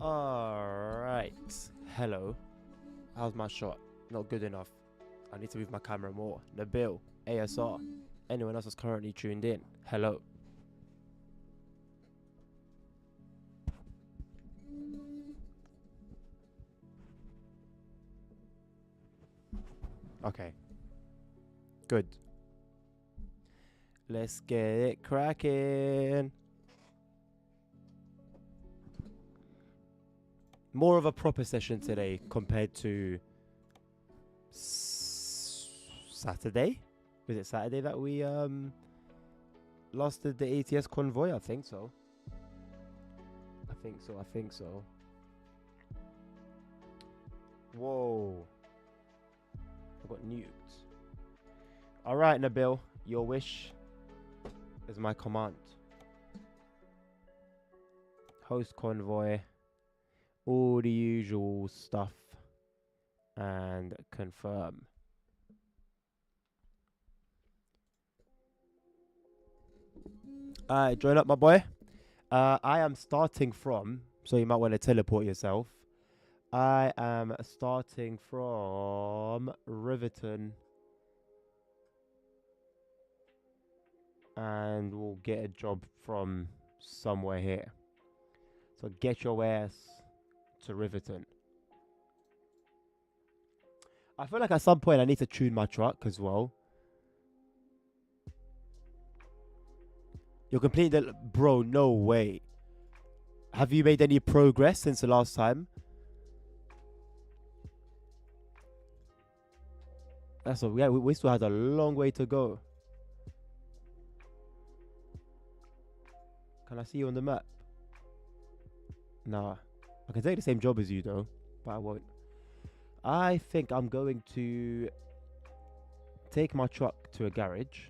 Alright. Hello. How's my shot? Not good enough. I need to move my camera more. Nabil, ASR. Anyone else that's currently tuned in? Hello. Okay. Good. Let's get it cracking. More of a proper session today compared to Saturday. Was it Saturday that we lost the ATS convoy? I think so. I think so. Whoa. I got nuked. Alright, Nabil. Your wish is my command. Host convoy. All the usual stuff. And confirm. Alright, join up, my boy. I am starting from, so you might want to teleport yourself. I am starting from Riverton. And we'll get a job from somewhere here. So get your ass to Riverton. I feel like at some point I need to tune my truck as well. You're completely... Bro, no way. Have you made any progress since the last time? That's all. Yeah, we still have a long way to go. Can I see you on the map? Nah. I can take the same job as you though, but I won't. I think I'm going to take my truck to a garage.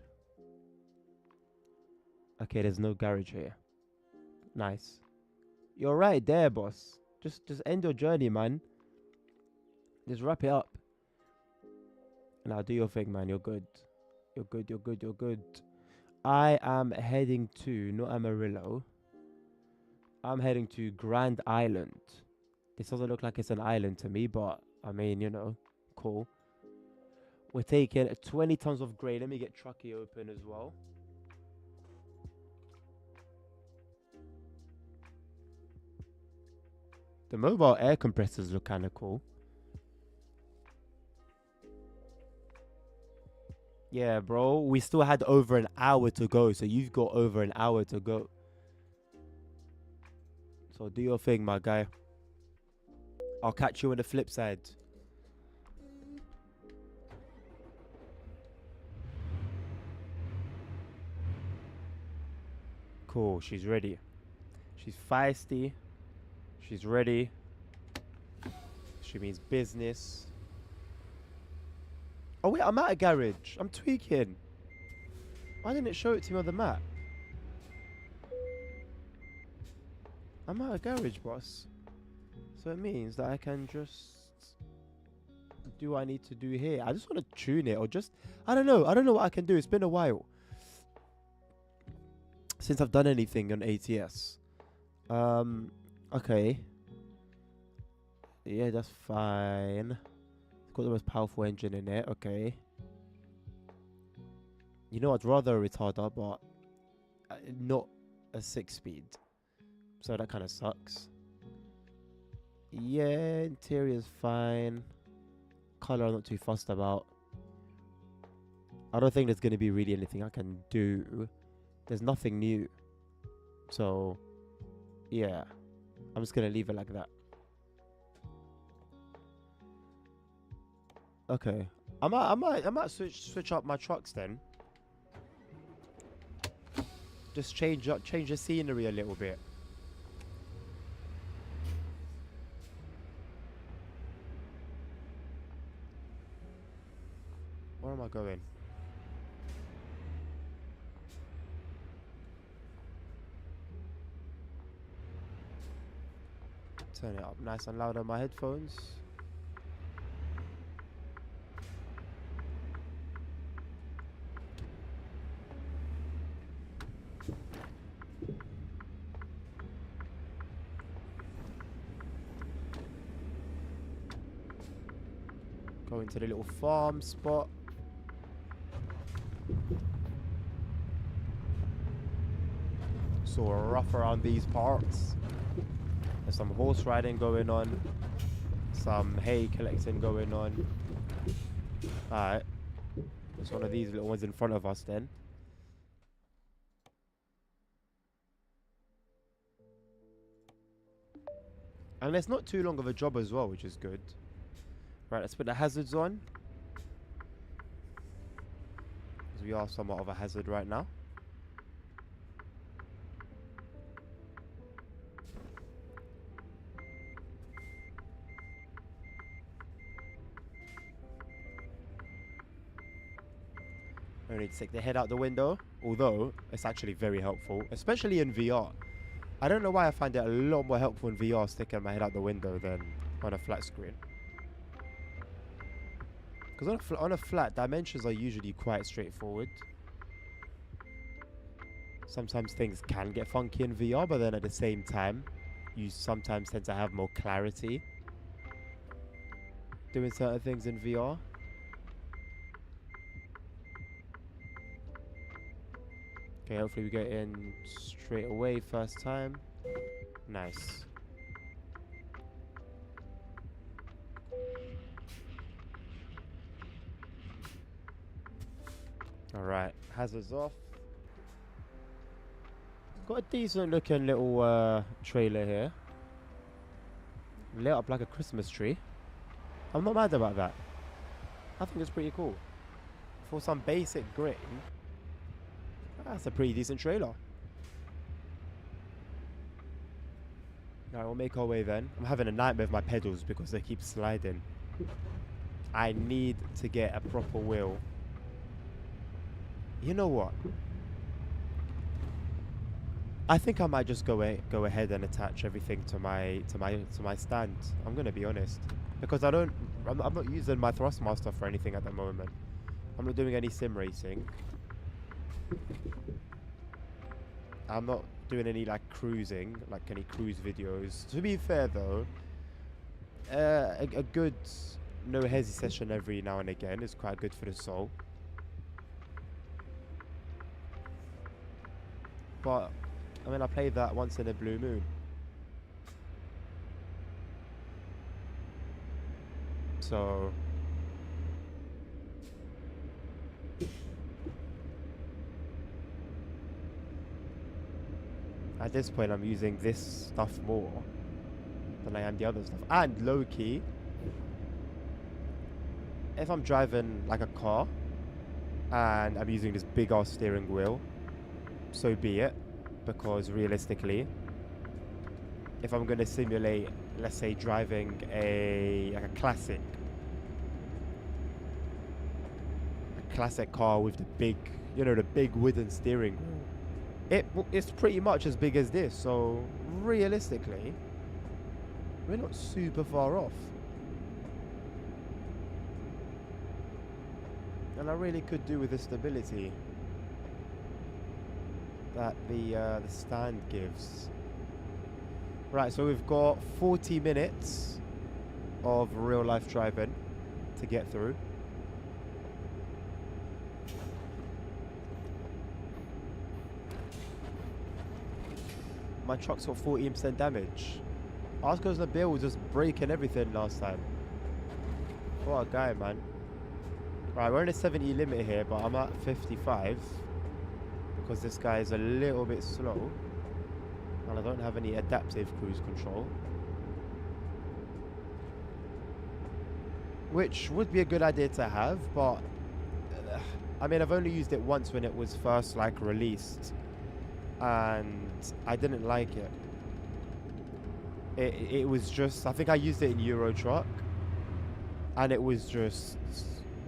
Okay, there's no garage here. Nice. You're right there, boss. Just end your journey, man. Just wrap it up. Now do your thing, man. You're good. You're good, you're good, you're good. I am heading to, not Amarillo. I'm heading to Grand Island. This doesn't look like it's an island to me, but I mean, you know, cool. We're taking 20 tons of grain. Let me get Truckee open as well. The mobile air compressors look kind of cool. Yeah, bro. We still had over an hour to go, so you've got over an hour to go. So do your thing, my guy. I'll catch you on the flip side. Cool, she's ready. She's feisty. She's ready. She means business. Oh wait, I'm at a garage. I'm tweaking. Why didn't it show it to me on the map? I'm at a garage, boss. So it means that I can just do what I need to do here. I just want to tune it or just... I don't know. I don't know what I can do. It's been a while since I've done anything on ATS. Okay. Yeah, that's fine. It's got the most powerful engine in it. Okay. You know, I'd rather a retarder, but not a 6-speed. So that kind of sucks. Yeah, interior's fine. Color I'm not too fussed about. I don't think there's going to be really anything I can do. There's nothing new. So, yeah. I'm just going to leave it like that. Okay. I might switch up my trucks then. Just change the scenery a little bit. Where am I going? Turn it up nice and loud on my headphones. Go into the little farm spot. Sort of rough around these parts. There's some horse riding going on. Some hay collecting going on. Alright. There's one of these little ones in front of us then. And it's not too long of a job as well, which is good. Right, let's put the hazards on. Because we are somewhat of a hazard right now. I need to stick the head out the window. Although, it's actually very helpful. Especially in VR. I don't know why I find it a lot more helpful in VR sticking my head out the window than on a flat screen. Because on a flat, dimensions are usually quite straightforward. Sometimes things can get funky in VR, but then at the same time, you sometimes tend to have more clarity doing certain things in VR. Okay, hopefully we get in straight away first time. Nice. Alright, hazards off. Got a decent looking little trailer here. Lit up like a Christmas tree. I'm not mad about that. I think it's pretty cool. For some basic grain, that's a pretty decent trailer. Alright, we'll make our way then. I'm having a nightmare with my pedals because they keep sliding. I need to get a proper wheel. You know what? I think I might just go ahead and attach everything to my stand. I'm gonna be honest, because I'm not using my Thrustmaster for anything at the moment. I'm not doing any sim racing. I'm not doing any like cruising, like any cruise videos. To be fair though, a good no hezzy session every now and again is quite good for the soul. But I mean, I play that once in a blue moon. So at this point I'm using this stuff more than I am the other stuff. And low key, if I'm driving like a car and I'm using this big ass steering wheel, so be it. Because realistically, if I'm going to simulate, let's say, driving like a classic car with the big, the big wooden steering wheel, it's pretty much as big as this. So realistically, we're not super far off. And I really could do with the stability that the stand gives. Right, so we've got 40 minutes of real life driving to get through. My truck's got 14% damage. That's because the bill was just breaking everything last time. What a guy, man. Right, we're in a 70 limit here, but I'm at 55. Because this guy is a little bit slow. And I don't have any adaptive cruise control. Which would be a good idea to have, but I mean, I've only used it once when it was first like released. And I didn't like it. It was just, I think I used it in Euro Truck. And it was just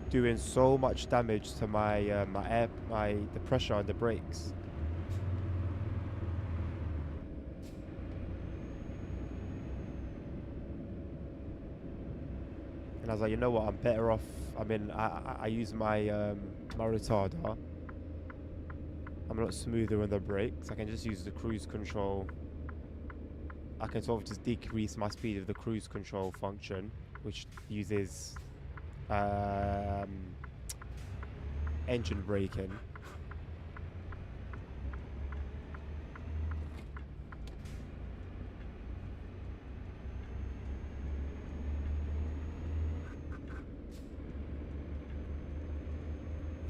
doing so much damage to my the pressure on the brakes. And I was like, you know what, I'm better off. I mean, I use my my retarder. I'm a lot smoother on the brakes. I can just use the cruise control. I can sort of just decrease my speed of the cruise control function, which uses engine braking.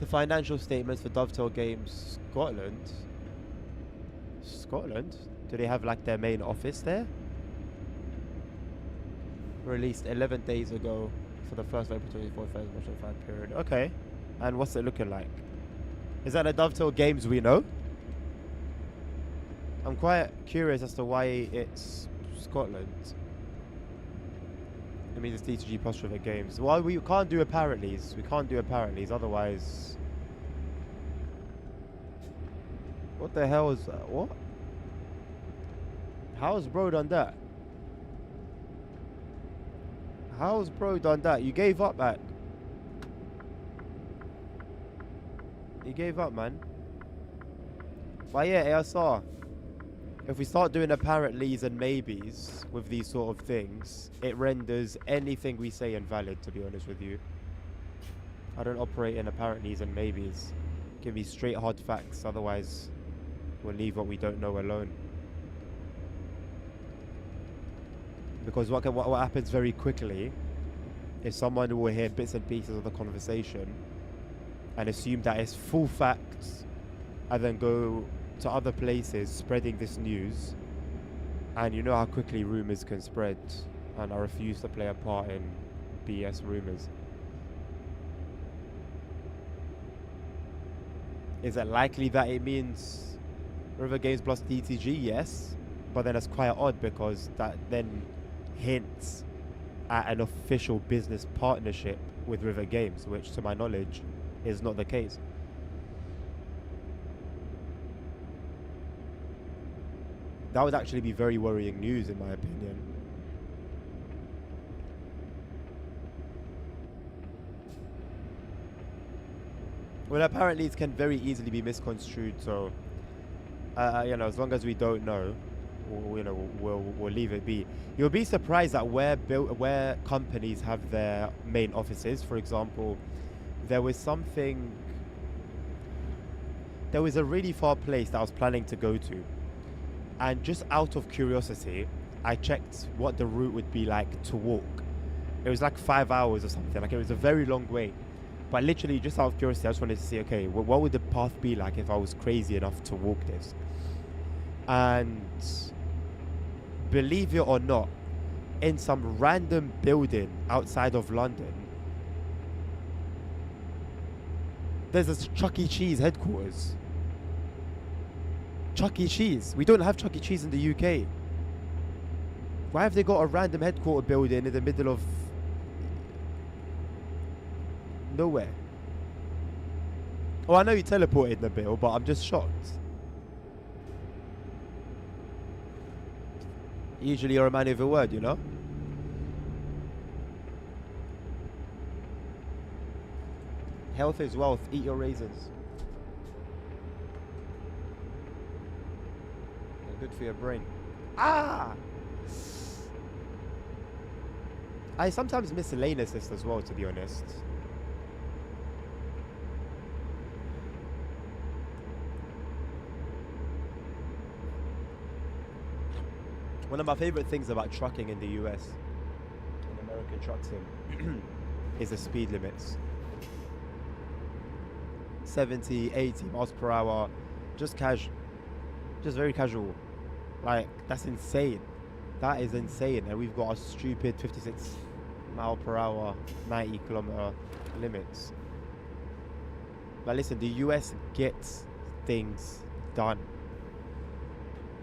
The financial statements for Dovetail Games Scotland. Scotland? Do they have like their main office there? Released 11 days ago for the first April 24th, 2025 period. Okay. And what's it looking like? Is that the Dovetail Games we know? I'm quite curious as to why it's Scotland. It means it's DTG plus Rivet Games. Well, we can't do apparentlys. We can't do apparentlys, otherwise... What the hell is that? What? How's bro done that? How's bro done that? You gave up, man. You gave up, man. But yeah, ASR. If we start doing apparentlys and maybes with these sort of things, it renders anything we say invalid, to be honest with you. I don't operate in apparentlys and maybes. Give me straight hard facts, otherwise we'll leave what we don't know alone. Because what happens very quickly is someone will hear bits and pieces of the conversation and assume that it's full facts and then go to other places spreading this news, and you know how quickly rumors can spread, and I refuse to play a part in BS rumors. Is it likely that it means River Games plus DTG? Yes, but then it's quite odd because that then hints at an official business partnership with River Games, which to my knowledge is not the case. That would actually be very worrying news, in my opinion. Well, apparently it can very easily be misconstrued, so you know, as long as we don't know, we'll leave it be. You'll be surprised at where companies have their main offices. For example, there was a really far place that I was planning to go to. And just out of curiosity, I checked what the route would be like to walk. It was like 5 hours or something. Like, it was a very long way. But literally, just out of curiosity, I just wanted to see, okay, what would the path be like if I was crazy enough to walk this? And believe it or not, in some random building outside of London, there's a Chuck E. Cheese headquarters. Chuck E. Cheese. We don't have Chuck E. Cheese in the UK. Why have they got a random headquarter building in the middle of nowhere? Oh, I know you teleported, Nabil, but I'm just shocked. Usually you're a man of your word, you know? Health is wealth. Eat your raisins. Good for your brain. Ah! I sometimes miss lane assist as well, to be honest. One of my favorite things about trucking in the US, in American truck sim, is the speed limits. 70, 80 miles per hour, just casual. Just very casual. Like, that's insane. That is insane. And we've got a stupid 56 mile per hour, 90 kilometer limits. But listen, the US gets things done.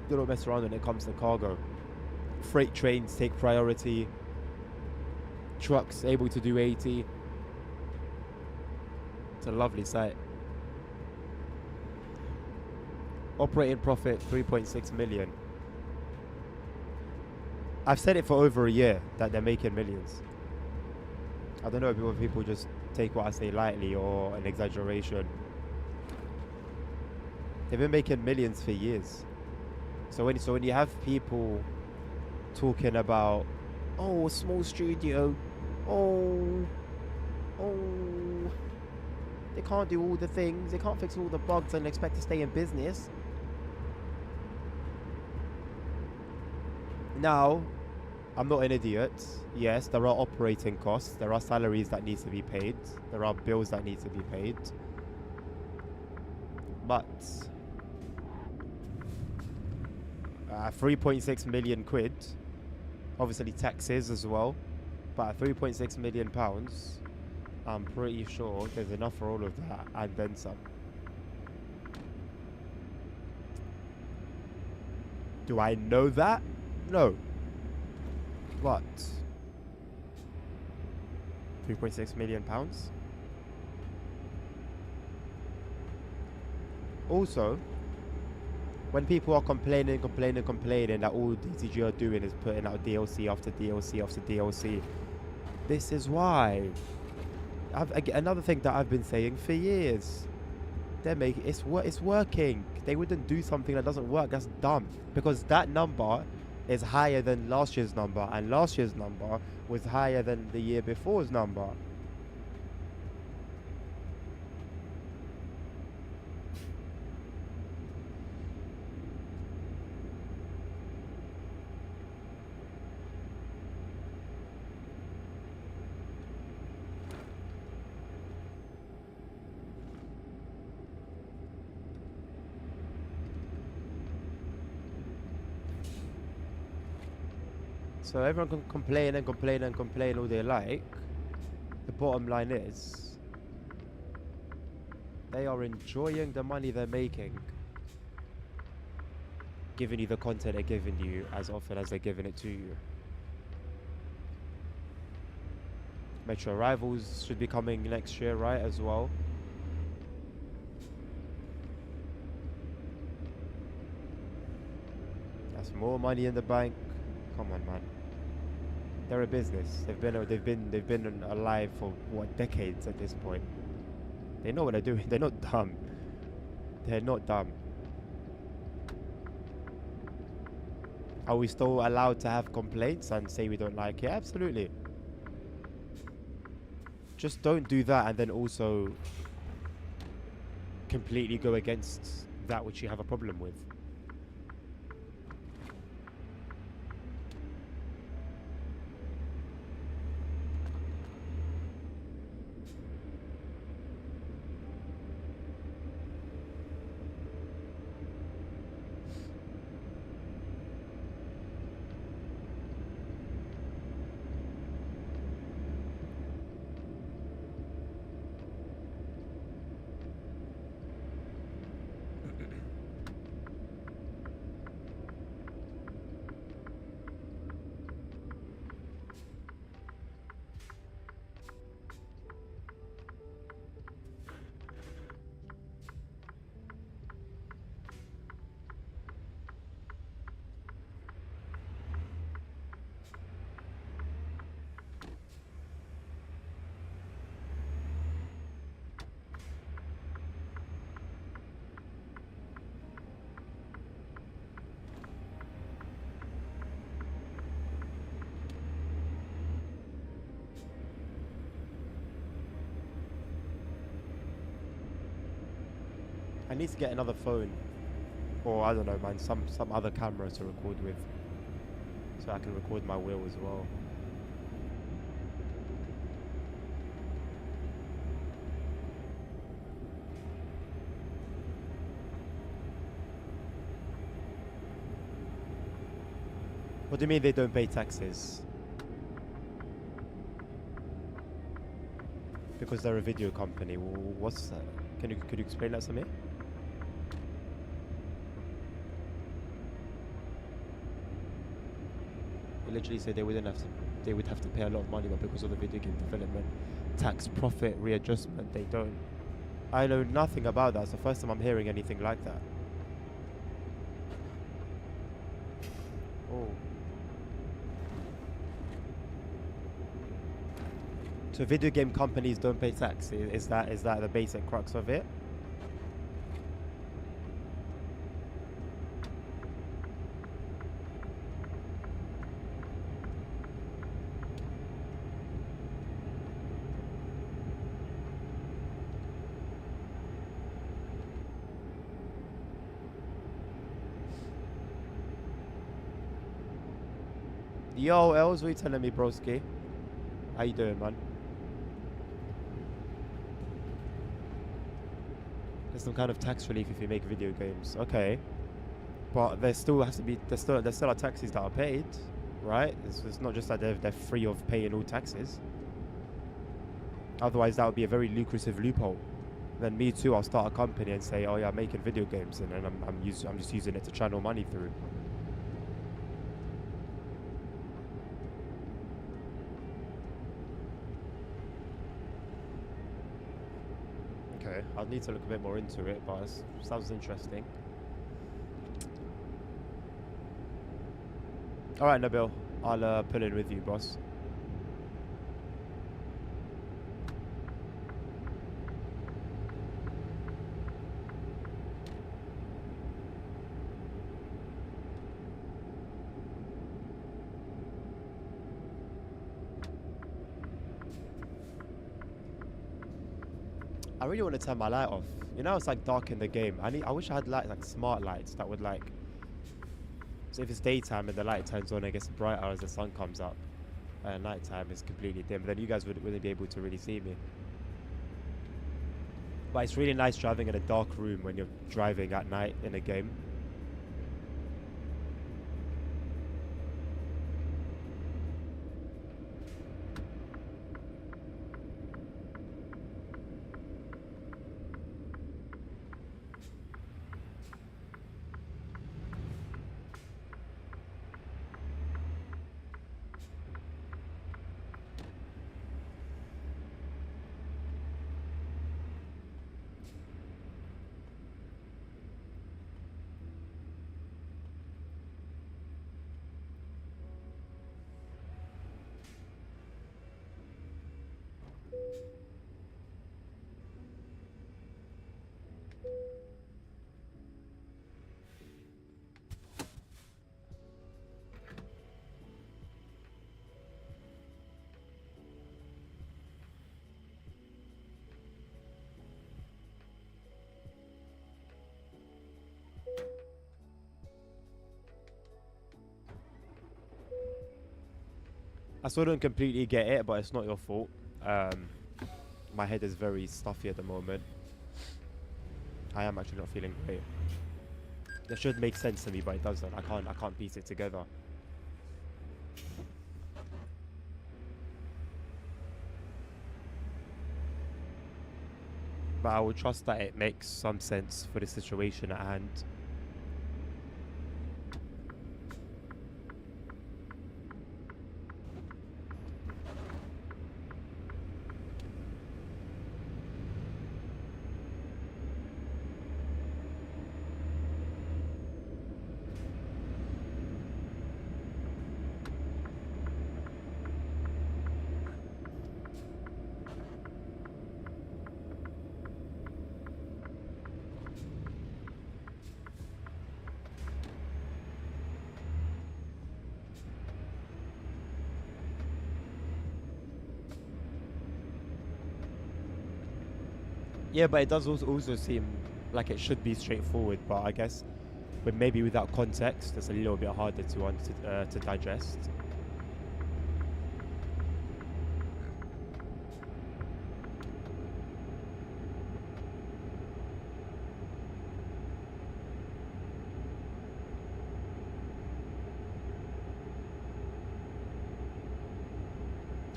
They don't mess around when it comes to cargo. Freight trains take priority. Trucks able to do 80. It's a lovely sight. Operating profit 3.6 million. I've said it for over a year that they're making millions. I don't know if people just take what I say lightly or an exaggeration. They've been making millions for years. So when you have people talking about, oh, a small studio, oh, They can't do all the things. They can't fix all the bugs and expect to stay in business. Now, I'm not an idiot. Yes, there are operating costs. There are salaries that need to be paid. There are bills that need to be paid. But 3.6 million quid, obviously taxes as well, but at 3.6 million pounds, I'm pretty sure there's enough for all of that and then some. Do I know that? No. But 3.6 million pounds. Also, when people are complaining that all DTG are doing is putting out DLC after DLC after DLC, this is why. Another thing that I've been saying for years. It's working. They wouldn't do something that doesn't work. That's dumb. Because that number is higher than last year's number, and last year's number was higher than the year before's number. So everyone can complain and complain and complain all they like. The bottom line is, they are enjoying the money they're making, giving you the content they're giving you as often as they're giving it to you. Metro Rivals should be coming next year, right, as well. That's more money in the bank. Come on, man. They're a business. They've been alive for what, decades at this point. They know what they're doing. They're not dumb. They're not dumb. Are we still allowed to have complaints and say we don't like it? Absolutely. Just don't do that and then also completely go against that which you have a problem with. I need to get another phone, or I don't know, man, some other camera to record with, so I can record my wheel as well. What do you mean they don't pay taxes? Because they're a video company. What's that? Could you explain that to me? They literally said they would have to pay a lot of money, but because of the video game development tax profit readjustment, they don't. I know nothing about that. It's the first time I'm hearing anything like that. Oh. So video game companies don't pay tax. Is that the basic crux of it? Yo, Els, what you telling me, broski? How you doing, man? There's some kind of tax relief if you make video games. Okay. But there still has to be, there still are taxes that are paid, right? It's not just that they're free of paying all taxes. Otherwise, that would be a very lucrative loophole. Then me too, I'll start a company and say, oh yeah, I'm making video games, and then I'm just using it to channel money through. Okay, I'll need to look a bit more into it, but it sounds interesting. All right, Nabil, I'll pull in with you, boss. I really want to turn my light off. You know, it's like dark in the game. I wish I had lights, like smart lights that would like. So if it's daytime and the light turns on, it gets brighter as the sun comes up. And nighttime is completely dim. Then you guys wouldn't be able to really see me. But it's really nice driving in a dark room when you're driving at night in a game. I still don't completely get it, but it's not your fault. My head is very stuffy at the moment. I am actually not feeling great. That should make sense to me, but it doesn't. I can't piece it together. But I will trust that it makes some sense for the situation at hand. Yeah, but it does also seem like it should be straightforward, but I guess maybe without context, it's a little bit harder to digest.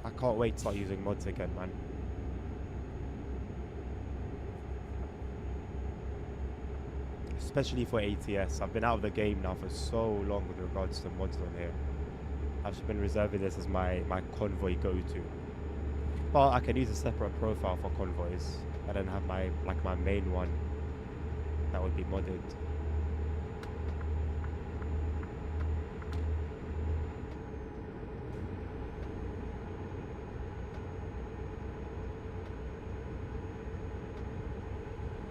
I can't wait to start using mods again, man. Especially for ATS. I've been out of the game now for so long with regards to mods on here. I've just been reserving this as my convoy go-to. But I can use a separate profile for convoys and then have my main one that would be modded.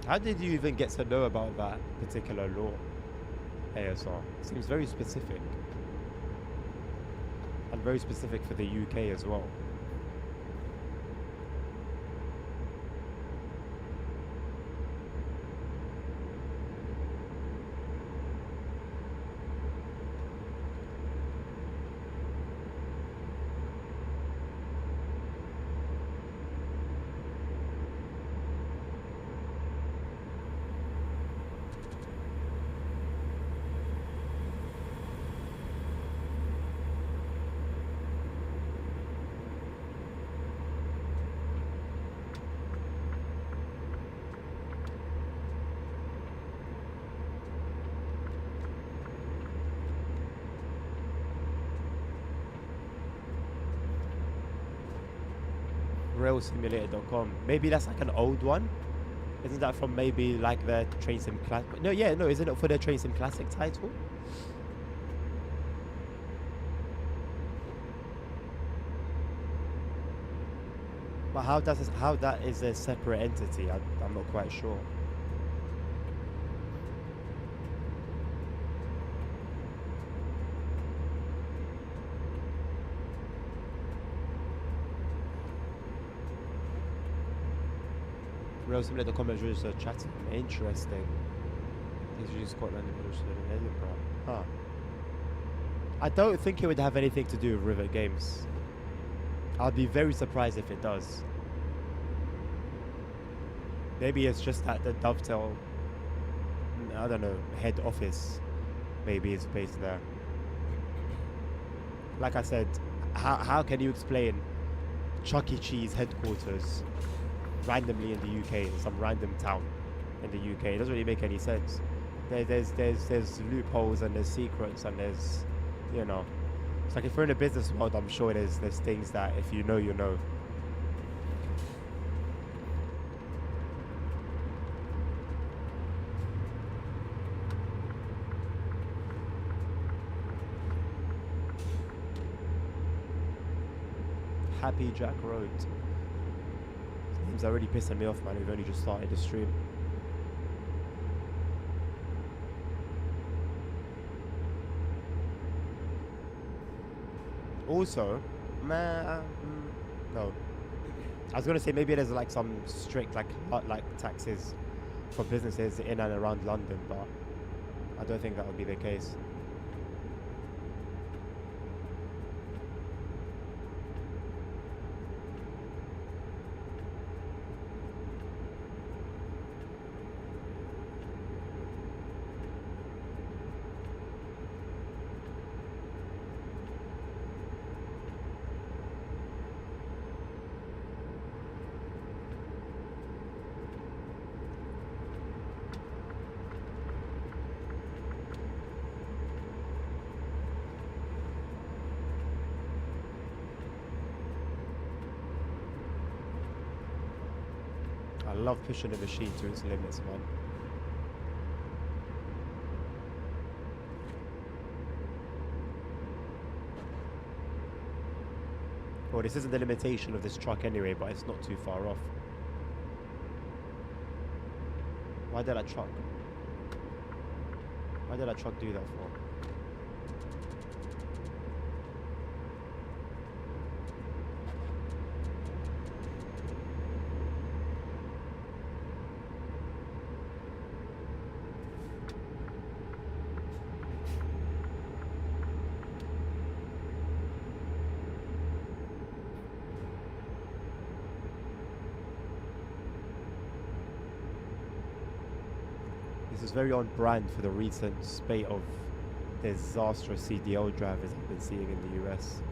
How did you even get to know about that particular law, ASR? It seems very specific. And very specific for the UK as well. Railsimulator.com. Maybe that's like an old one. Isn't that from maybe like the Train Sim Classic? No, yeah, no, isn't it for the Train Sim Classic title? But how that is a separate entity? I'm not quite sure. Railsimulator.com is just chatting. Interesting. He's using Scotland and registered in Edinburgh. Huh. I don't think it would have anything to do with Rivet Games. I'd be very surprised if it does. Maybe it's just that the Dovetail, I don't know, head office maybe is based there. Like I said, how can you explain Chuck E. Cheese headquarters randomly in the UK, in some random town in the UK? It doesn't really make any sense. There's loopholes and there's secrets and there's, you know, it's like if we're in a business world, I'm sure there's things that if you know, you know. Happy Jack Road. This name's already pissing me off, man. We've only just started the stream. Also, no. I was gonna say maybe there's like some strict like taxes for businesses in and around London, but I don't think that would be the case. I love pushing the machine to its limits, man. Well, this isn't the limitation of this truck anyway, but it's not too far off. Why did that truck do that for? This is very on brand for the recent spate of disastrous CDL drivers I've been seeing in the US.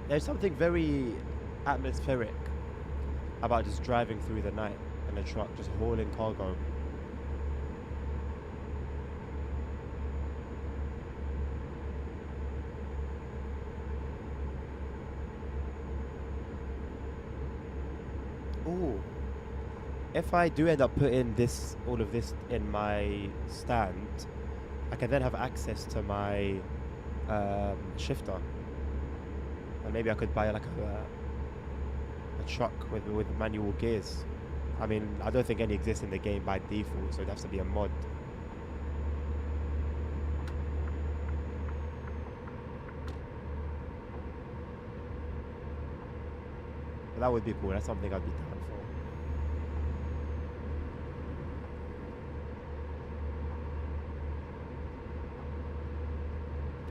There's something very atmospheric about just driving through the night in a truck, just hauling cargo. Ooh. If I do end up putting all of this in my stand, I can then have access to my shifter. And maybe I could buy like a truck with manual gears. I mean, I don't think any exist in the game by default, so it has to be a mod. But that would be cool. That's something I'd be down for.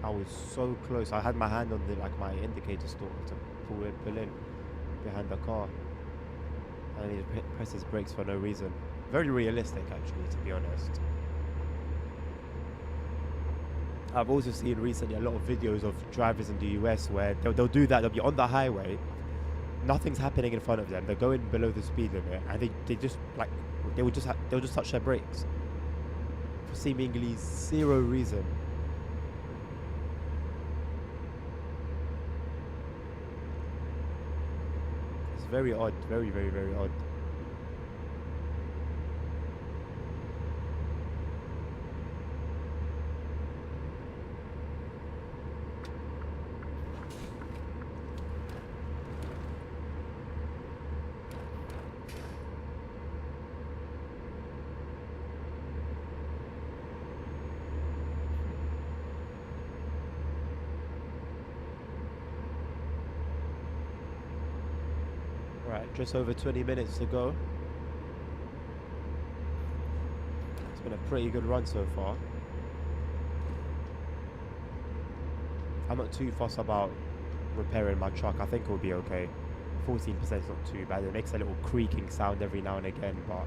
I was so close. I had my hand on my indicator stalk to pull in behind the car, and he presses brakes for no reason. Very realistic, actually, to be honest. I've also seen recently a lot of videos of drivers in the US where they'll do that. They'll be on the highway, Nothing's happening in front of them. They're going below the speed limit, and they just like they'll just touch their brakes for seemingly zero reason. It's very odd, very very very odd. Right, just over 20 minutes to go. It's been a pretty good run so far. I'm not too fussed about repairing my truck. I think it'll be okay. 14% is not too bad. It makes a little creaking sound every now and again, but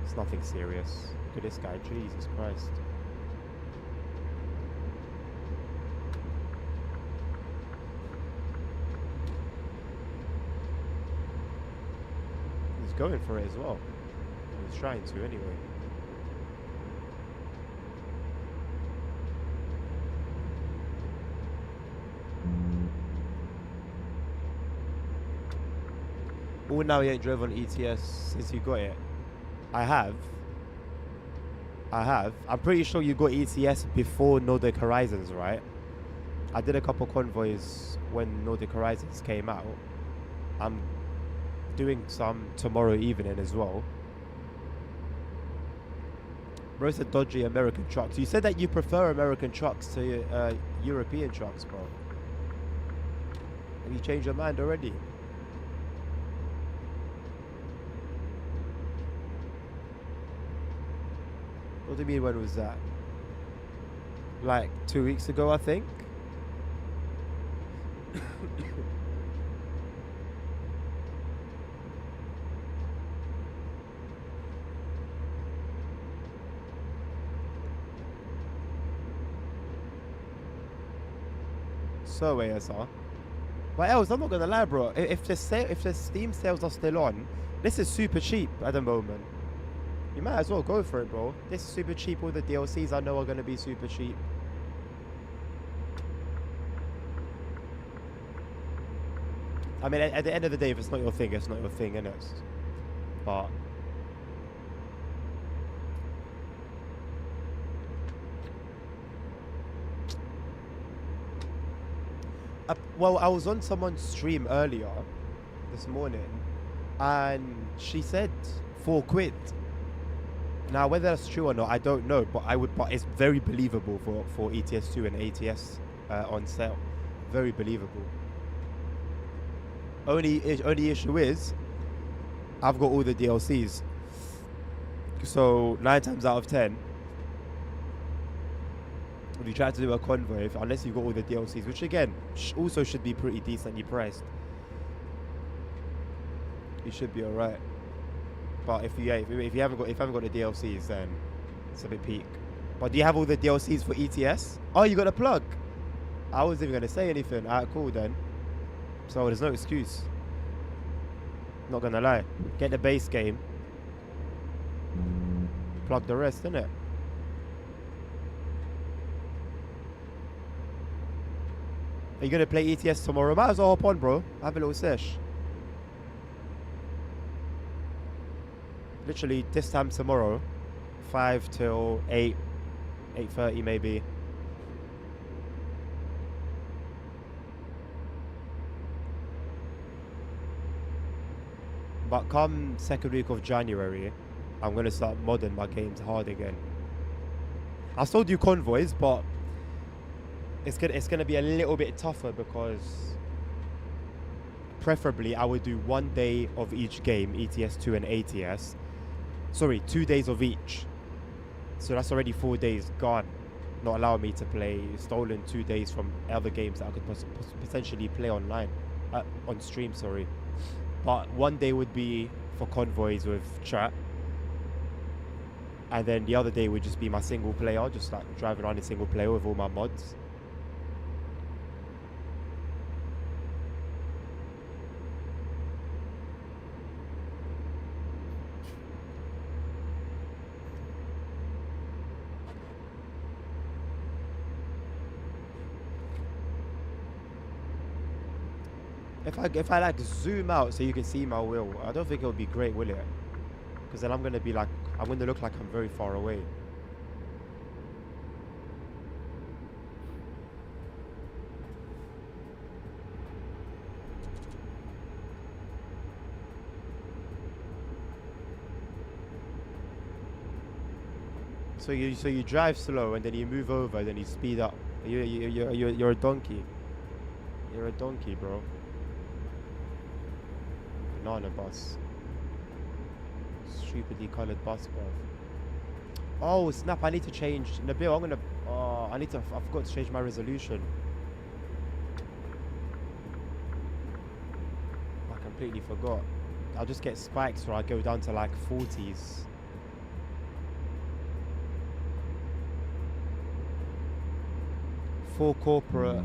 it's nothing serious. Look at this guy, Jesus Christ. He's going for it as well. He's trying to anyway. Oh, now he ain't drove on ETS since you got it. I have. I'm pretty sure you got ETS before Nordic Horizons, right? I did a couple convoys when Nordic Horizons came out. I'm doing some tomorrow evening as well. Bro said dodgy American trucks. You said that you prefer American trucks to European trucks, bro. Have you changed your mind already? What do you mean, when was that? Like 2 weeks ago, I think? So ASR. But else, I'm not gonna lie, bro. If the Steam sales are still on, this is super cheap at the moment. You might as well go for it, bro. This is super cheap. All the DLCs I know are gonna be super cheap. I mean, at the end of the day, if it's not your thing, it's not your thing, innit? But well, I was on someone's stream earlier this morning, and she said £4. Now, whether that's true or not, I don't know. But it's very believable for ETS2 and ATS on sale. Very believable. Only issue is, I've got all the DLCs. So 9 times out of 10, if you try to do a convoy, unless you've got all the DLCs, which again also should be pretty decently priced, you should be alright. But if you haven't got the DLCs, then it's a bit peak. But do you have all the DLCs for ETS? Oh, you got a plug. I wasn't even gonna say anything. Alright, cool then. So there's no excuse. Not gonna lie. Get the base game. Plug the rest, innit? Are you gonna play ETS tomorrow? Might as well hop on, bro. Have a little sesh. Literally this time tomorrow, 5 till 8, 8:30 maybe. But come second week of January, I'm gonna start modding my games hard again. I'll still do convoys, but it's gonna be a little bit tougher because preferably I would do 1 day of each game, ETS2 and ATS. Sorry, 2 days of each. So that's already 4 days gone. Not allowing me to play. Stolen 2 days from other games that I could potentially play online. On stream, sorry. But 1 day would be for convoys with chat. And then the other day would just be my single player. Just like driving around in single player with all my mods. If I like zoom out so you can see my wheel, I don't think it would be great, will it? Because then I'm gonna look like I'm very far away. So you drive slow and then you move over, then you speed up. You're a donkey. You're a donkey, bro. Banana bus. Stupidly coloured bus, bro. Oh snap! I need to change. Nabil, I forgot to change my resolution. I completely forgot. I'll just get spikes where I go down to like 40s. Full corporate,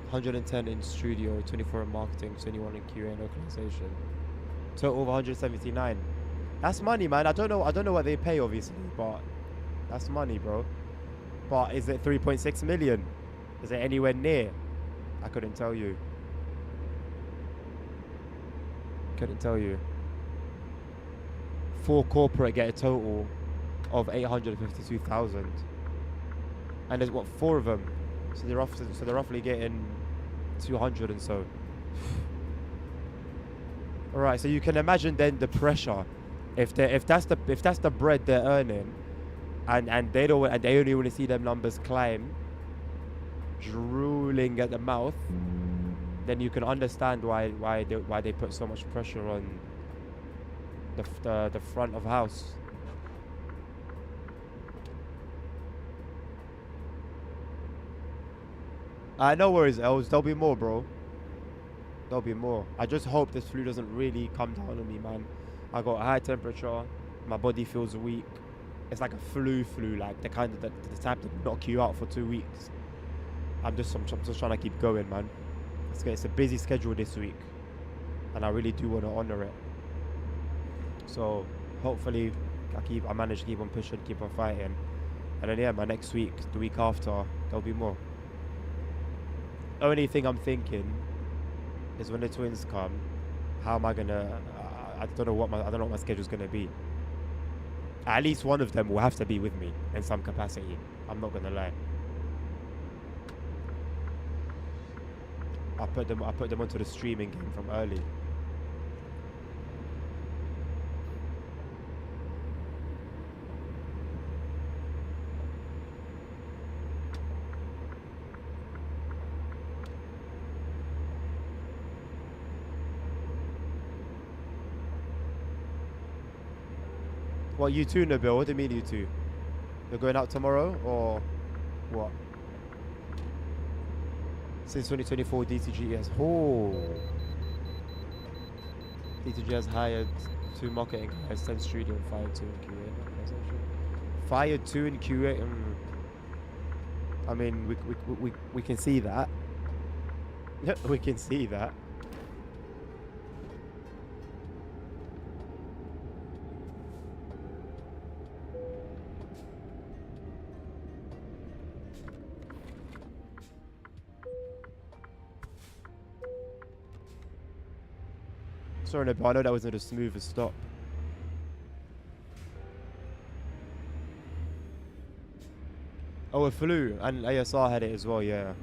110 in studio, 24 in marketing, 21 in QA and localization. Total of 179. That's money, man. I don't know what they pay, obviously, but that's money, bro. But is it 3.6 million? Is it anywhere near? I couldn't tell you. Couldn't tell you. Full corporate get a total of 852,000. And there's what, 4 of them, so they're roughly getting 200 and so. All right, so you can imagine then the pressure, if that's the bread they're earning, and they only want to see them numbers climb, drooling at the mouth, then you can understand why they put so much pressure on the front of house. No worries, Els. There'll be more, bro. There'll be more. I just hope this flu doesn't really come down on me, man. I got a high temperature. My body feels weak. It's like a flu, like the kind of the type to knock you out for 2 weeks. I'm just trying to keep going, man. It's a busy schedule this week, and I really do want to honor it. So hopefully I manage to keep on pushing, keep on fighting, and then yeah, my next week, the week after, there'll be more. Only thing I'm thinking is when the twins come, how am I gonna? I don't know what my schedule's gonna be. At least one of them will have to be with me in some capacity. I'm not gonna lie. I put them onto the streaming game from early. What, you two, Nabil? What do you mean you two? You're going out tomorrow or what? Since 2024, DTG has DTG has hired 2 marketing guys, 10 studio, and fired 2 in QA. Fired 2 in QA. I mean, we can see that. We can see that. Sorry, no, but I know that wasn't as smooth as stop. Oh, it flew, and ASR had it as well, yeah.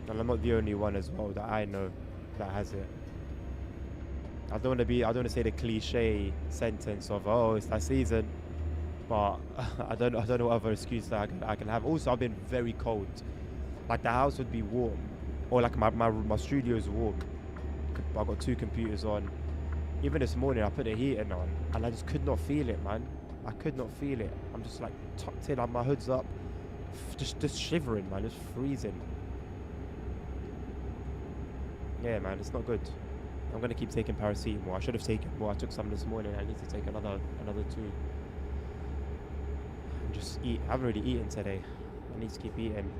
And I'm not the only one as well that I know that has it. I don't want to say the cliche sentence of, oh, it's that season, but I don't know what other excuse that I can have. Also, I've been very cold. Like the house would be warm, or like my studio is warm. I've got 2 computers on. Even this morning, I put the heating on, and I just could not feel it, man. I could not feel it. I'm just like tucked in, my hood's up, just shivering, man. Just freezing. Yeah, man, it's not good. I'm gonna keep taking paracetamol. I should have taken more. I took some this morning. I need to take another 2. And just eat. I haven't really eaten today. I need to keep eating.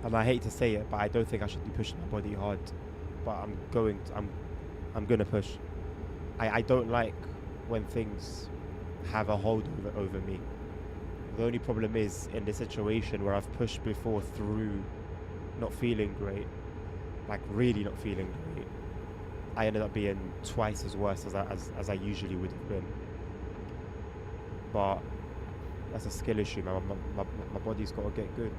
And I hate to say it, but I don't think I should be pushing my body hard. But I'm gonna push. I don't like when things have a hold over me. The only problem is in the situation where I've pushed before through not feeling great, like really not feeling great, I ended up being twice as worse as I usually would have been. But that's a skill issue, man. My body's got to get good.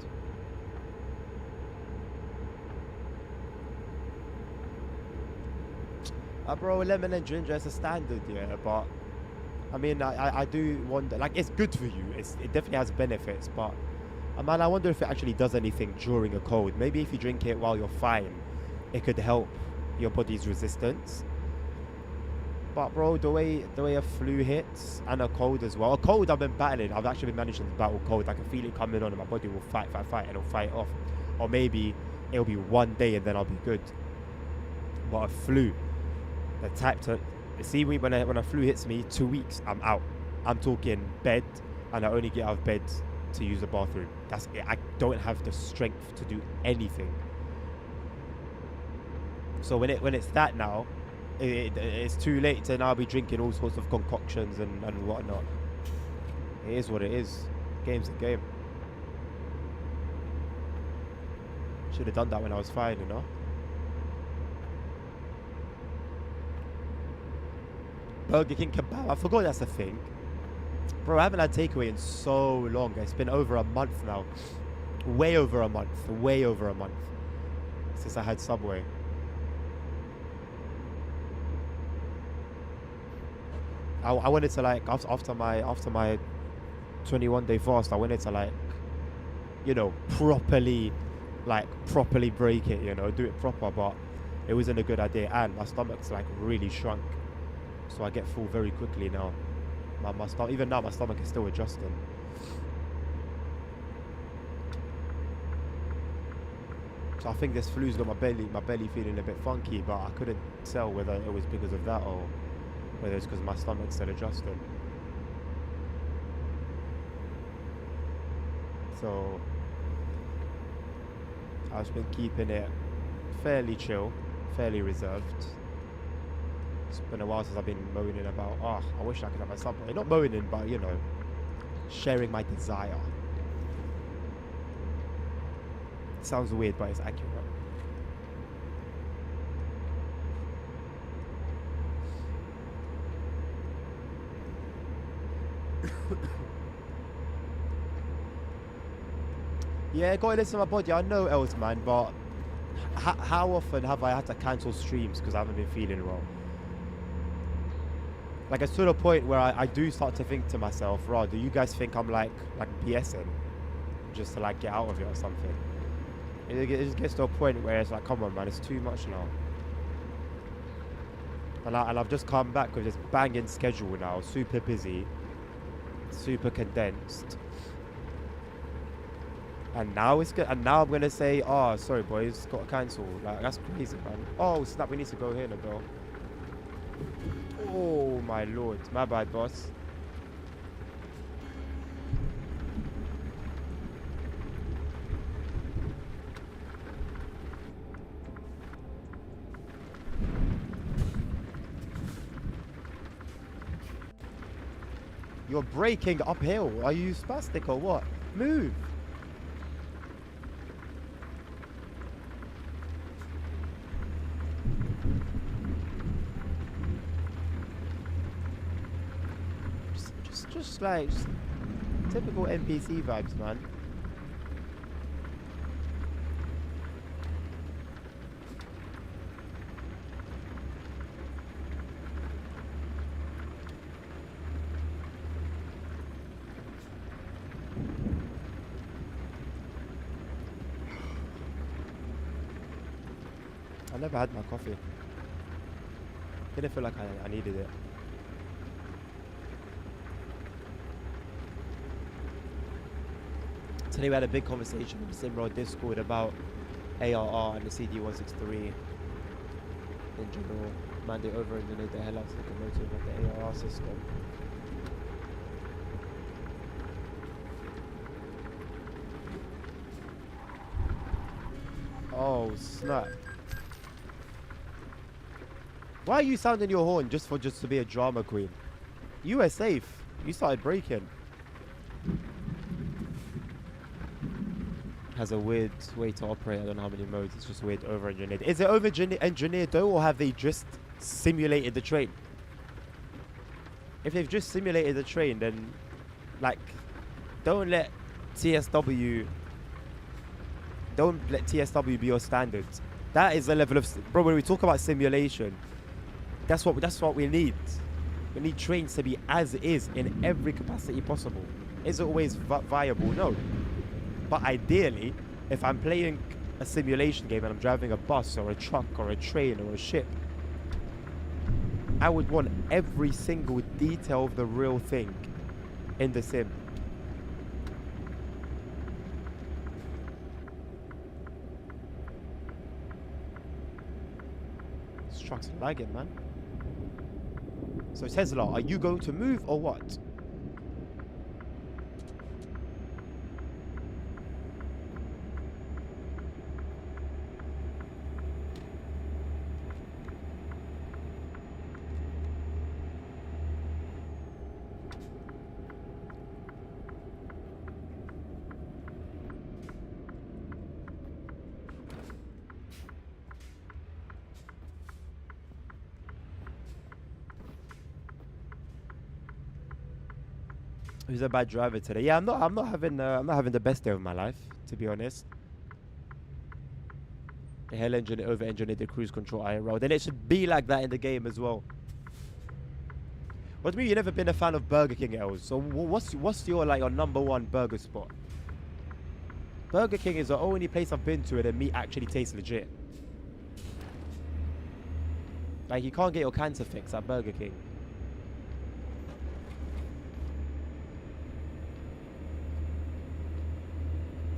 Bro, lemon and ginger is a standard, yeah, but I mean, I do wonder, like, it's good for you. It definitely has benefits, but man, I wonder if it actually does anything during a cold. Maybe if you drink it while you're fine, it could help your body's resistance. But bro, the way a flu hits and a cold as well. A cold I've been battling. I've actually been managing to battle cold. I can feel it coming on, and my body will fight, and it'll fight off. Or maybe it'll be one day and then I'll be good. But a flu, the type to see me when a flu hits me, 2 weeks, I'm out. I'm talking bed, and I only get out of bed to use the bathroom. That's it. I don't have the strength to do anything. So when it's that now, it's too late to now be drinking all sorts of concoctions and whatnot. It is what it is. Game's a game. Should have done that when I was fine, you know. Burger King kebab. I forgot that's a thing. Bro, I haven't had takeaway in so long. It's been over a month now. Way over a month. Way over a month. Since I had Subway. I wanted to, like, after my 21-day fast, I wanted to, like, you know, properly break it, you know, do it proper, but it wasn't a good idea, and my stomach's, like, really shrunk. So I get full very quickly now. My stomach, even now, my stomach is still adjusting. So I think this flu's got my belly feeling a bit funky, but I couldn't tell whether it was because of that or whether it's because my stomach's still adjusting. So I've just been keeping it fairly chill, fairly reserved. It's been a while since I've been moaning about, I wish I could have a Subway. Not moaning, but, you know, sharing my desire. It sounds weird, but it's accurate. Yeah, gotta listen to my body. I know, else, man, but how often have I had to cancel streams because I haven't been feeling well? Like, it's to the point where I do start to think to myself, "Rah, do you guys think I'm like BSing just to, like, get out of it or something?" It just gets to a point where it's like, come on, man, it's too much now. And I've just come back with this banging schedule now, super busy, super condensed. And now it's good. And now I'm gonna say, "Oh, sorry, boys, got to cancel." Like, that's crazy, man. Oh snap, we need to go here, bro. Oh my lord, my bad, boss. You're braking uphill. Are you spastic or what? Move. Just like typical NPC vibes, man. I never had my coffee. Didn't feel like I needed it. Today we had a big conversation on the Simrod Discord about ARR and the CD163 in general. Man, they over-engineered the hell out of the locomotive of the ARR system. Oh snap. Why are you sounding your horn just to be a drama queen? You were safe. You started braking. has a weird way to operate. I don't know how many modes. It's just weird over-engineered. Is it over-engineered though, or have they just simulated the train? If they've just simulated the train, then like, don't let TSW be your standard. That is the level of bro. When we talk about simulation, that's what we need. We need trains to be as is in every capacity possible. Is it always viable? No. But ideally, if I'm playing a simulation game and I'm driving a bus or a truck or a train or a ship, I would want every single detail of the real thing in the sim. This truck's lagging, man. So Tesla, are you going to move or what? Who's a bad driver today? Yeah, I'm not having the best day of my life, to be honest. The hell engine over-engineered the cruise control IRL. Then it should be like that in the game as well. What do you mean you've never been a fan of Burger King, Els? So what's your like your number one burger spot? Burger King is the only place I've been to where the meat actually tastes legit. Like, you can't get your cancer fix at Burger King.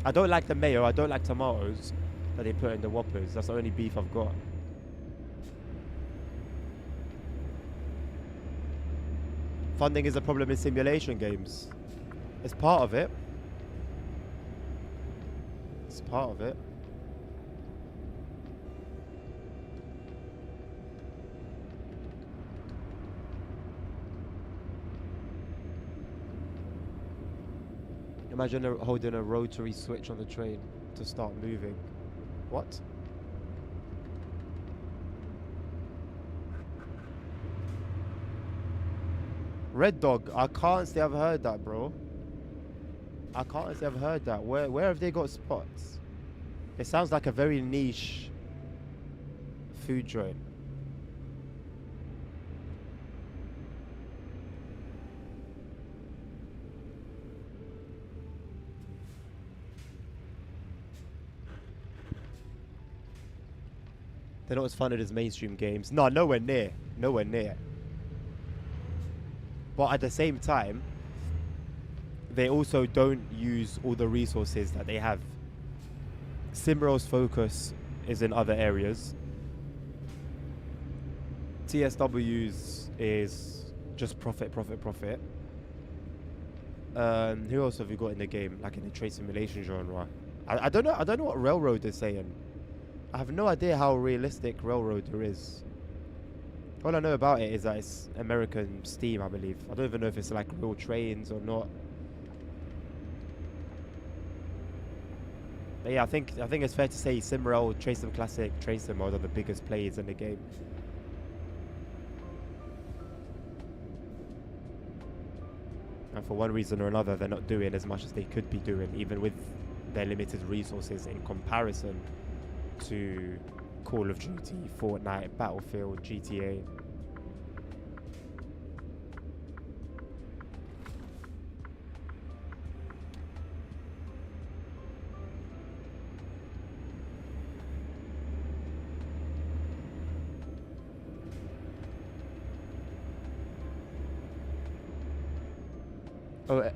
I don't like the mayo, I don't like tomatoes that they put in the Whoppers. That's the only beef I've got. Funding is a problem in simulation games. It's part of it. It's part of it. Imagine holding a rotary switch on the train to start moving. What? Red Dog, I can't say I've heard that, bro. I can't say I've heard that. Where have they got spots? It sounds like a very niche food joint. They're not as funded as mainstream games. No, nowhere near. Nowhere near. But at the same time, they also don't use all the resources that they have. Simrail's focus is in other areas. TSW's is just profit, profit, profit. Who else have you got in the game, like in the train simulation genre? I don't know what Railroad is saying. I have no idea how realistic Railroader is. All I know about it is that it's American Steam, I believe. I don't even know if it's like real trains or not. But yeah, I think it's fair to say Simrail, Train Sim Classic, Train Sim Mode are the biggest players in the game. And for one reason or another, they're not doing as much as they could be doing, even with their limited resources in comparison to Call of Duty, Fortnite, Battlefield, GTA.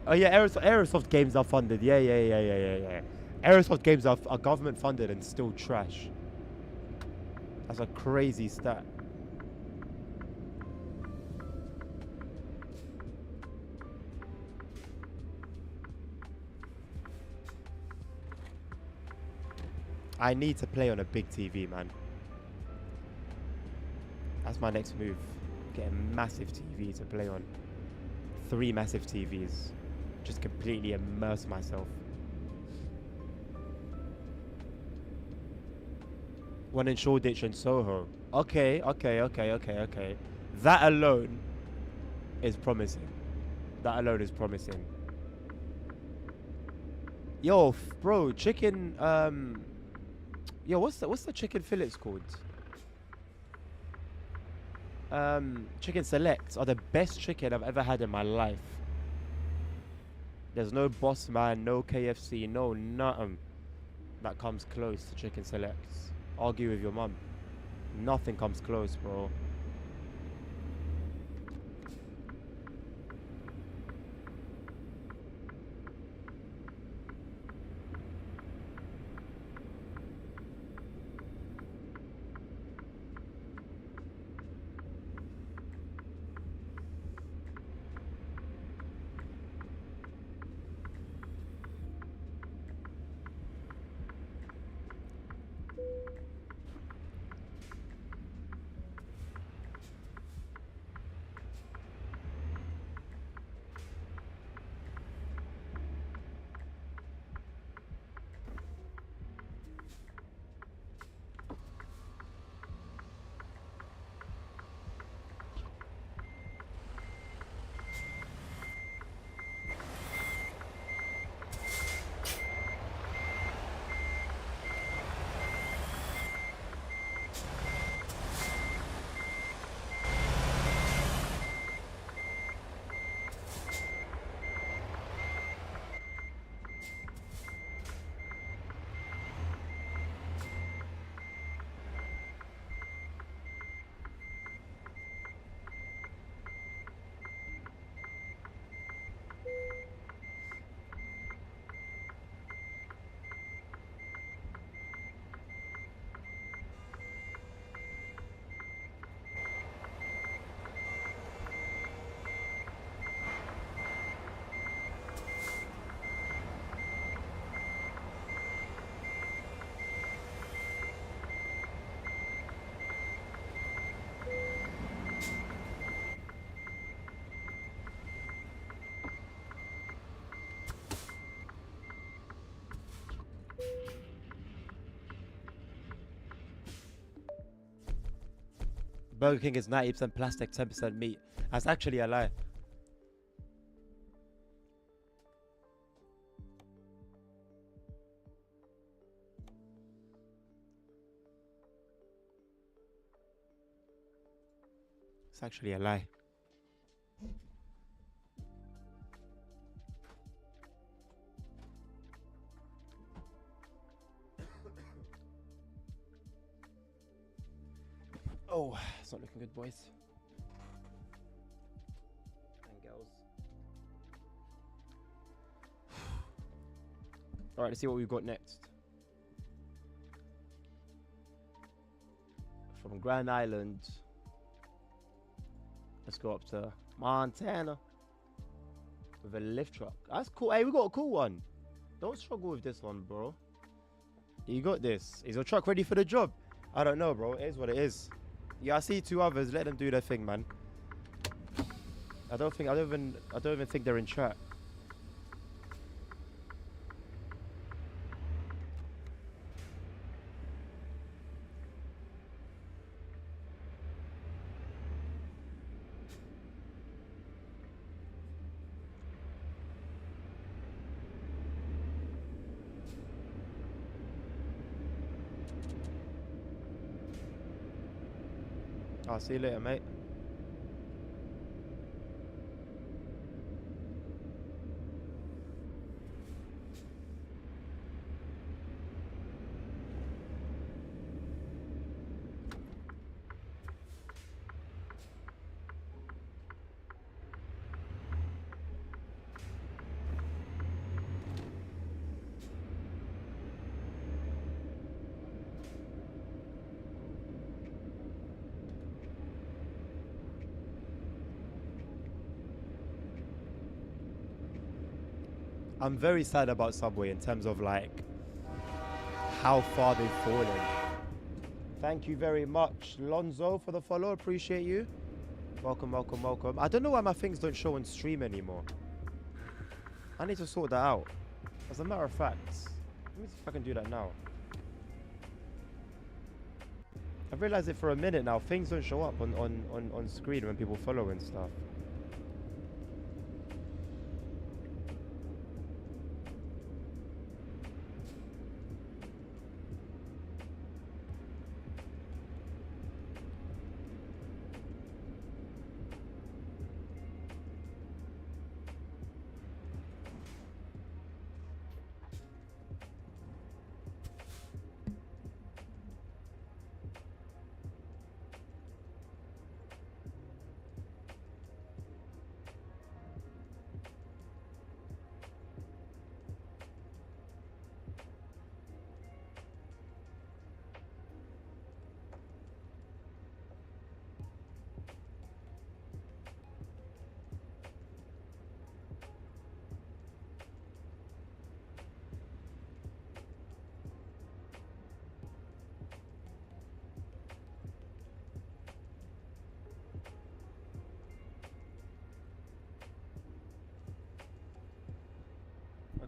Oh yeah, Aerosoft games are funded. Yeah. Aerosoft games are government funded and still trash. That's a crazy stat. I need to play on a big TV, man. That's my next move. Get a massive TV to play on. 3 massive TVs. Just completely immerse myself. One in Shoreditch and Soho. Okay. That alone is promising. That alone is promising. Yo, bro, chicken. Yo, what's the chicken fillets called? Chicken selects are the best chicken I've ever had in my life. There's no Boss Man, no KFC, no nothing that comes close to chicken selects. Argue with your mum. Nothing comes close, bro. Burger King is 90% plastic, 10% meat. That's actually a lie. It's actually a lie. Oh, it's not looking good, boys and girls. Alright, let's see what we've got next. From Grand Island, let's go up to Montana with a lift truck. That's cool. Hey, we got a cool one. Don't struggle with this one, bro. You got this. Is your truck ready for the job? I don't know, bro. It is what it is. Yeah, I see two others. Let them do their thing, man. I don't even think they're in chat. I'll see you later, mate. I'm very sad about Subway in terms of like how far they've fallen. Thank you very much, Lonzo, for the follow. Appreciate you. Welcome, welcome, welcome. I don't know why my things don't show on stream anymore. I need to sort that out. As a matter of fact, let me see if I can do that now. I've realised it for a minute now. Things don't show up on screen when people follow and stuff.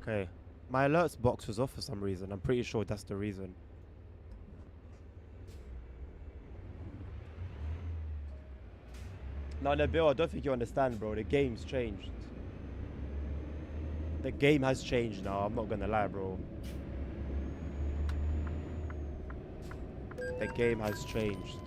Okay. My alerts box was off for some reason. I'm pretty sure that's the reason. No, Bill, I don't think you understand, bro. The game's changed. The game has changed now. I'm not gonna lie, bro. The game has changed.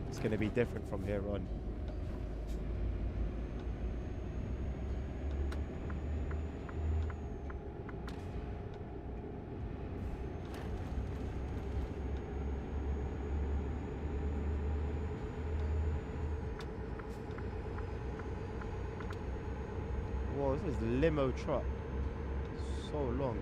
It's gonna be different from here on. Whoa, this is limo truck. So long.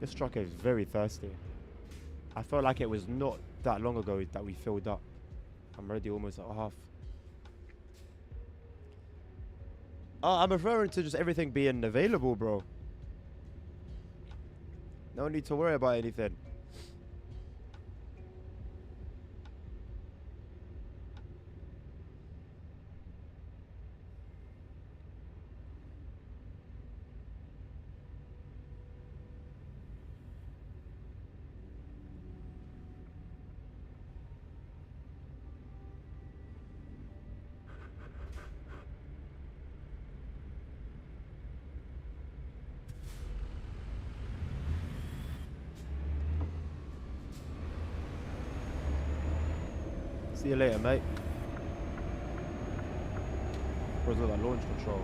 This truck is very thirsty. I felt like it was not that long ago that we filled up. I'm already almost at half. Oh, I'm referring to just everything being available, bro. No need to worry about anything. See you later, mate. Where's all that launch control?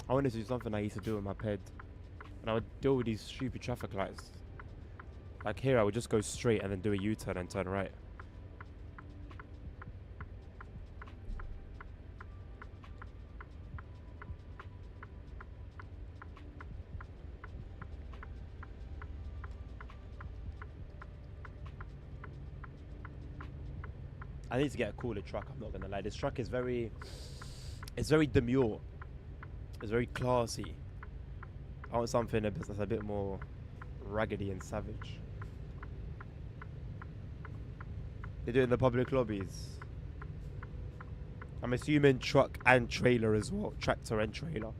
I wanted to do something I used to do in my ped. And I would deal with these stupid traffic lights. Like here, I would just go straight and then do a U-turn and turn right. I need to get a cooler truck, I'm not gonna lie. This truck is it's very demure. It's very classy. I want something that's a bit more raggedy and savage. They do it in the public lobbies. I'm assuming truck and trailer as well. Tractor and trailer.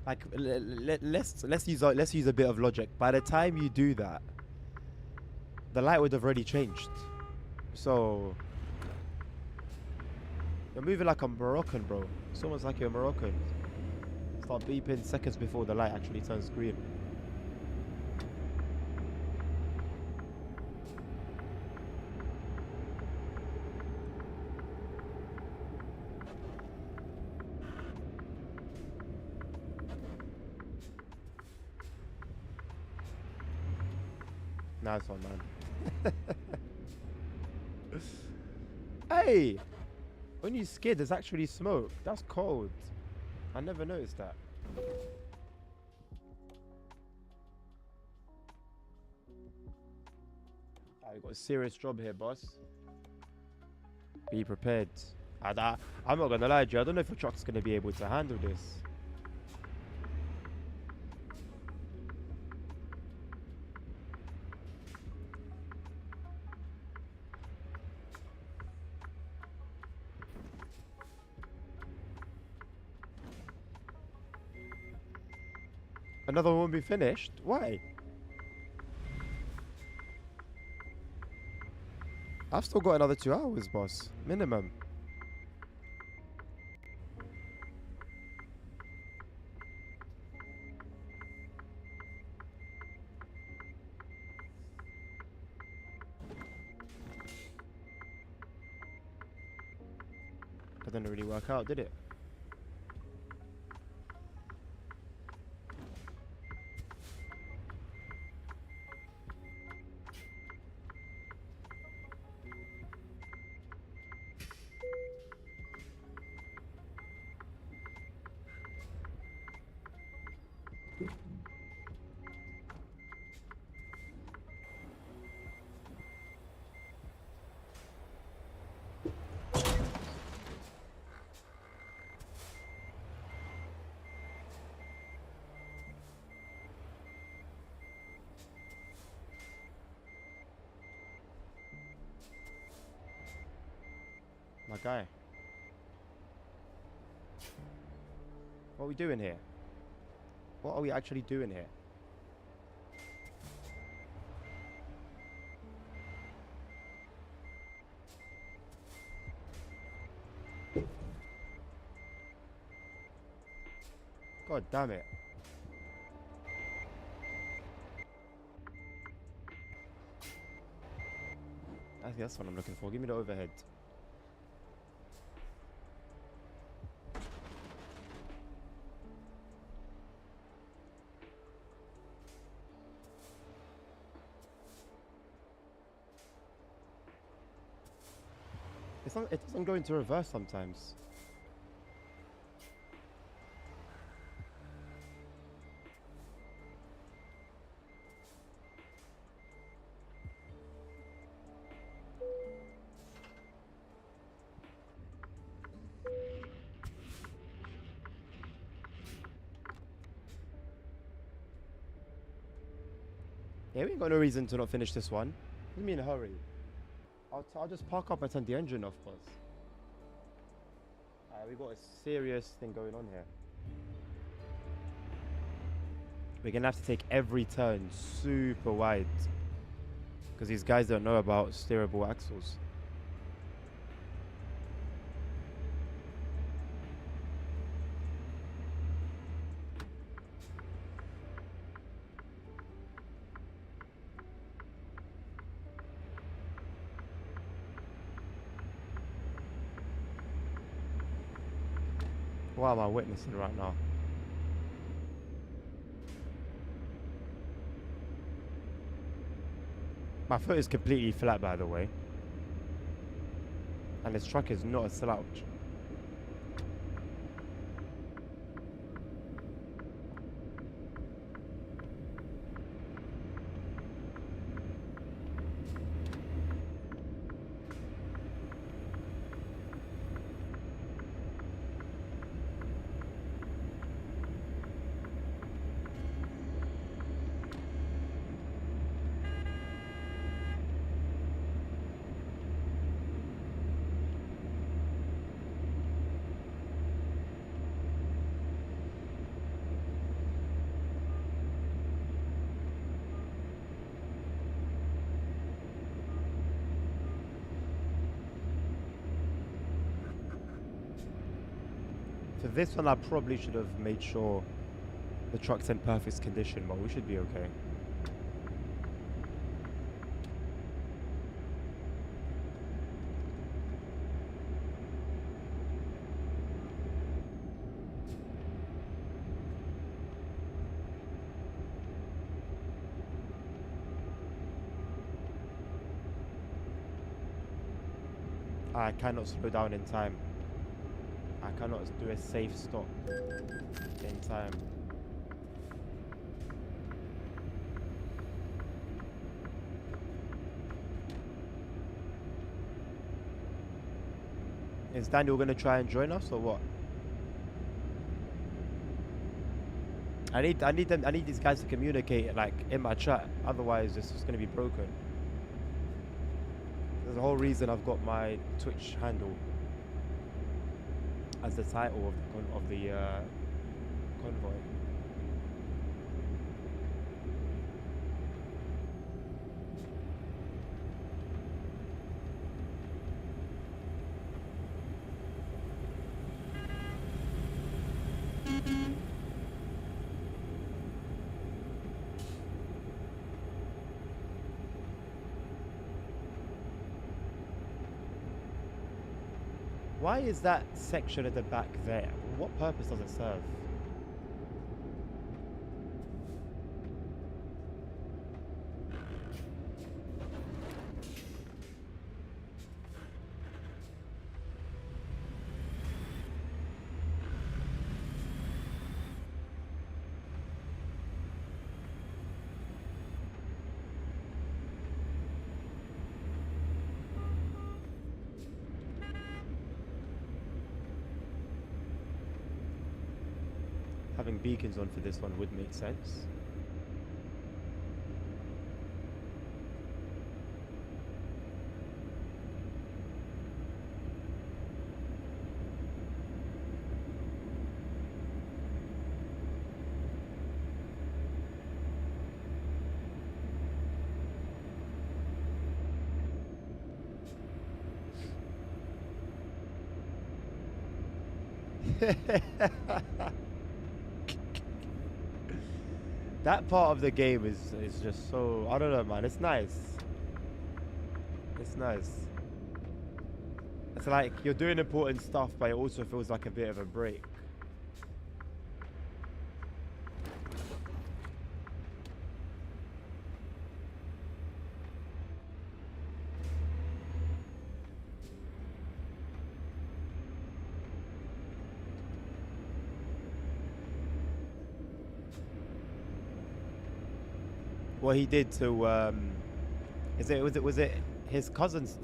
Like, let's use a bit of logic. By the time you do that, the light would have already changed. So you're moving like a Moroccan, bro. It's almost like you're Moroccan. Start beeping seconds before the light actually turns green. Nice one, man. Hey! When you skid, there's actually smoke. That's cold. I never noticed that. I got a serious job here, boss. Be prepared. I'm not gonna lie to you. I don't know if your truck's gonna be able to handle this. Another one won't be finished? Why? I've still got another 2 hours, boss. Minimum. That didn't really work out, did it? My guy. What are we doing here? What are we actually doing here? God damn it. I think that's what I'm looking for. Give me the overhead. It doesn't go into reverse sometimes. Yeah, we ain't got no reason to not finish this one. What do you mean hurry? I'll just park up and turn the engine off, boss. We got a serious thing going on here. We're gonna have to take every turn super wide, because these guys don't know about steerable axles. What am I witnessing right now? My foot is completely flat, by the way. And this truck is not a slouch. For this one, I probably should have made sure the truck's in perfect condition, but we should be okay. I cannot slow down in time. I cannot do a safe stop in time. Is Daniel gonna try and join us or what? I need these guys to communicate like in my chat. Otherwise, it's just gonna be broken. There's the whole reason I've got my Twitch handle as the title of the convoy. Why is that section at the back there? What purpose does it serve? Having beacons on for this one would make sense. That part of the game is just so, I don't know, man. It's nice. It's nice. It's like you're doing important stuff, but it also feels like a bit of a break. What he did to was it his cousin's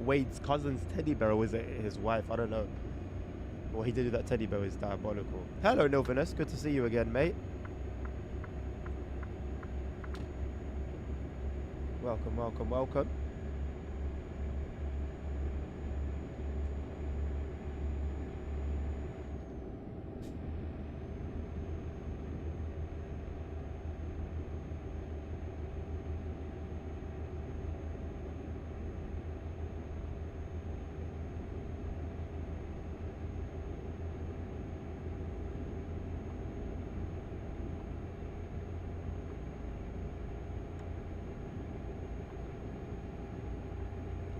Wade's cousin's teddy bear, or was it his wife? I don't know. What he did to that teddy bear is diabolical. Hello, Nilvinus. Good to see you again, mate. Welcome, welcome, welcome.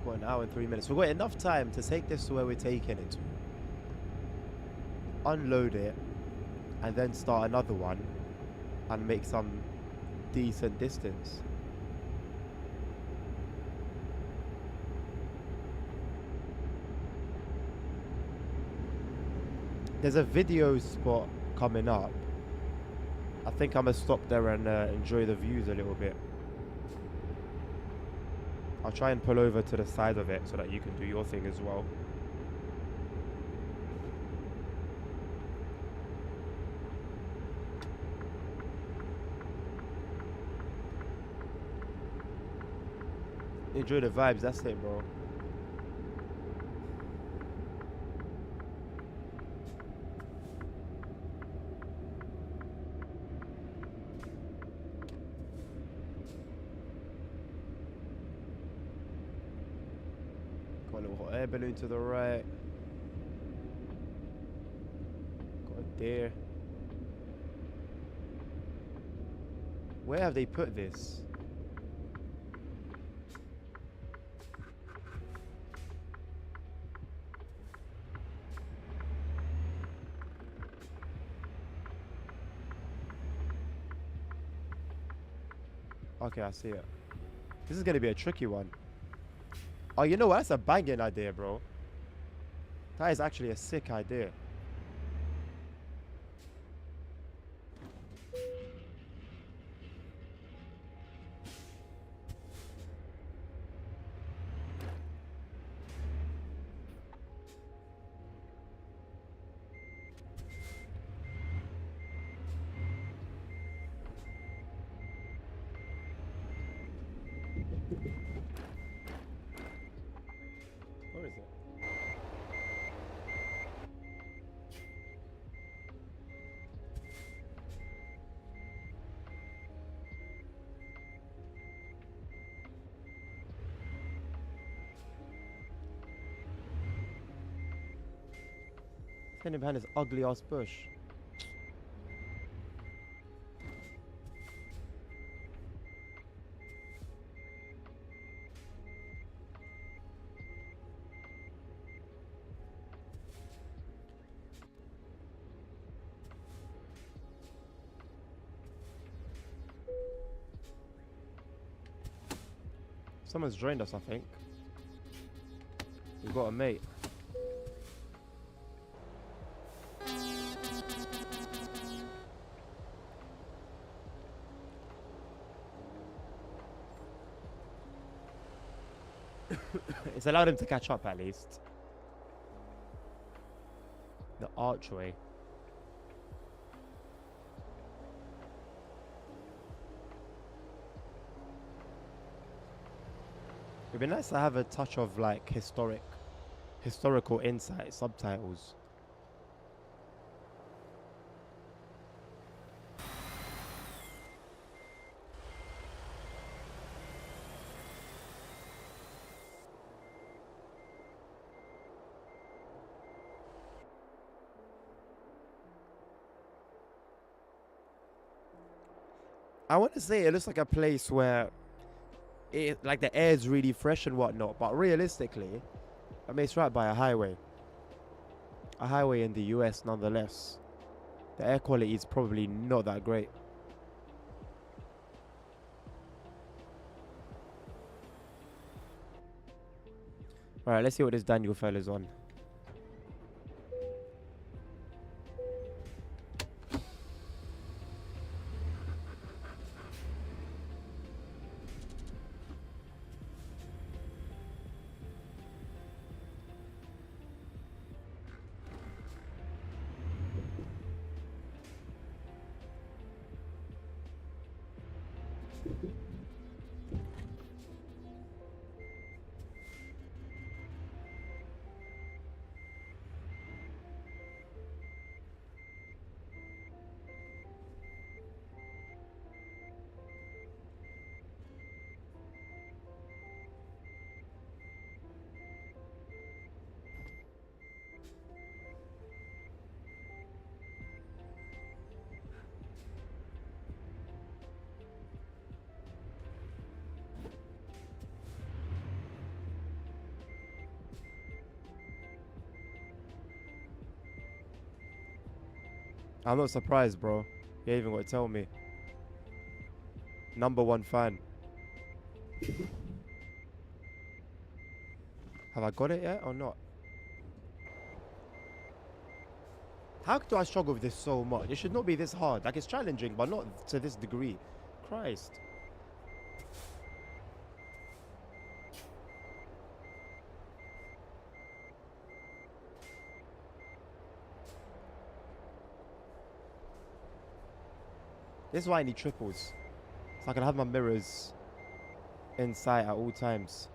An hour and 3 minutes. We've got enough time to take this to where we're taking it to, unload it, and then start another one and make some decent distance. There's a video spot coming up. I think I'm gonna stop there and enjoy the views a little bit. I'll try and pull over to the side of it so that you can do your thing as well. Enjoy the vibes, that's it, bro. Got a little hot air balloon to the right. dear. Where have they put this? Okay, I see it. This is gonna be a tricky one. Oh, you know what? That's a banging idea, bro. That is actually a sick idea. Where is it? Standing behind this ugly ass bush. Someone's joined us, I think. We've got a mate. It's allowed him to catch up at least. The archway. It'd be nice to have a touch of like historical insight subtitles. I want to say it looks like a place where like the air is really fresh and whatnot, but realistically, I mean, it's right by a highway. A highway in the US, nonetheless. The air quality is probably not that great. Alright, let's see what this Daniel fella's on. I'm not surprised, bro. You ain't even got to tell me. #1 fan. Have I got it yet or not? How do I struggle with this so much? It should not be this hard. Like, it's challenging, but not to this degree. Christ. This is why I need triples. So I can have my mirrors in sight at all times.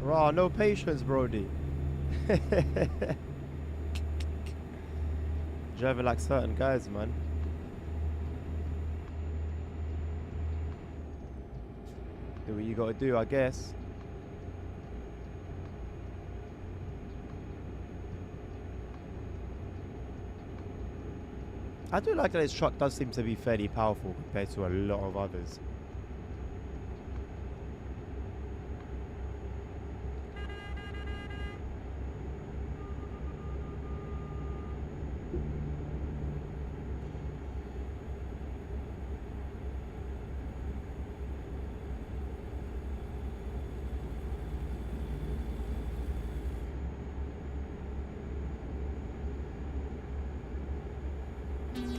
Raw, no patience, Brody. Driving like certain guys, man. Do what you gotta do, I guess. I do like that this truck does seem to be fairly powerful compared to a lot of others.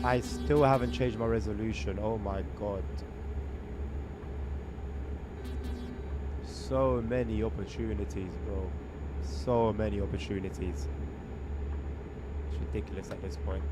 I still haven't changed my resolution. Oh my god. So many opportunities, bro. So many opportunities. It's ridiculous at this point.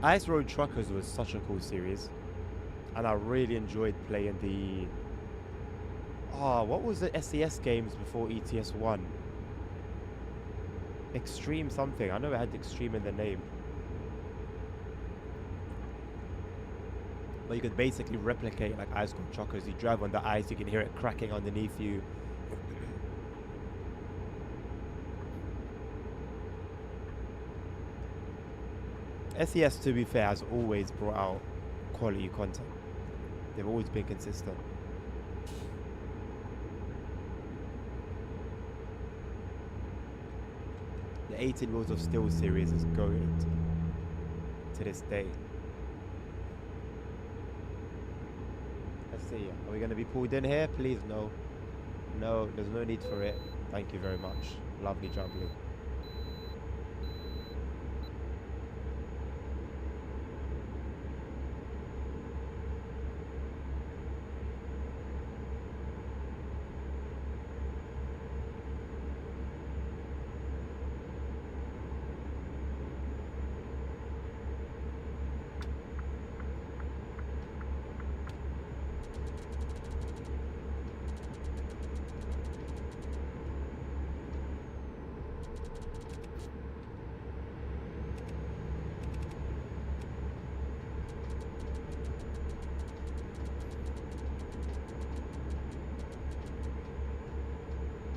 Ice Road Truckers was such a cool series, and I really enjoyed playing the what was the SES games before ETS 1? Extreme something. I know it had Extreme in the name. But you could basically replicate like Ice Road Truckers. You drive on the ice, you can hear it cracking underneath you. SES, to be fair, has always brought out quality content. They've always been consistent. The 18 Wheels of Steel series is going to this day. Let's see, are we going to be pulled in here? Please, no. No, there's no need for it. Thank you very much. Lovely jubbly.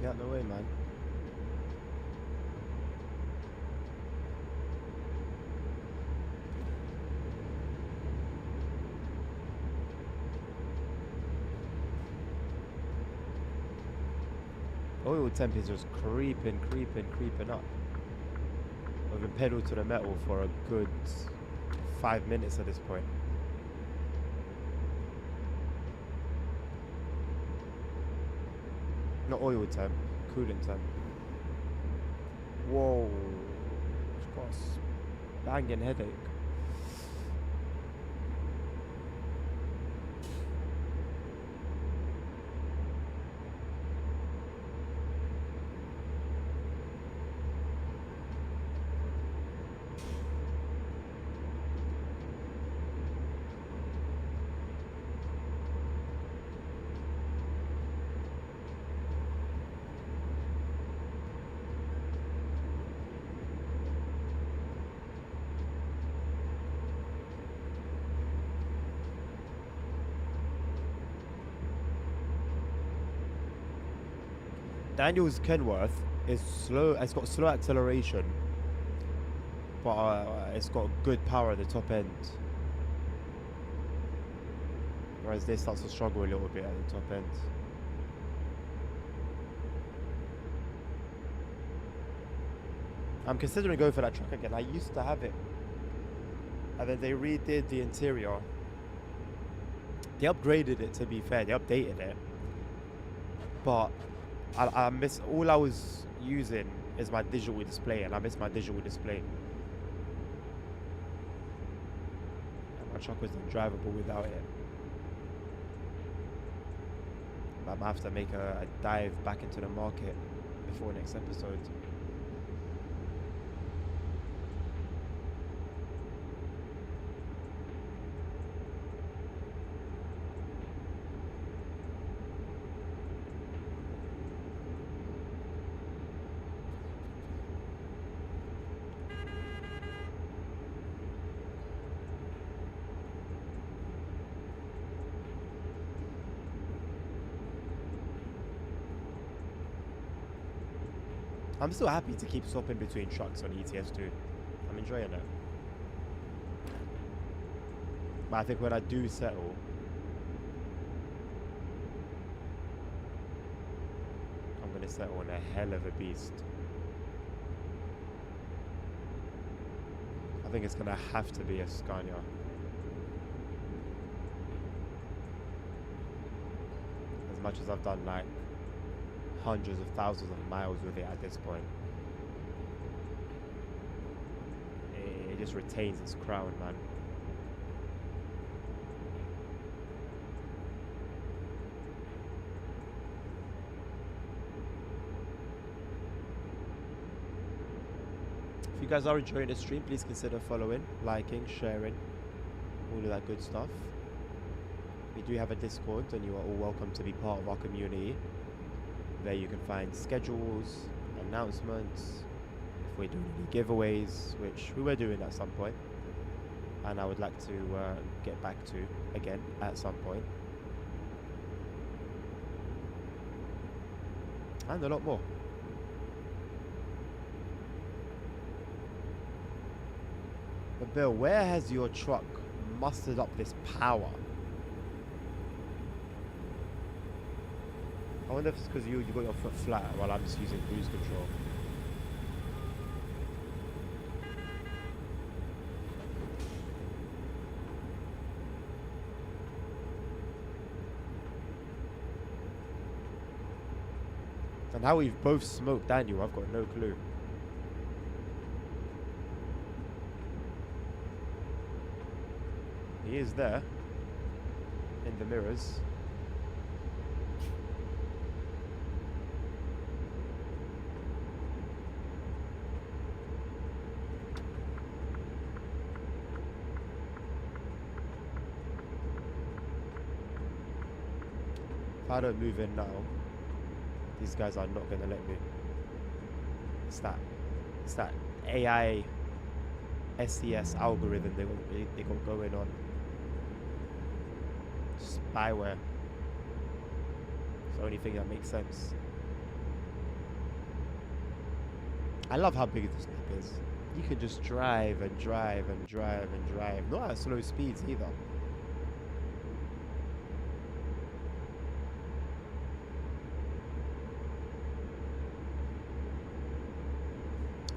Get out of the way, man. Oil temp is just creeping up. I've been pedal to the metal for a good 5 minutes at this point. Not oil temp, coolant temp. Whoa, it's got a banging headache. Daniel's Kenworth is slow. It's got slow acceleration, but it's got good power at the top end. Whereas this starts to struggle a little bit at the top end. I'm considering going for that truck again. I used to have it, and then they redid the interior. They upgraded it, to be fair. They updated it. But I miss... All I was using is my digital display, and I miss my digital display. And my truck was undrivable without it. But I might have to make a dive back into the market before next episode. I'm still happy to keep swapping between trucks on ETS2. I'm enjoying it. But I think when I do settle, I'm going to settle on a hell of a beast. I think it's going to have to be a Scania. As much as I've done like hundreds of thousands of miles with it at this point, it just retains its crown, man. If you guys are enjoying the stream, please consider following, liking, sharing, all of that good stuff. We do have a Discord, and you are all welcome to be part of our community. There you can find schedules, announcements, if we're doing any giveaways, which we were doing at some point, and I would like to get back to again at some point, and a lot more. But Bill, where has your truck mustered up this power? I wonder if it's because you got your foot flat while I'm just using cruise control. And how we've both smoked Daniel, I've got no clue. He is there in the mirrors. If I don't move in now, these guys are not gonna let me. It's that AI SES algorithm they got going on. Spyware. It's the only thing that makes sense. I love how big this map is. You can just drive and drive and drive and drive. Not at slow speeds either.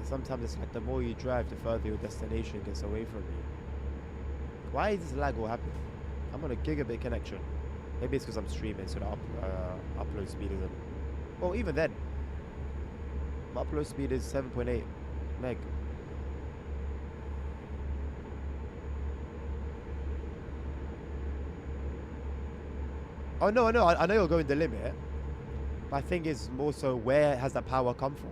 Sometimes it's like the more you drive, the further your destination gets away from you. Why is this lag all happening? I'm on a gigabit connection. Maybe it's because I'm streaming, so the upload speed isn't. Well, even then, my upload speed is 7.8 meg. Oh no, I know you're going the limit. But I think it's more so, where has that power come from?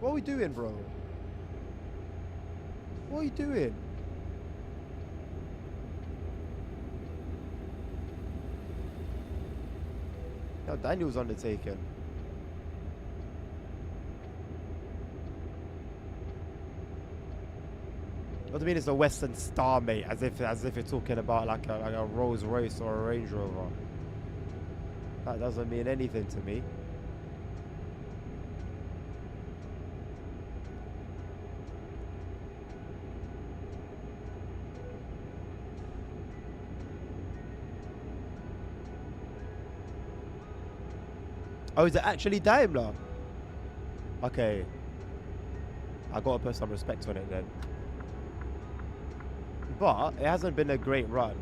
What are we doing, bro? What are you doing? Now Daniel's undertaken. What do you mean it's a Western Star, mate? As if you're talking about like a Rolls Royce or a Range Rover. That doesn't mean anything to me. Oh, is it actually Daimler? Okay. I gotta put some respect on it then. But it hasn't been a great run.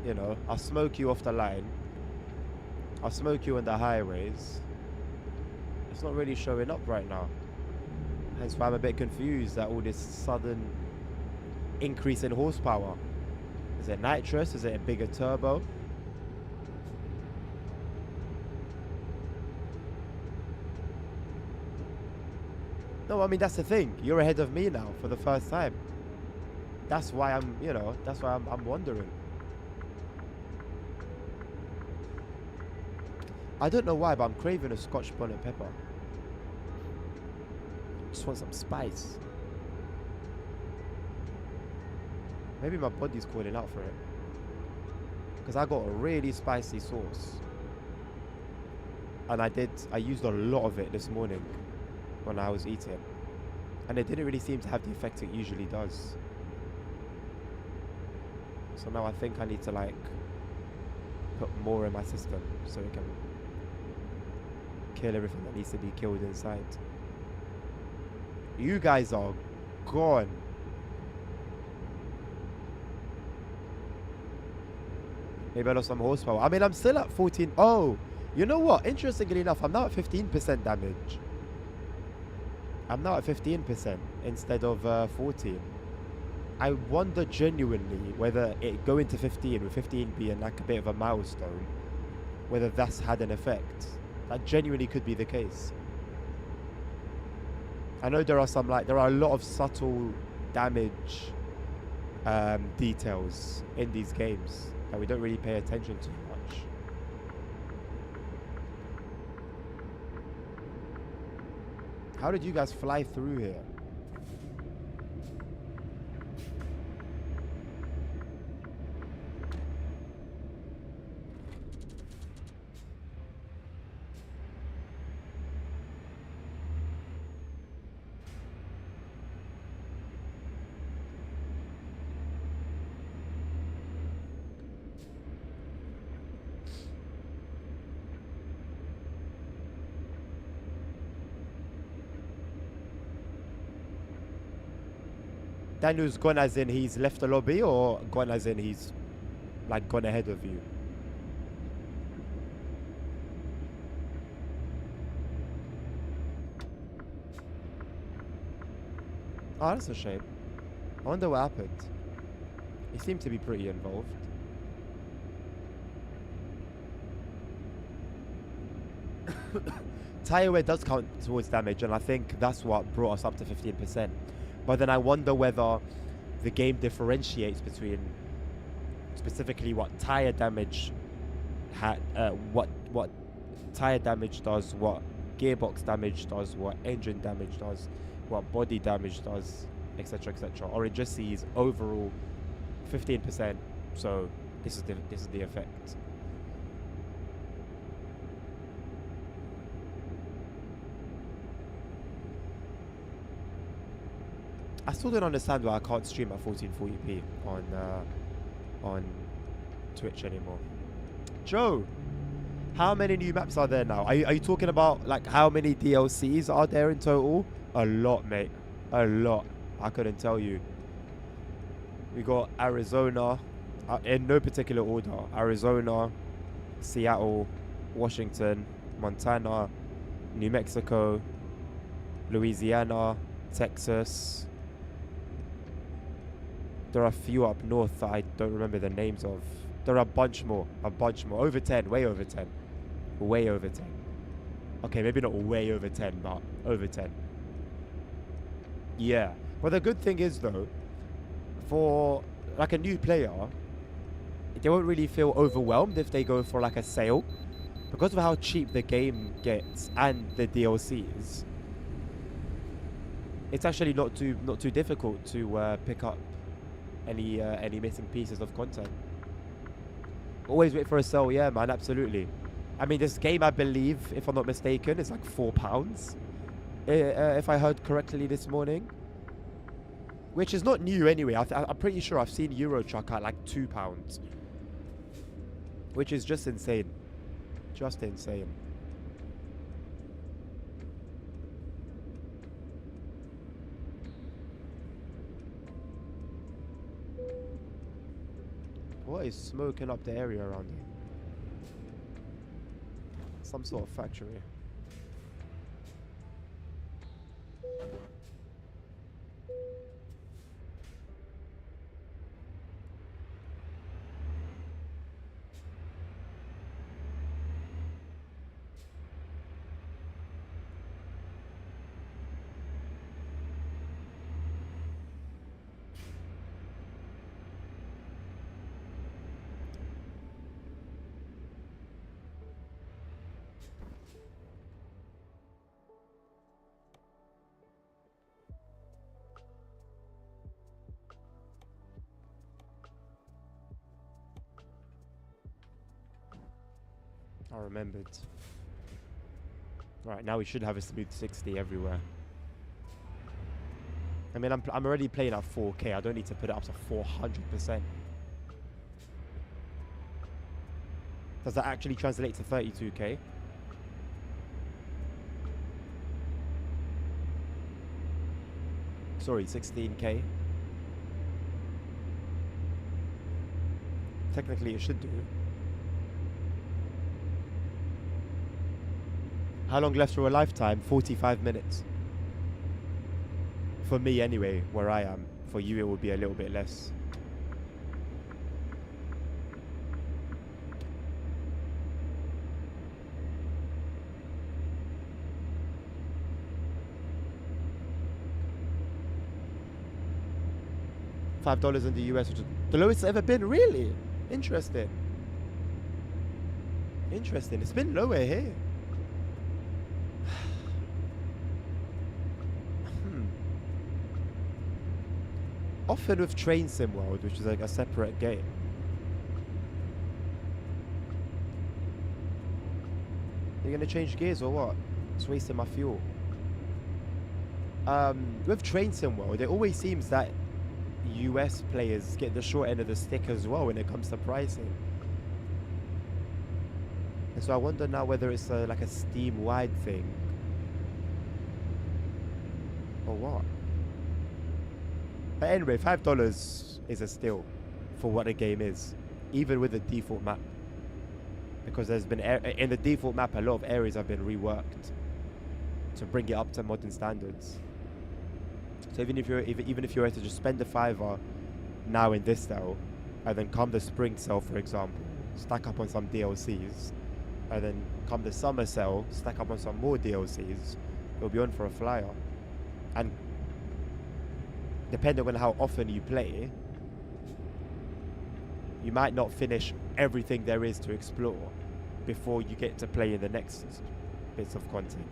You know, I'll smoke you off the line. I'll smoke you on the highways. It's not really showing up right now. Hence why I'm a bit confused at all this sudden increase in horsepower. Is it nitrous? Is it a bigger turbo? No, I mean, that's the thing. You're ahead of me now for the first time. That's why I'm, you know, that's why I'm wondering. I don't know why, but I'm craving a Scotch bonnet pepper. Just want some spice. Maybe my body's calling out for it. Because I got a really spicy sauce. And I used a lot of it this morning when I was eating. And it didn't really seem to have the effect it usually does. So now I think I need to like put more in my system so it can kill everything that needs to be killed inside. You guys are gone. Maybe I lost some horsepower. I mean, I'm still at 14. Oh, you know what? Interestingly enough, I'm now at 15% damage. I'm now at 15% instead of 14. I wonder genuinely whether it going to 15, with 15 being like a bit of a milestone, whether that's had an effect. That genuinely could be the case. I know there are a lot of subtle damage details in these games that we don't really pay attention to much. How did you guys fly through here? Daniel's gone as in he's left the lobby, or gone as in he's like gone ahead of you? Oh, that's a shame. I wonder what happened. He seemed to be pretty involved. Tire wear does count towards damage, and I think that's what brought us up to 15%. But then I wonder whether the game differentiates between specifically what tire damage what tire damage does, what gearbox damage does, what engine damage does, what body damage does, etc., etc. Or it just sees overall 15%. So this is the effect. I still don't understand why I can't stream at 1440p on Twitch anymore. Joe, how many new maps are there now? Are you talking about like how many DLCs are there in total? A lot, mate. A lot. I couldn't tell you. We got Arizona, in no particular order. Arizona, Seattle, Washington, Montana, New Mexico, Louisiana, Texas. There are a few up north that I don't remember the names of. There are a bunch more. Over 10, way over 10. Way over 10. Okay, maybe not way over 10, but over 10. Yeah. But the good thing is, though, for like a new player, they won't really feel overwhelmed if they go for like a sale. Because of how cheap the game gets and the DLCs, it's actually not too difficult to pick up any missing pieces of content. Always wait for a sale, yeah, man, absolutely. I mean, this game, I believe, if I'm not mistaken, is like £4, if I heard correctly this morning, which is not new anyway. I'm pretty sure I've seen Euro Truck at like £2, which is just insane, just insane. What is smoking up the area around here? Some sort of factory. I remembered. Right, now we should have a smooth 60 everywhere. I mean, I'm already playing at 4K. I don't need to put it up to 400%. Does that actually translate to 32K? Sorry, 16K. Technically, it should do. How long left for a lifetime? 45 minutes. For me, anyway, where I am. For you, it would be a little bit less. $5 in the US, which is the lowest it's ever been. Really? Interesting. Interesting. It's been lower here. Often with Train Sim World, which is like a separate game. You're gonna change gears or what? It's wasting my fuel. With Train Sim World, it always seems that US players get the short end of the stick as well when it comes to pricing. And so I wonder now whether it's like a Steam-wide thing. Or what? But anyway, $5 is a steal for what a game is, even with the default map. Because there's been, in the default map, a lot of areas have been reworked to bring it up to modern standards. So even if you were to just spend a $5 now in this sale, and then come the spring sale, for example, stack up on some DLCs, and then come the summer sale, stack up on some more DLCs, you'll be on for a flyer. And depending on how often you play, you might not finish everything there is to explore before you get to play in the next bits of content.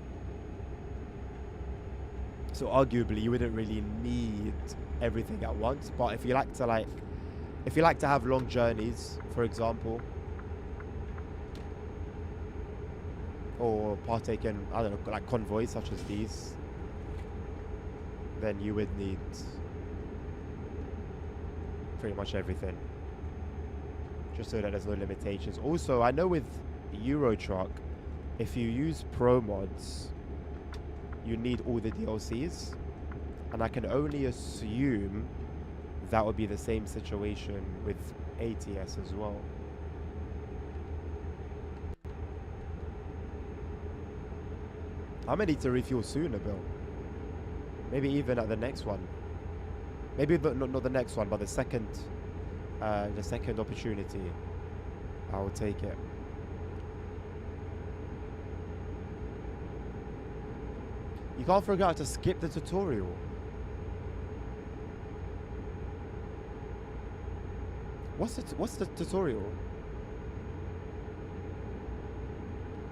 So arguably you wouldn't really need everything at once, but if you like to have long journeys, for example, or partake in, I don't know, like convoys such as these, then you would need pretty much everything, just so that there's no limitations. Also, I know with Euro Truck, if you use pro mods, you need all the DLCs, and I can only assume that would be the same situation with ATS as well. I'm gonna need to refuel sooner, Bill. Maybe even at the next one. Maybe not the next one, but the second opportunity. I will take it. You can't figure out to skip the tutorial. What's the tutorial?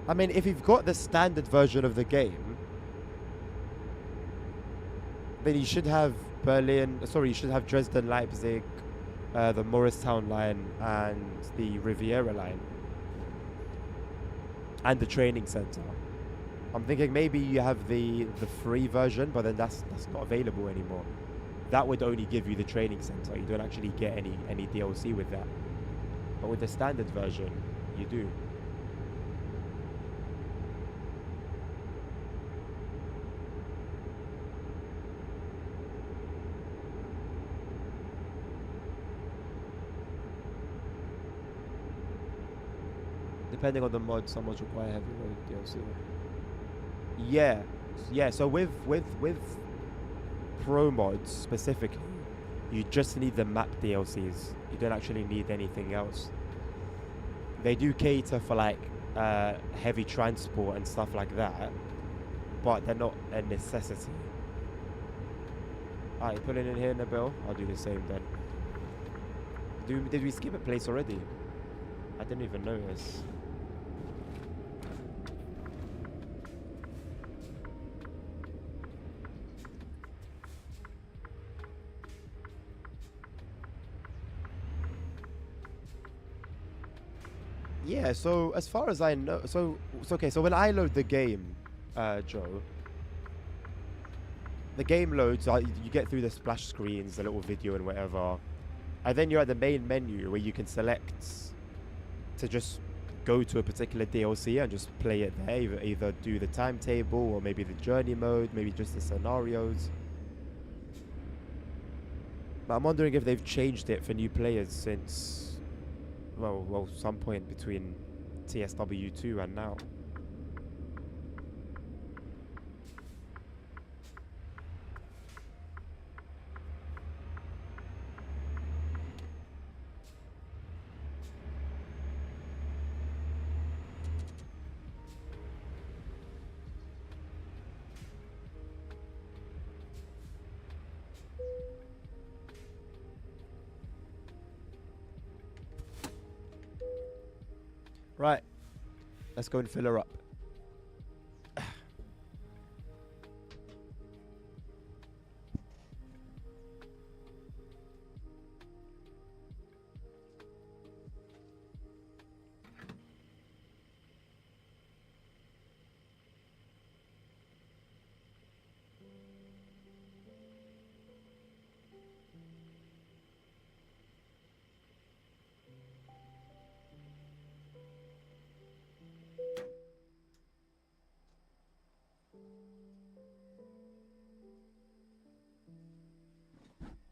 I mean, if you've got the standard version of the game, then you should have you should have Dresden, Leipzig, the Morristown line, and the Riviera line, and the training center. I'm thinking maybe you have the free version, but then that's not available anymore. That would only give you the training center. You don't actually get any DLC with that. But with the standard version, you do. depending on the mod, some mods require heavy load DLC. Yeah, yeah. So with pro mods specifically, you just need the map DLCs. You don't actually need anything else. They do cater for like heavy transport and stuff like that, but they're not a necessity. Alright, put it in here, Nabil. I'll do the same then. Did we skip a place already? I didn't even notice. Yeah, so as far as I know, so okay, so when I load the game, Joe, the game loads, you get through the splash screens, the little video and whatever, and then you're at the main menu where you can select to just go to a particular DLC and just play it there, either do the timetable or maybe the journey mode, maybe just the scenarios. But I'm wondering if they've changed it for new players since, well, some point between TSW2 and now. Right, let's go and fill her up.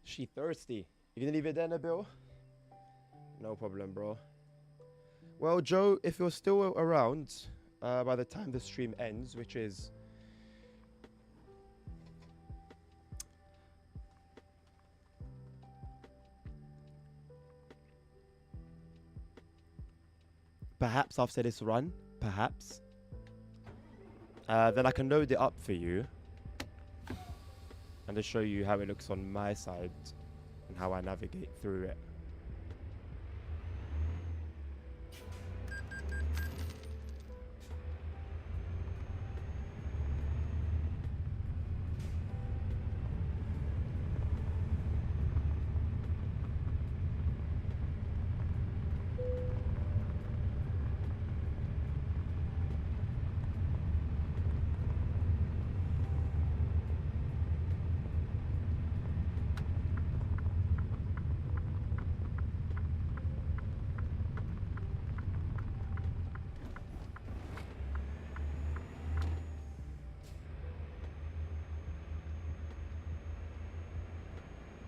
She thirsty. You gonna leave it there, Nabil? No problem, bro. Well, Joe, if you're still around by the time the stream ends, which is perhaps after this run, perhaps, then I can load it up for you and just show you how it looks on my side and how I navigate through it.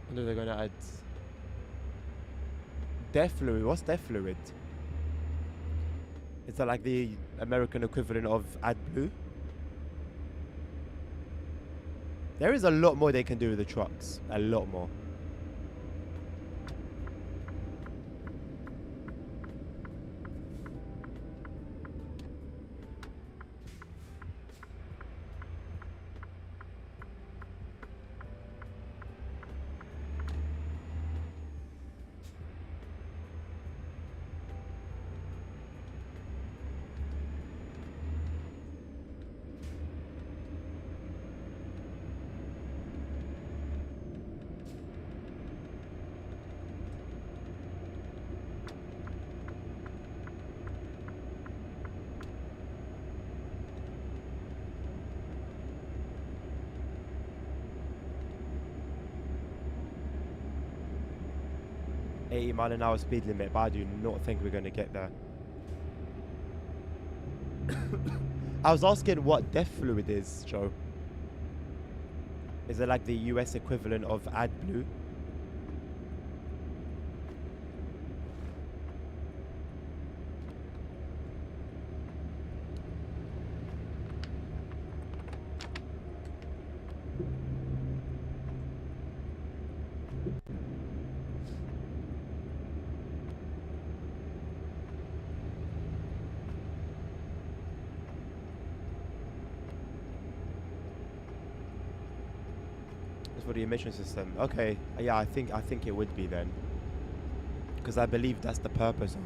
I wonder if they're gonna add death fluid. What's death fluid? Is that like the American equivalent of AdBlue? There is a lot more they can do with the trucks. A lot more. ~mile-an-hour speed limit, but I do not think we're going to get there. I was asking what death fluid is, Joe. Is it like the US equivalent of AdBlue? for the emission system. Okay, yeah, I think it would be then, because I believe that's the purpose of.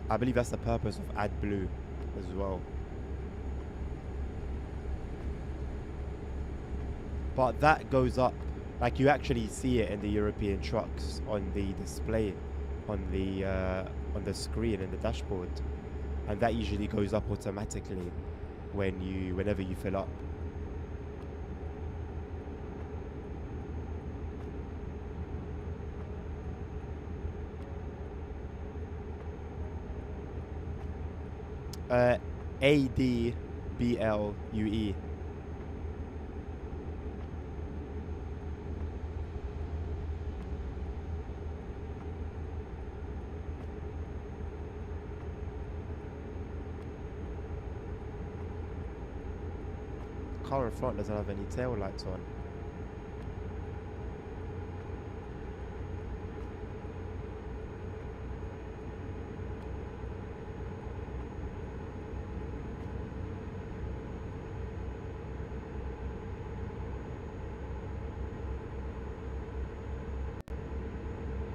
I believe that's the purpose of AdBlue as well. But that goes up, like you actually see it in the European trucks on the display, on the screen in the dashboard, and that usually goes up automatically whenever you fill up. ADBLUE. Car in front doesn't have any tail lights on.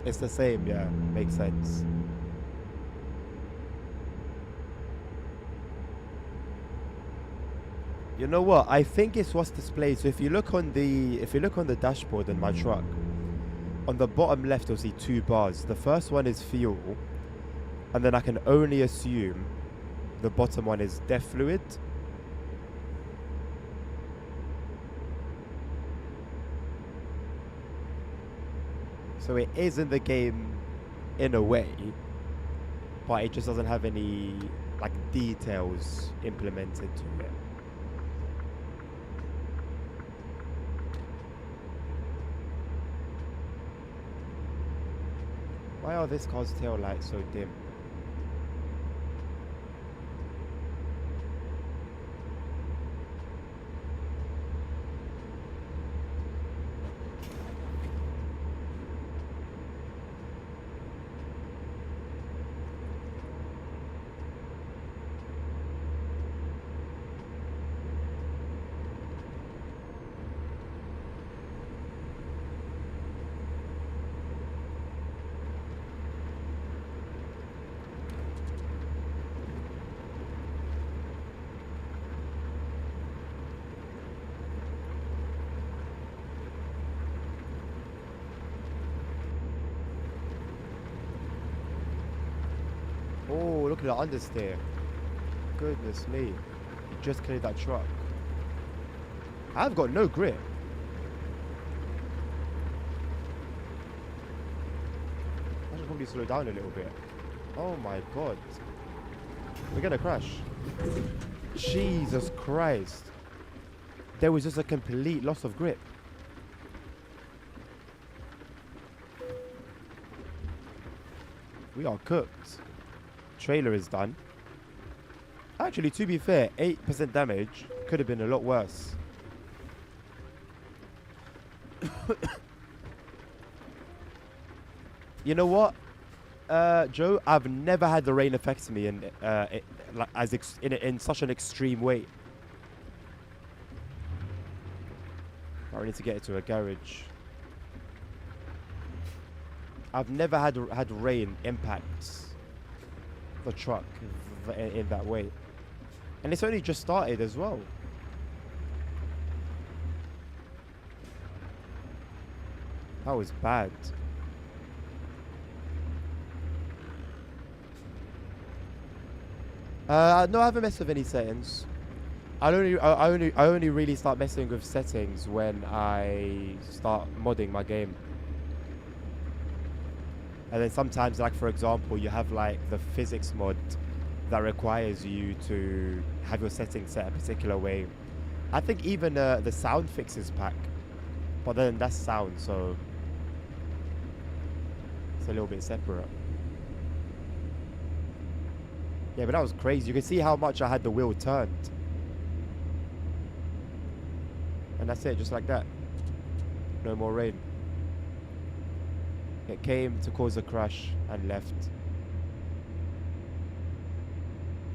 It's the same, yeah, makes sense. You know what? I think it's what's displayed. So if you look on the dashboard in my truck, on the bottom left you'll see 2 bars. The first one is fuel, and then I can only assume the bottom one is DEF fluid. So it is in the game in a way, but it just doesn't have any like details implemented to it. Why are this car's tail lights so dim? Oh, look at the understeer. Goodness me. You just cleared that truck. I've got no grip. I should probably slow down a little bit. Oh my god. We're gonna crash. Jesus Christ. There was just a complete loss of grip. We are cooked. Trailer is done. Actually, to be fair, 8% damage could have been a lot worse. You know what, Joe? I've never had the rain affect me in such an extreme way. I need to get it to a garage. I've never had rain impact the truck in that way, and it's only just started as well. That was bad. No, I haven't messed with any settings. I only really start messing with settings when I start modding my game. And then sometimes, like for example, you have like the physics mod that requires you to have your settings set a particular way. I think even the sound fixes pack, but then that's sound, so it's a little bit separate. Yeah, but that was crazy. You can see how much I had the wheel turned. And that's it, just like that. No more rain. It came to cause a crash and left.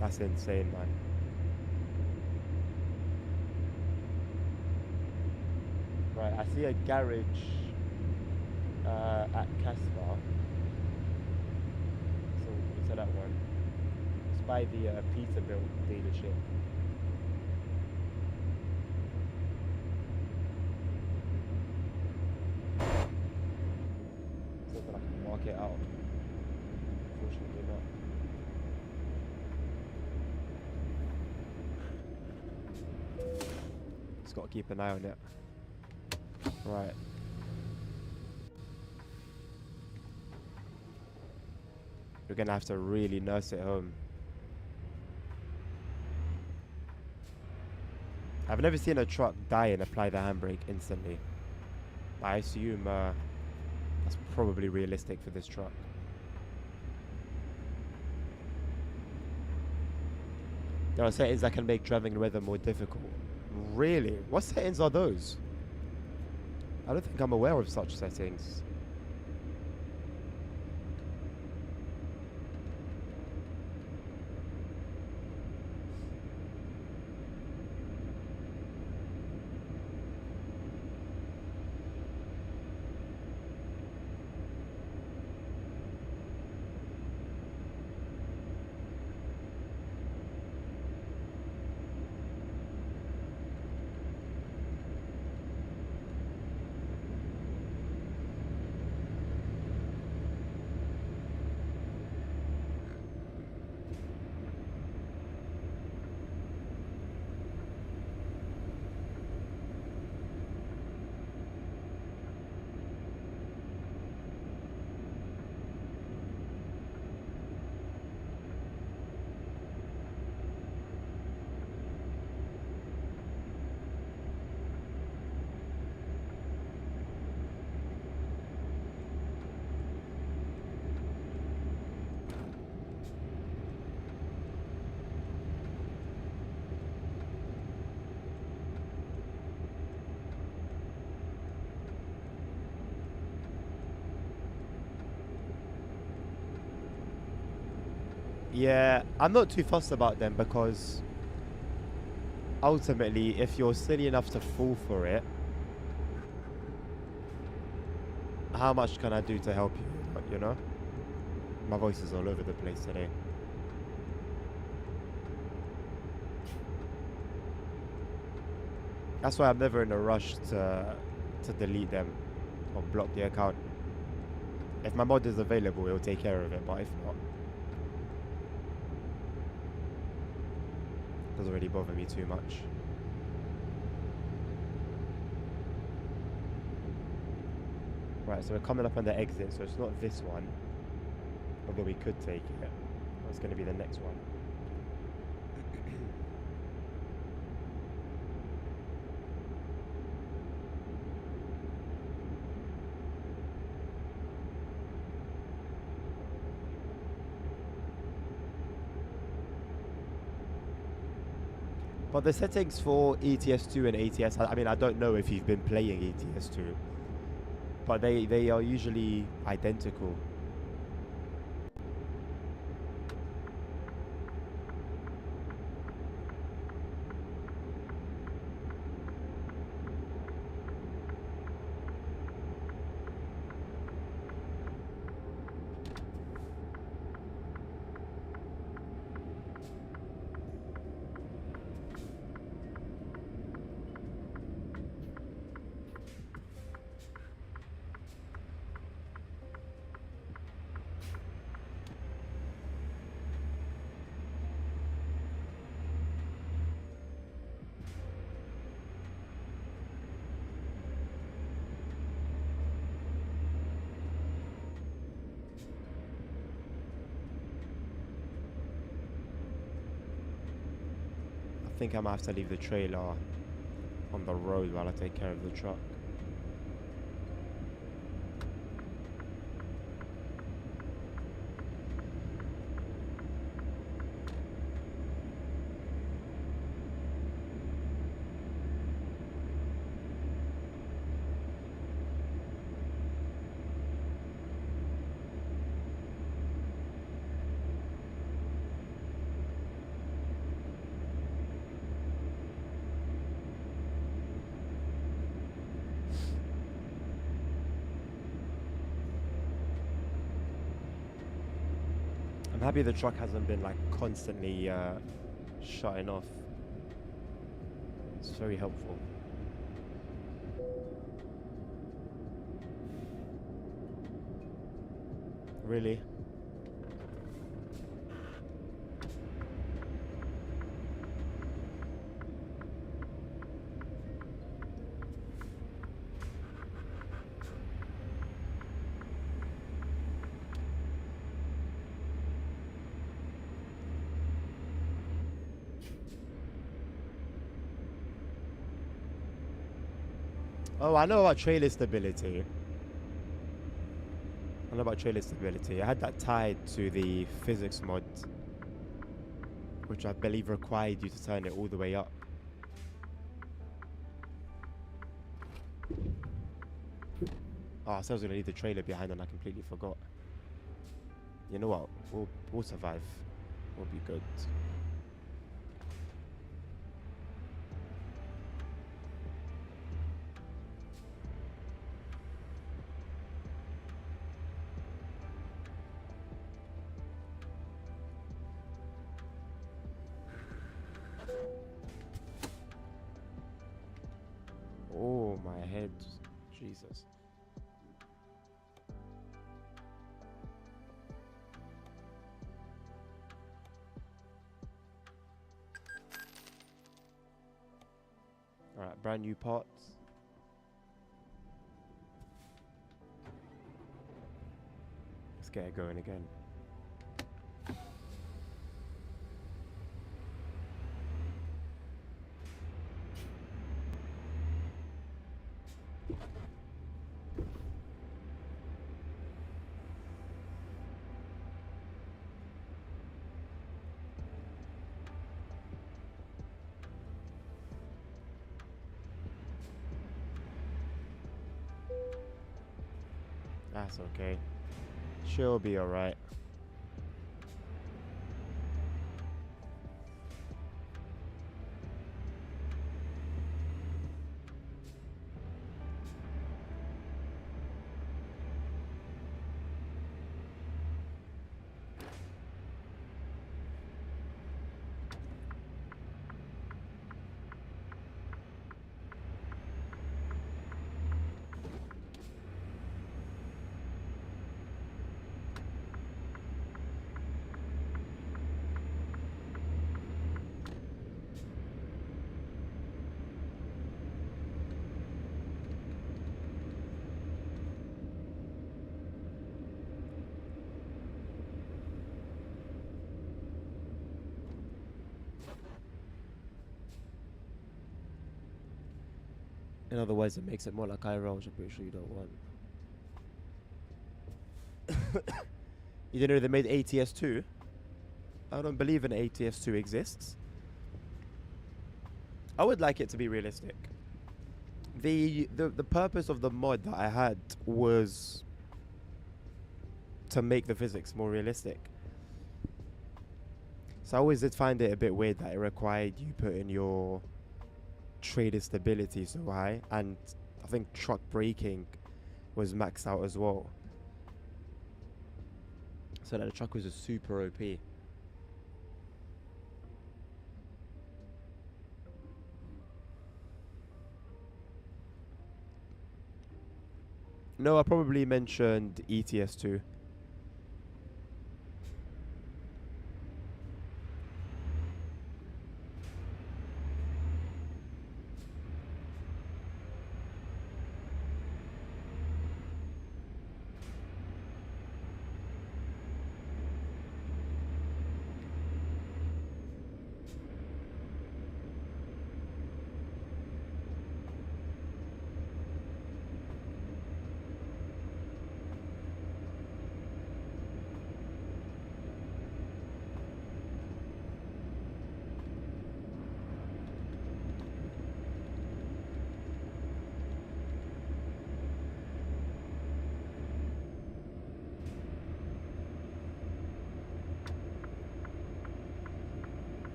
That's insane, man. Right, I see a garage at Casper. So into that one. It's by the Peterbilt dealership. So that I can mark it out. Unfortunately not. Just got to keep an eye on it. Right. You're gonna have to really nurse it home. I've never seen a truck die and apply the handbrake instantly. I assume that's probably realistic for this truck. There are settings that can make driving in weather more difficult. Really? What settings are those? I don't think I'm aware of such settings. Yeah, I'm not too fussed about them because ultimately, if you're silly enough to fall for it, how much can I do to help you? You know? My voice is all over the place today. That's why I'm never in a rush to delete them or block the account. If my mod is available, it'll take care of it, but if not, it doesn't really bother me too much. Right, so we're coming up on the exit, so it's not this one, although we could take it. It's going to be the next one. But the settings for ETS2 and ATS, I mean, I don't know if you've been playing ETS2, but they are usually identical. I think I might have to leave the trailer on the road while I take care of the truck. I'm happy the truck hasn't been like constantly shutting off. It's very helpful. Really? Oh, I know about trailer stability. I know about trailer stability. I had that tied to the physics mod, which I believe required you to turn it all the way up. Oh, I said I was gonna leave the trailer behind and I completely forgot. You know what? We'll survive. We'll be good. Oh, my head. Jesus. Alright, brand new parts. Let's get it going again. That's okay. She'll be alright. In other words, it makes it more like IRL, which I'm pretty sure you don't want. You didn't know they made ATS2? I don't believe an ATS2 exists. I would like it to be realistic. The purpose of the mod that I had was to make the physics more realistic. So I always did find it a bit weird that it required you putting your trailer stability so high, and I think truck braking was maxed out as well. So that the truck was a super OP. No, I probably mentioned ETS2.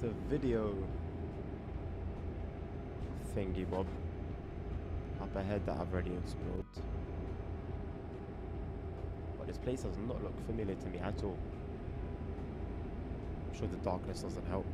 the video thingy bob up ahead that I've already explored. But this place does not look familiar to me at all. I'm sure the darkness doesn't help.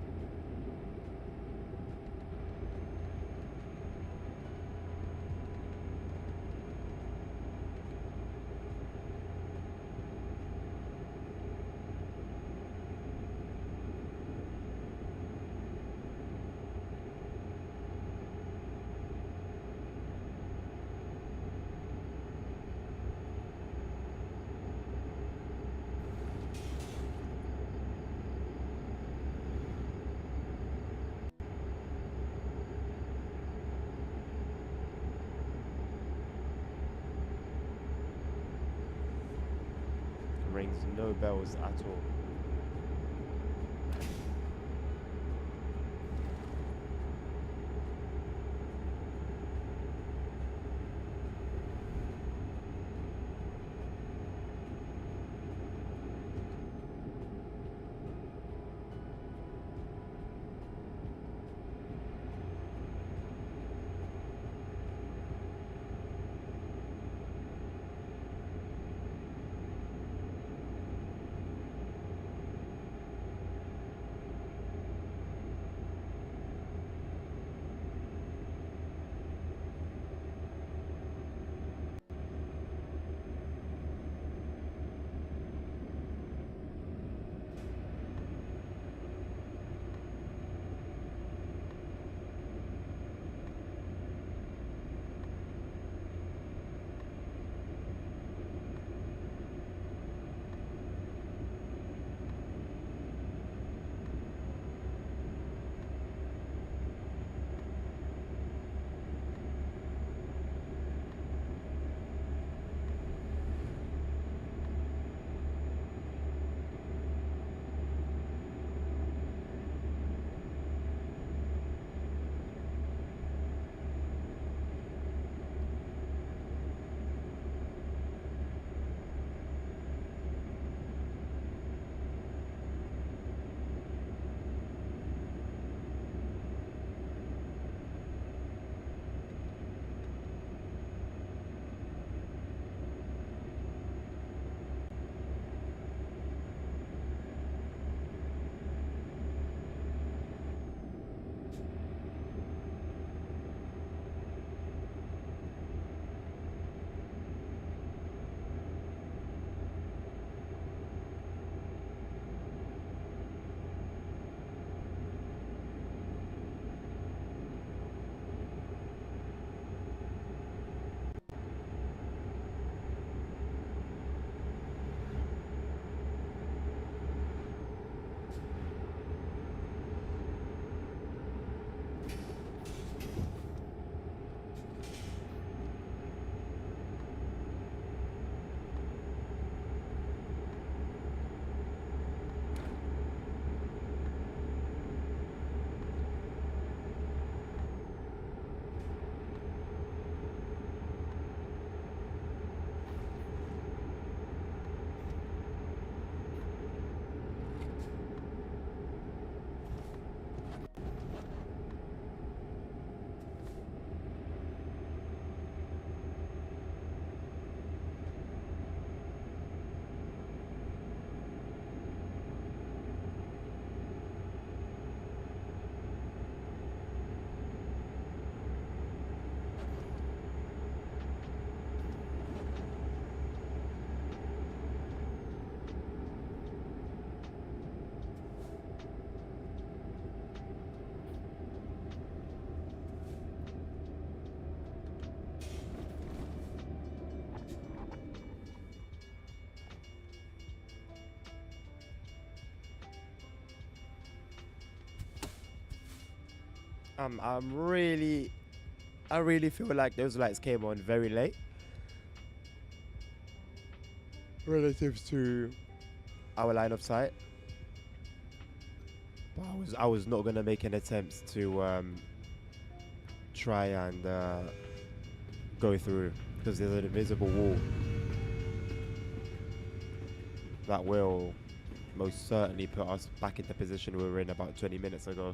Rings no bells at all. I really feel like those lights came on very late relative to our line of sight. But I was not gonna make an attempt to try and go through, because there's an invisible wall that will most certainly put us back in the position we were in about 20 minutes ago.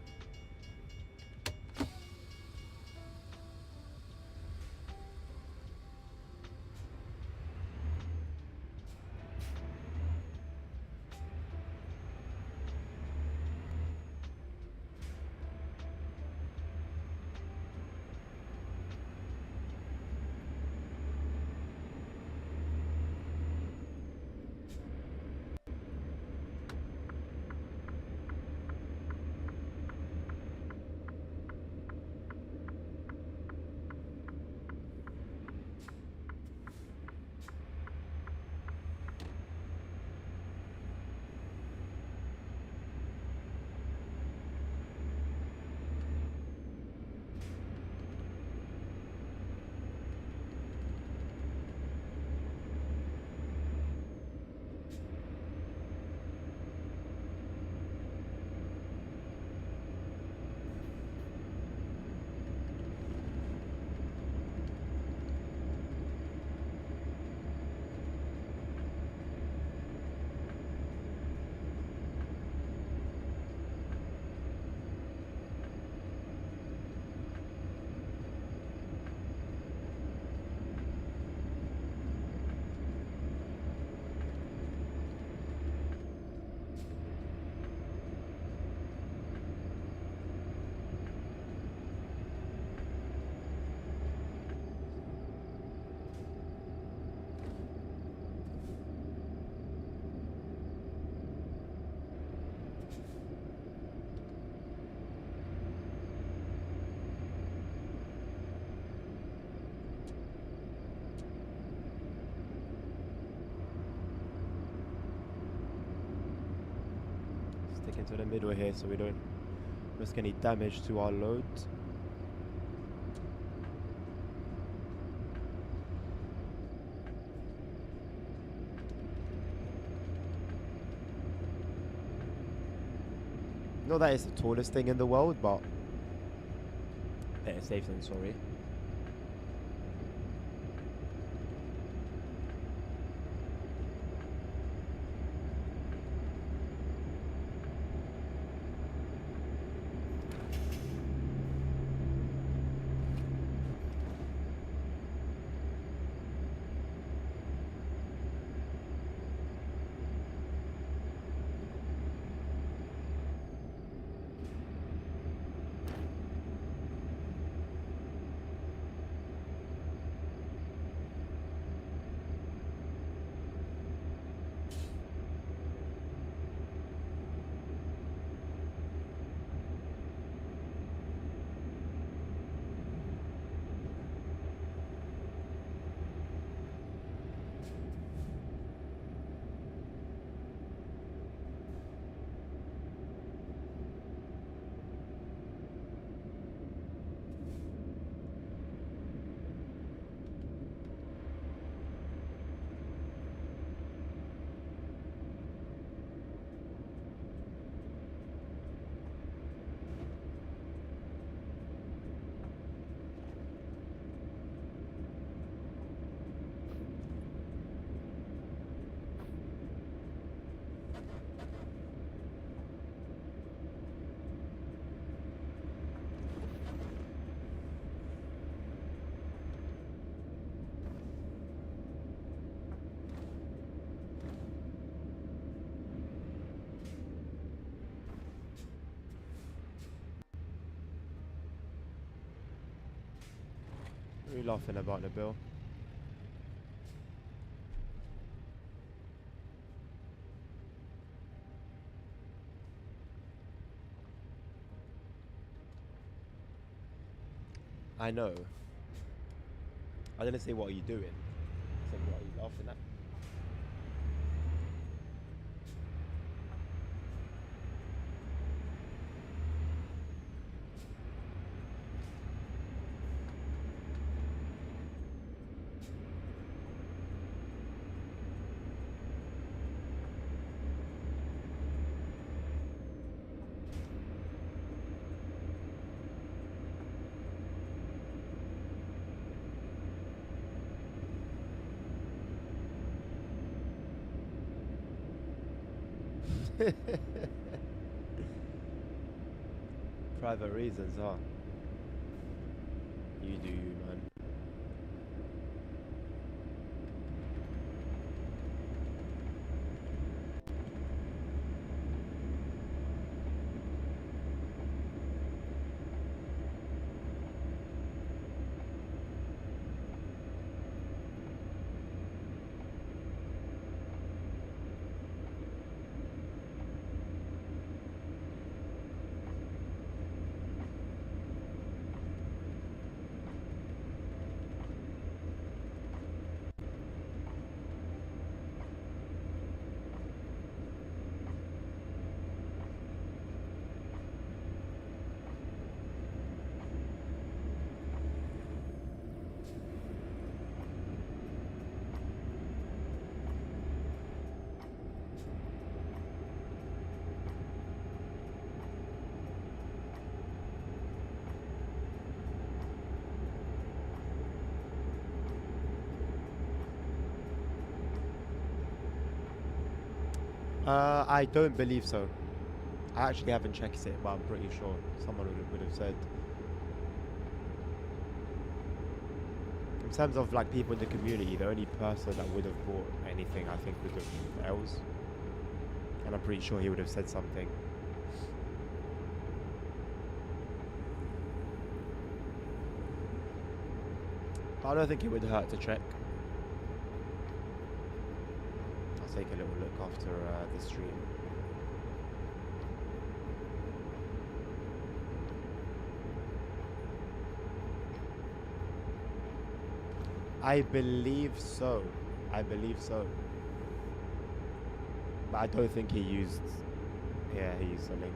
Stick into the middle here so we don't risk any damage to our load. Not that it's the tallest thing in the world, but better safe than sorry. What are you laughing about, Nabil? I know. I didn't say what are you doing. I said what are you laughing at? Private reasons, huh? You do you, man. I don't believe so. I actually haven't checked it, but I'm pretty sure someone would have said. In terms of like people in the community, the only person that would have bought anything, I think, would have been Els. And I'm pretty sure he would have said something. But I don't think it would hurt to check. I'll take a little look after the stream. I believe so. I believe so. But I don't think he used... Yeah, he used a link.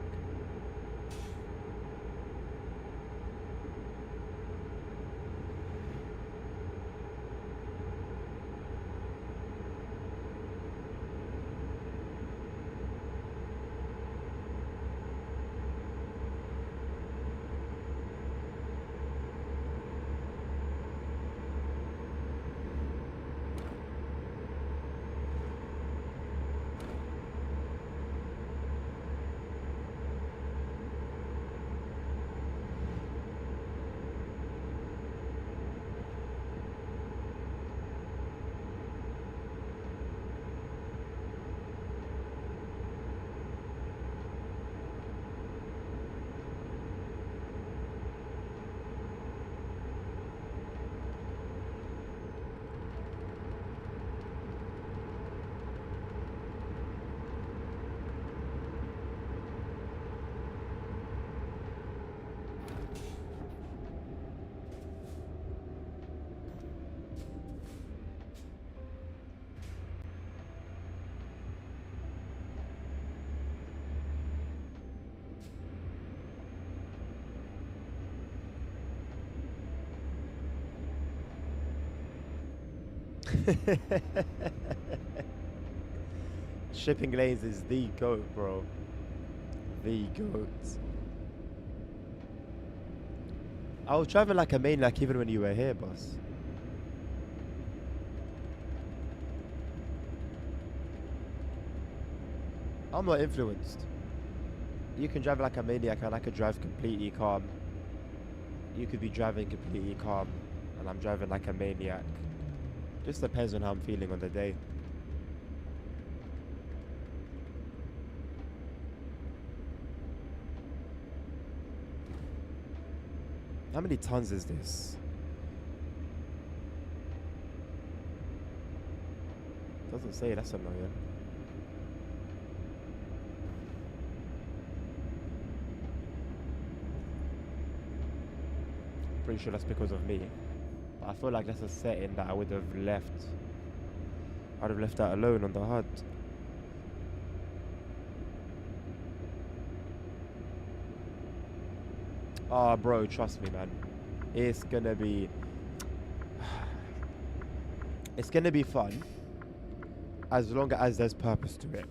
Shipping lanes is the GOAT, bro. The GOAT. I was driving like a maniac even when you were here, boss. I'm not influenced. You can drive like a maniac and I could drive completely calm. You could be driving completely calm and I'm driving like a maniac. Just depends on how I'm feeling on the day. How many tons is this? Doesn't say, that's annoying. Pretty sure that's because of me. But I feel like that's a setting that I would have left. I'd have left that alone on the HUD. Oh, bro, trust me, man. It's gonna be... It's gonna be fun. As long as there's purpose to it.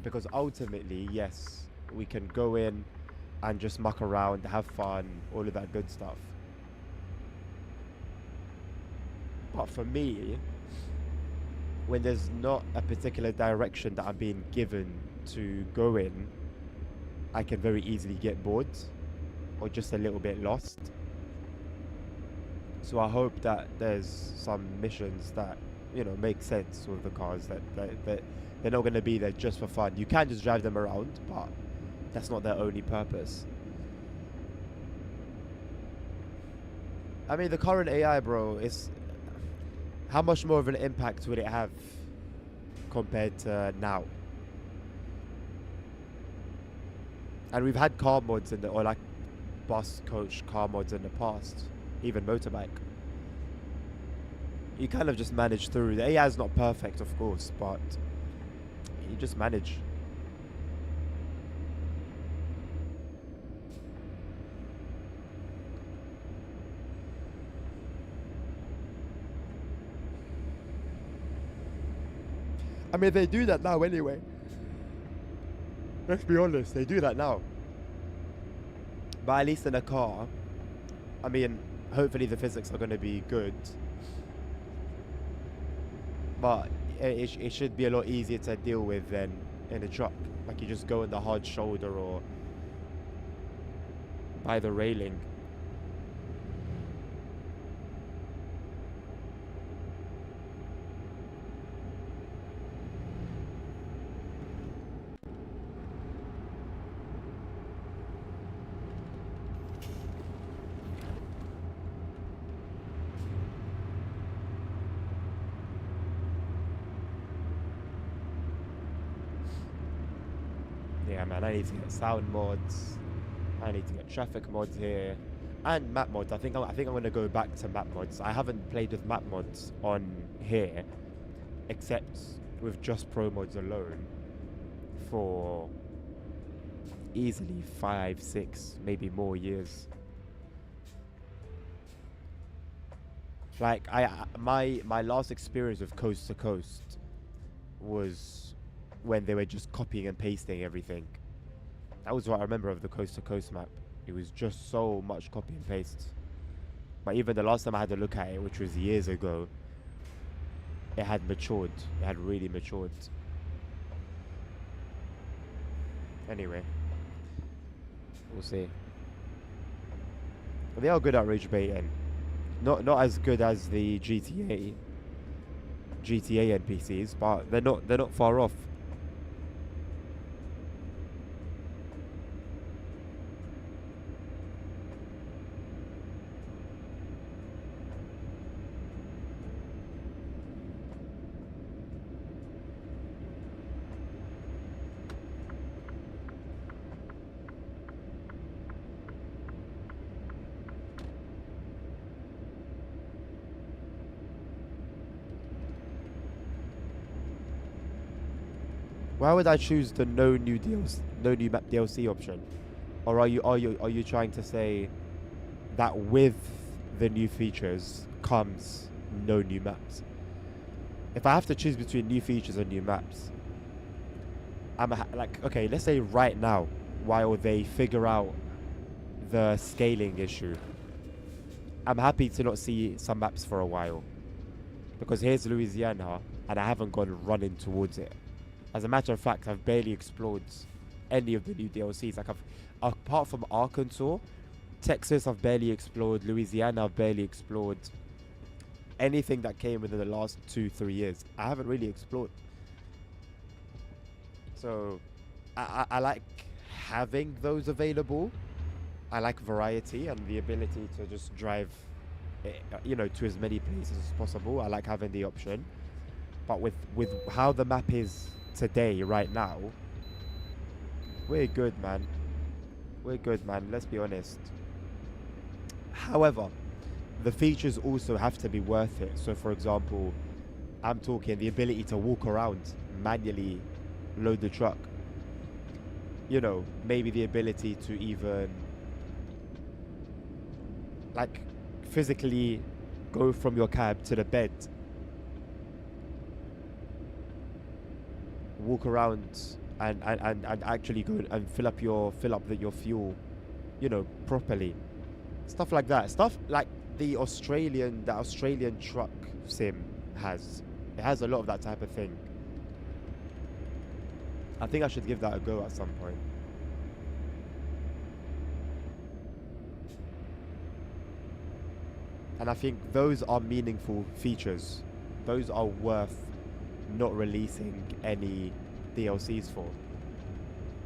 Because ultimately, yes, we can go in and just muck around, have fun, all of that good stuff. But for me, when there's not a particular direction that I'm being given to go in, I can very easily get bored or just a little bit lost. So I hope that there's some missions that, you know, make sense with the cars, that they're not going to be there just for fun. You can just drive them around, but that's not their only purpose. I mean, the current AI, bro, is... How much more of an impact would it have compared to now? And we've had car mods in the... Or like bus, coach, car mods in the past. Even motorbike. You kind of just manage through. The AI is not perfect, of course, but you just manage. I mean, they do that now anyway. Let's be honest, they do that now. But at least in a car, I mean, hopefully the physics are going to be good. But it should be a lot easier to deal with than in a truck. Like you just go in the hard shoulder or by the railing. Yeah, man, I need to get sound mods. I need to get traffic mods here, and map mods. I think I'm gonna go back to map mods. I haven't played with map mods on here, except with just pro mods alone, for easily 5, 6, maybe more years. Like my last experience with Coast to Coast was when they were just copying and pasting everything. That was what I remember of the Coast to Coast map. It was just so much copy and paste. But even the last time I had a look at it, which was years ago, it had matured. It had really matured. Anyway, we'll see. But they are good at rage baiting. Not as good as the GTA NPCs, but they're not far off. Why would I choose the no new map DLC option? Or are you trying to say that with the new features comes no new maps? If I have to choose between new features and new maps, like, okay, let's say right now, while they figure out the scaling issue, I'm happy to not see some maps for a while. Because here's Louisiana, and I haven't gone running towards it. As a matter of fact, I've barely explored any of the new DLCs. Like, apart from Arkansas, Texas I've barely explored, Louisiana I've barely explored. Anything that came within the last 2-3 years, I haven't really explored. So, I like having those available. I like variety and the ability to just drive, you know, to as many places as possible. I like having the option. But with how the map is today, right now, we're good, man. We're good, man. Let's be honest. However, the features also have to be worth it. So, for example, I'm talking the ability to walk around, manually load the truck. You know, maybe the ability to even, like, physically go from your cab to the bed, walk around and actually go and fill up your fuel, you know, properly. Stuff like that. Stuff like the Australian truck sim has. It has a lot of that type of thing. I think I should give that a go at some point. And I think those are meaningful features. Those are worth not releasing any DLCs for.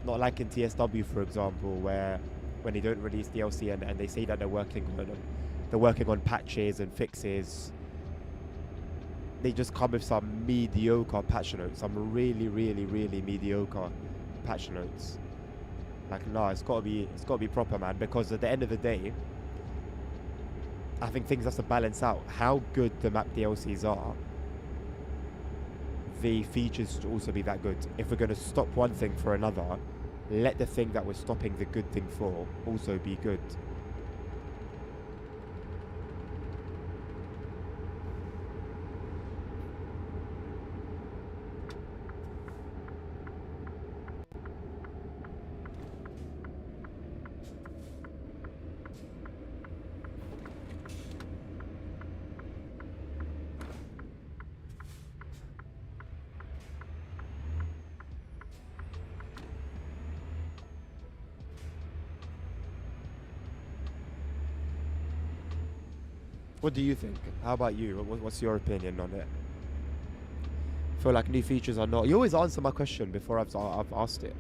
Not like in TSW, for example, where when they don't release DLC and they say that they're working on patches and fixes, they just come with some mediocre patch notes, some really, really, really mediocre patch notes. Like, no, it's gotta be proper, man. Because at the end of the day, I think things have to balance out how good the map DLCs are. The features should also be that good. If we're going to stop one thing for another, let the thing that we're stopping the good thing for also be good. What do you think? How about you? What's your opinion on it? I feel like new features are not... You always answer my question before I've asked it.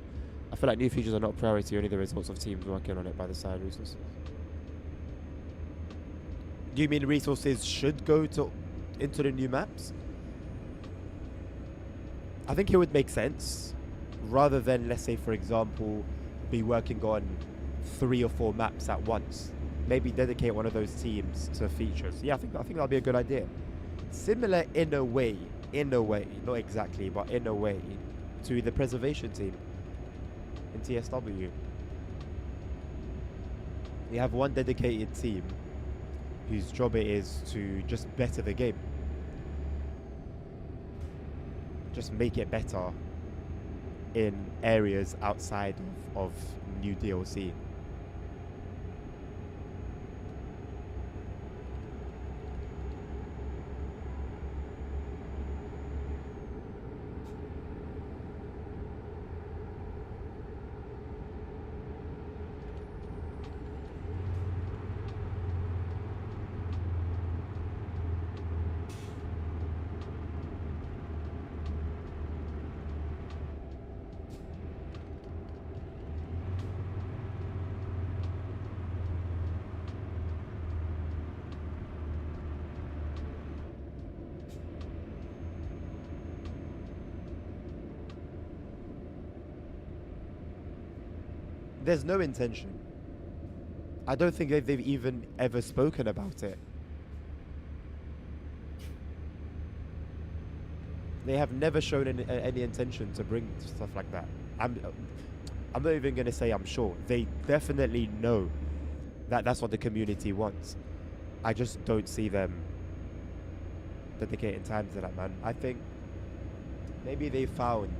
I feel like new features are not a priority, only the results of teams working on it by the side resources. Do you mean resources should go into the new maps? I think it would make sense. Rather than, let's say, for example, be working on 3 or 4 maps at once. Maybe dedicate one of those teams to features. Yeah, I think that'll be a good idea. Similar in a way, not exactly, but in a way, to the preservation team in TSW. We have one dedicated team whose job it is to just better the game. Just make it better in areas outside of new DLC. There's no intention. I don't think they've even ever spoken about it. They have never shown any intention to bring stuff like that. I'm not even going to say I'm sure. They definitely know that that's what the community wants. I just don't see them dedicating time to that, man. I think maybe they found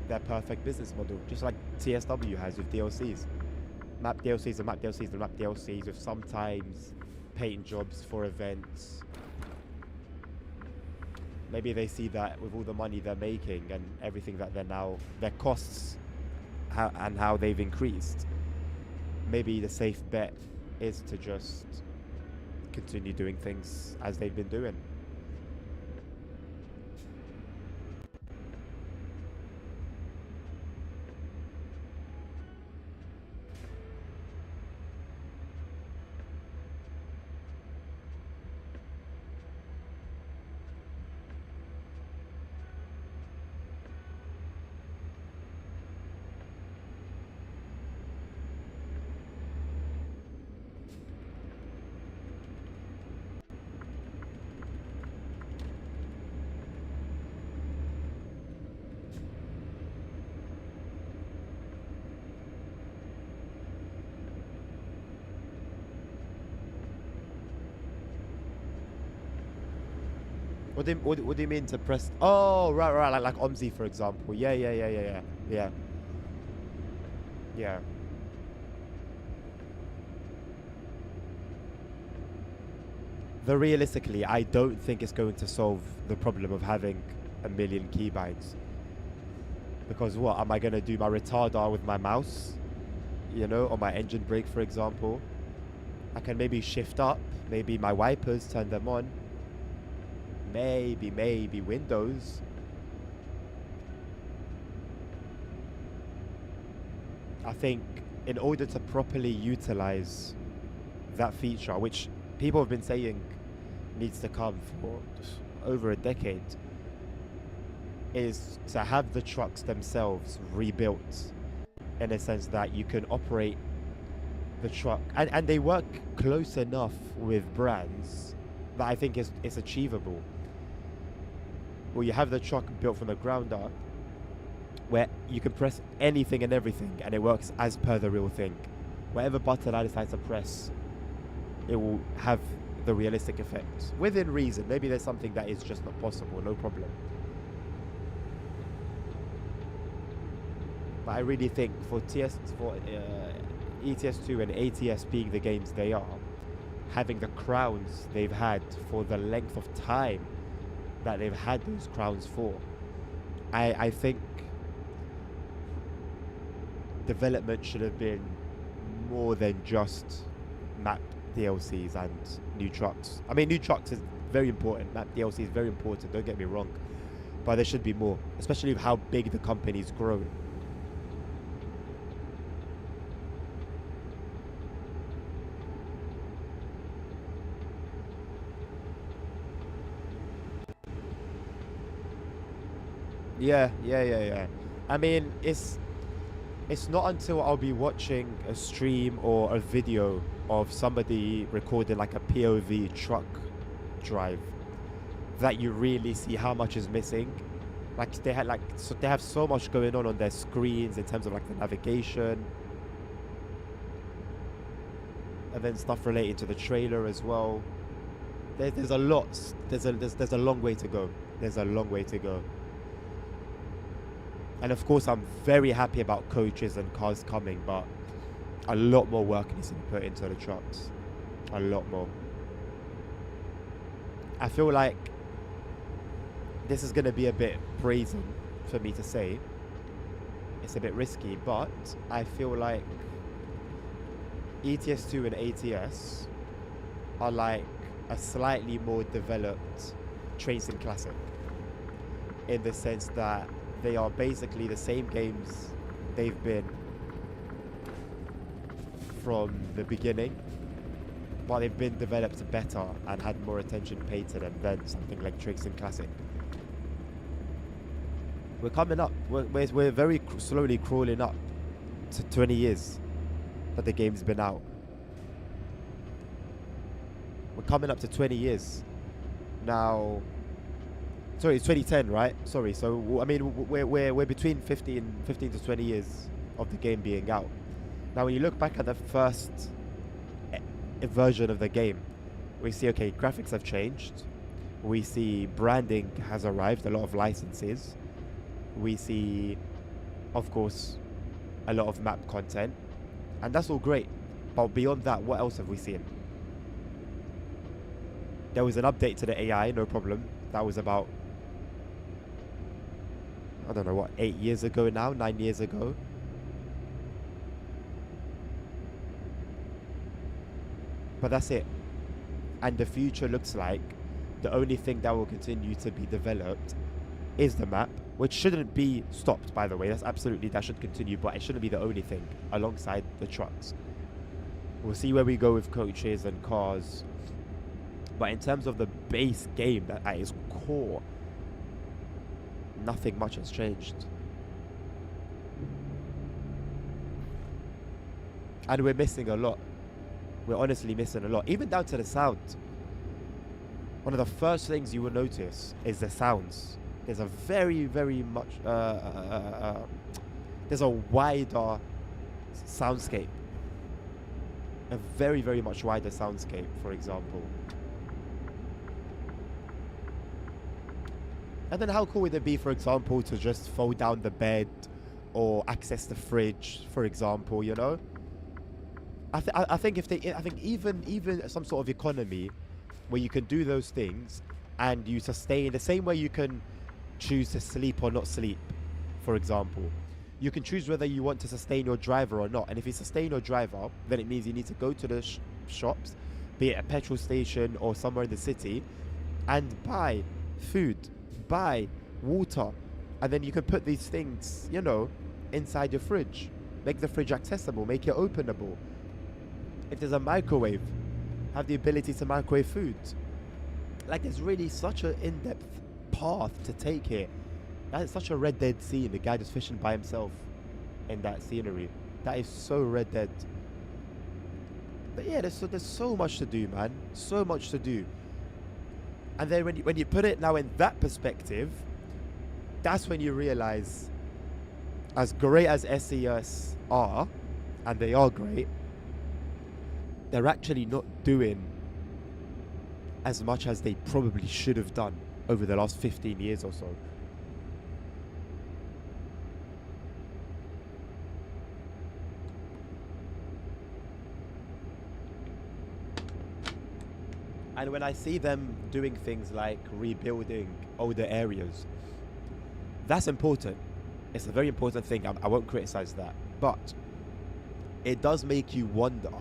their perfect business model, just like TSW has with DLCs. Map DLCs and map DLCs and map DLCs with sometimes paint jobs for events. Maybe they see that with all the money they're making and everything that their costs and how they've increased, maybe the safe bet is to just continue doing things as they've been doing. What do you mean to press? Oh, right, like OMSI, for example. Yeah. Though realistically, I don't think it's going to solve the problem of having 1 million keybinds. Because what am I gonna do? My retarder with my mouse, or my engine brake, for example. I can maybe shift up, maybe my wipers, turn them on. Maybe windows. I think in order to properly utilize that feature, which people have been saying needs to come for over a decade, is to have the trucks themselves rebuilt in a sense that you can operate the truck and they work close enough with brands that I think it's achievable. Where you have the truck built from the ground up, where you can press anything and everything and it works as per the real thing. Whatever button I decide to press, it will have the realistic effect within reason. Maybe there's something that is just not possible, no problem. But I really think for ETS2 and ATS being the games they are, having the crowns they've had for the length of time that they've had those crowns for, I think development should have been more than just map DLCs and new trucks. I mean, new trucks is very important, map DLC is very important, don't get me wrong, but there should be more, especially with how big the company's grown. Yeah. I mean, it's not until I'll be watching a stream or a video of somebody recording like a POV truck drive that you really see how much is missing. Like they have so much going on their screens in terms of like the navigation, and then stuff relating to the trailer as well. There's a lot. There's a long way to go. There's a long way to go. And of course, I'm very happy about coaches and cars coming, but a lot more work needs to be put into the trucks. A lot more. I feel like this is going to be a bit brazen for me to say. It's a bit risky, but I feel like ETS2 and ATS are like a slightly more developed Tracing Classic, in the sense that they are basically the same games they've been from the beginning, but they've been developed better and had more attention paid to them than something like Tracing Classic. We're coming up. We're very slowly crawling up to 20 years that the game's been out. We're coming up to 20 years now. Sorry, it's 2010, right? Sorry. So I mean, we're between 15 to 20 years of the game being out. Now, when you look back at the first version of the game, we see, okay, graphics have changed. We see branding has arrived, a lot of licenses. We see, of course, a lot of map content, and that's all great. But beyond that, what else have we seen? There was an update to the AI, no problem. That was about, I don't know what, 8 years ago now, 9 years ago. But that's it. And the future looks like the only thing that will continue to be developed is the map, which shouldn't be stopped, by the way. That should continue, but it shouldn't be the only thing alongside the trucks. We'll see where we go with coaches and cars. But in terms of the base game that at its core, nothing much has changed. And we're missing a lot. We're honestly missing a lot, even down to the sound. One of the first things you will notice is the sounds. There's a very much there's a wider soundscape, a very much wider soundscape, for example. And then how cool would it be, for example, to just fold down the bed or access the fridge, for example, you know? I think even some sort of economy where you can do those things and you sustain the same way you can choose to sleep or not sleep, for example. You can choose whether you want to sustain your driver or not. And if you sustain your driver, then it means you need to go to the shops, be it a petrol station or somewhere in the city, and buy food, buy water. And then you can put these things, you know, inside your fridge. Make the fridge accessible, make it openable. If there's a microwave, have the ability to microwave food. Like, there's really such an in-depth path to take here. That is such a Red Dead scene. The guy just fishing by himself in that scenery. That is so Red Dead. But yeah, there's so much to do, man. So much to do. And then when you put it now in that perspective, that's when you realize, as great as SES are, and they are great, they're actually not doing as much as they probably should have done over the last 15 years or so. And when I see them doing things like rebuilding older areas, that's important. It's a very important thing. I won't criticize that. But it does make you wonder,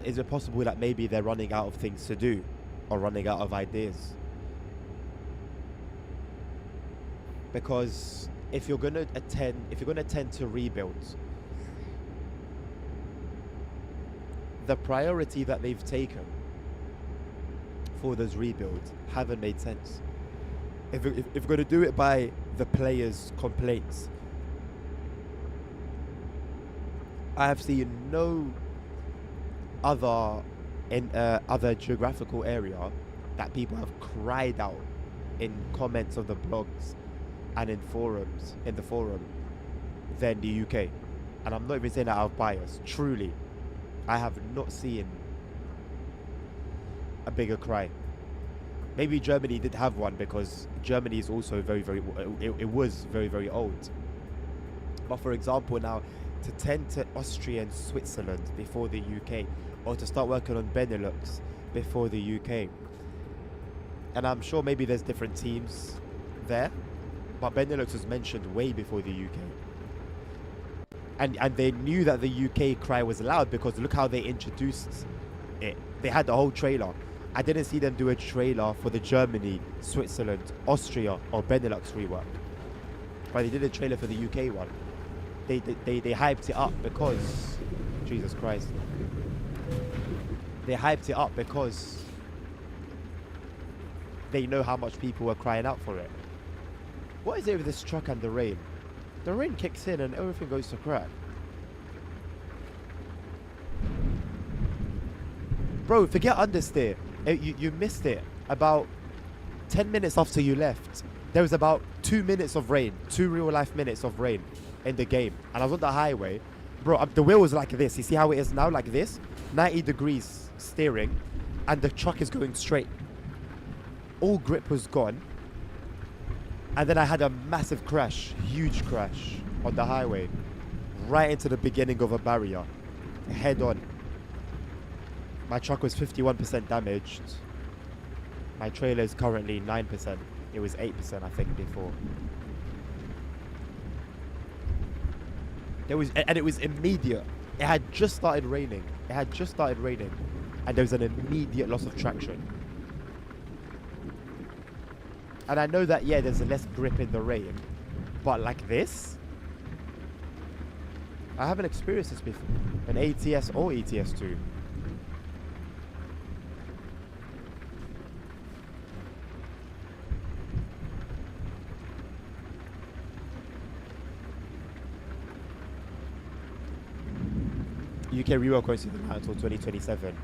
is it possible that maybe they're running out of things to do or running out of ideas? Because if you're going to attend to rebuilds, the priority that they've taken for those rebuilds haven't made sense. If we're going to do it by the players' complaints, I have seen no other geographical area that people have cried out in comments of the blogs and in the forum than the UK. And I'm not even saying that out of bias. Truly, I have not seen a bigger cry. Maybe Germany did have one, because Germany is also it was very, very old. But for example, now to tend to Austria and Switzerland before the UK, or to start working on Benelux before the UK. And I'm sure maybe there's different teams there, but Benelux was mentioned way before the UK. And they knew that the UK cry was loud because look how they introduced it. They had the whole trailer. I didn't see them do a trailer for the Germany, Switzerland, Austria or Benelux rework. But they did a trailer for the UK one. They hyped it up because, Jesus Christ. They hyped it up because they know how much people were crying out for it. What is it with this truck and the rain? The rain kicks in and everything goes to crap. Bro, forget understeer. You missed it. About 10 minutes after you left, there was about 2 minutes of rain. 2 real life minutes of rain in the game. And I was on the highway. Bro, the wheel was like this. You see how it is now? Like this? 90 degrees steering. And the truck is going straight. All grip was gone. And then I had a massive crash, huge crash on the highway, right into the beginning of a barrier, head on. My truck was 51% damaged. My trailer is currently 9%. It was 8%, I think, before. And it was immediate. It had just started raining. And there was an immediate loss of traction. And I know that, yeah, there's less grip in the rain, but like this, I haven't experienced this before, an ATS or ETS2. UK rework won't see the light until 2027.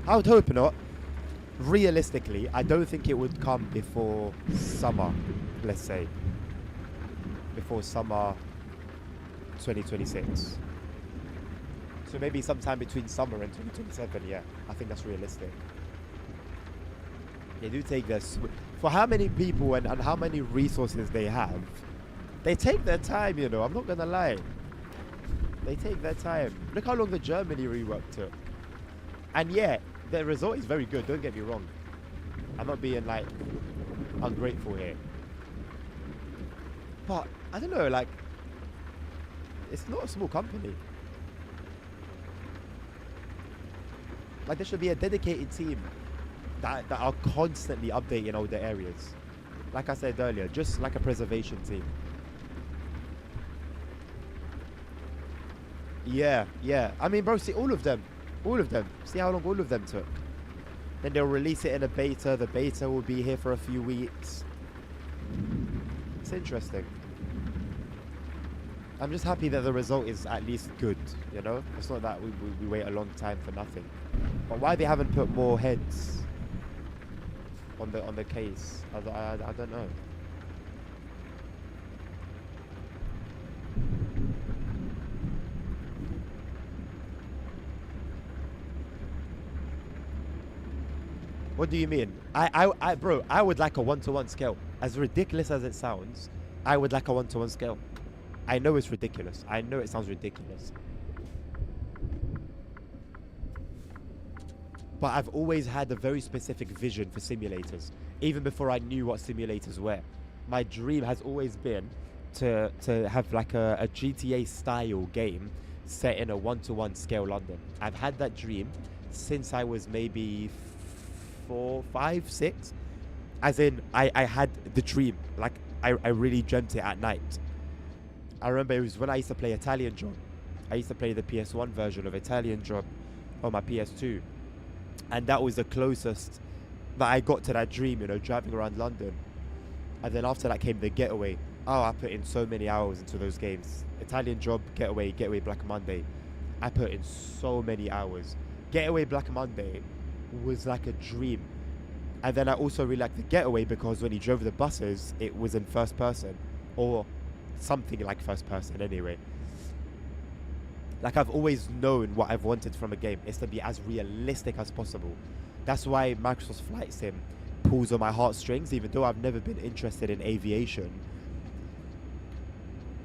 I would hope not. Realistically, I don't think it would come before summer, let's say. Before summer 2026. So maybe sometime between summer and 2027, yeah. I think that's realistic. They do take this. For how many people and how many resources they have, they take their time, you know, I'm not gonna lie. They take their time. Look how long the Germany rework took. And yeah, the result is very good, don't get me wrong. I'm not being like ungrateful here. But I don't know, like, it's not a small company. Like, there should be a dedicated team that are constantly updating older areas. Like I said earlier, just like a preservation team. Yeah, yeah. I mean, bro, see all of them. All of them. See how long all of them took. Then they'll release it in a beta. The beta will be here for a few weeks. It's interesting. I'm just happy that the result is at least good, you know? It's not that we wait a long time for nothing. But why they haven't put more heads on the case, I don't know. What do you mean? Bro, I would like a 1-to-1 scale. As ridiculous as it sounds, I would like a 1-to-1 scale. I know it's ridiculous. I know it sounds ridiculous. But I've always had a very specific vision for simulators, even before I knew what simulators were. My dream has always been to have like a GTA style game set in a 1-to-1 scale London. I've had that dream since I was maybe 4, 5, 6. As in, I had the dream. Like, I really dreamt it at night. I remember it was when I used to play Italian Job. I used to play the PS1 version of Italian Job on my PS2. And that was the closest that I got to that dream, you know, driving around London. And then after that came the Getaway. Oh, I put in so many hours into those games. Italian Job, Getaway Black Monday. I put in so many hours. Getaway Black Monday was like a dream. And then I also really liked the Getaway because when he drove the buses, it was in first person. Or something like first person anyway. Like, I've always known what I've wanted from a game is to be as realistic as possible. That's why Microsoft's Flight Sim pulls on my heartstrings, even though I've never been interested in aviation.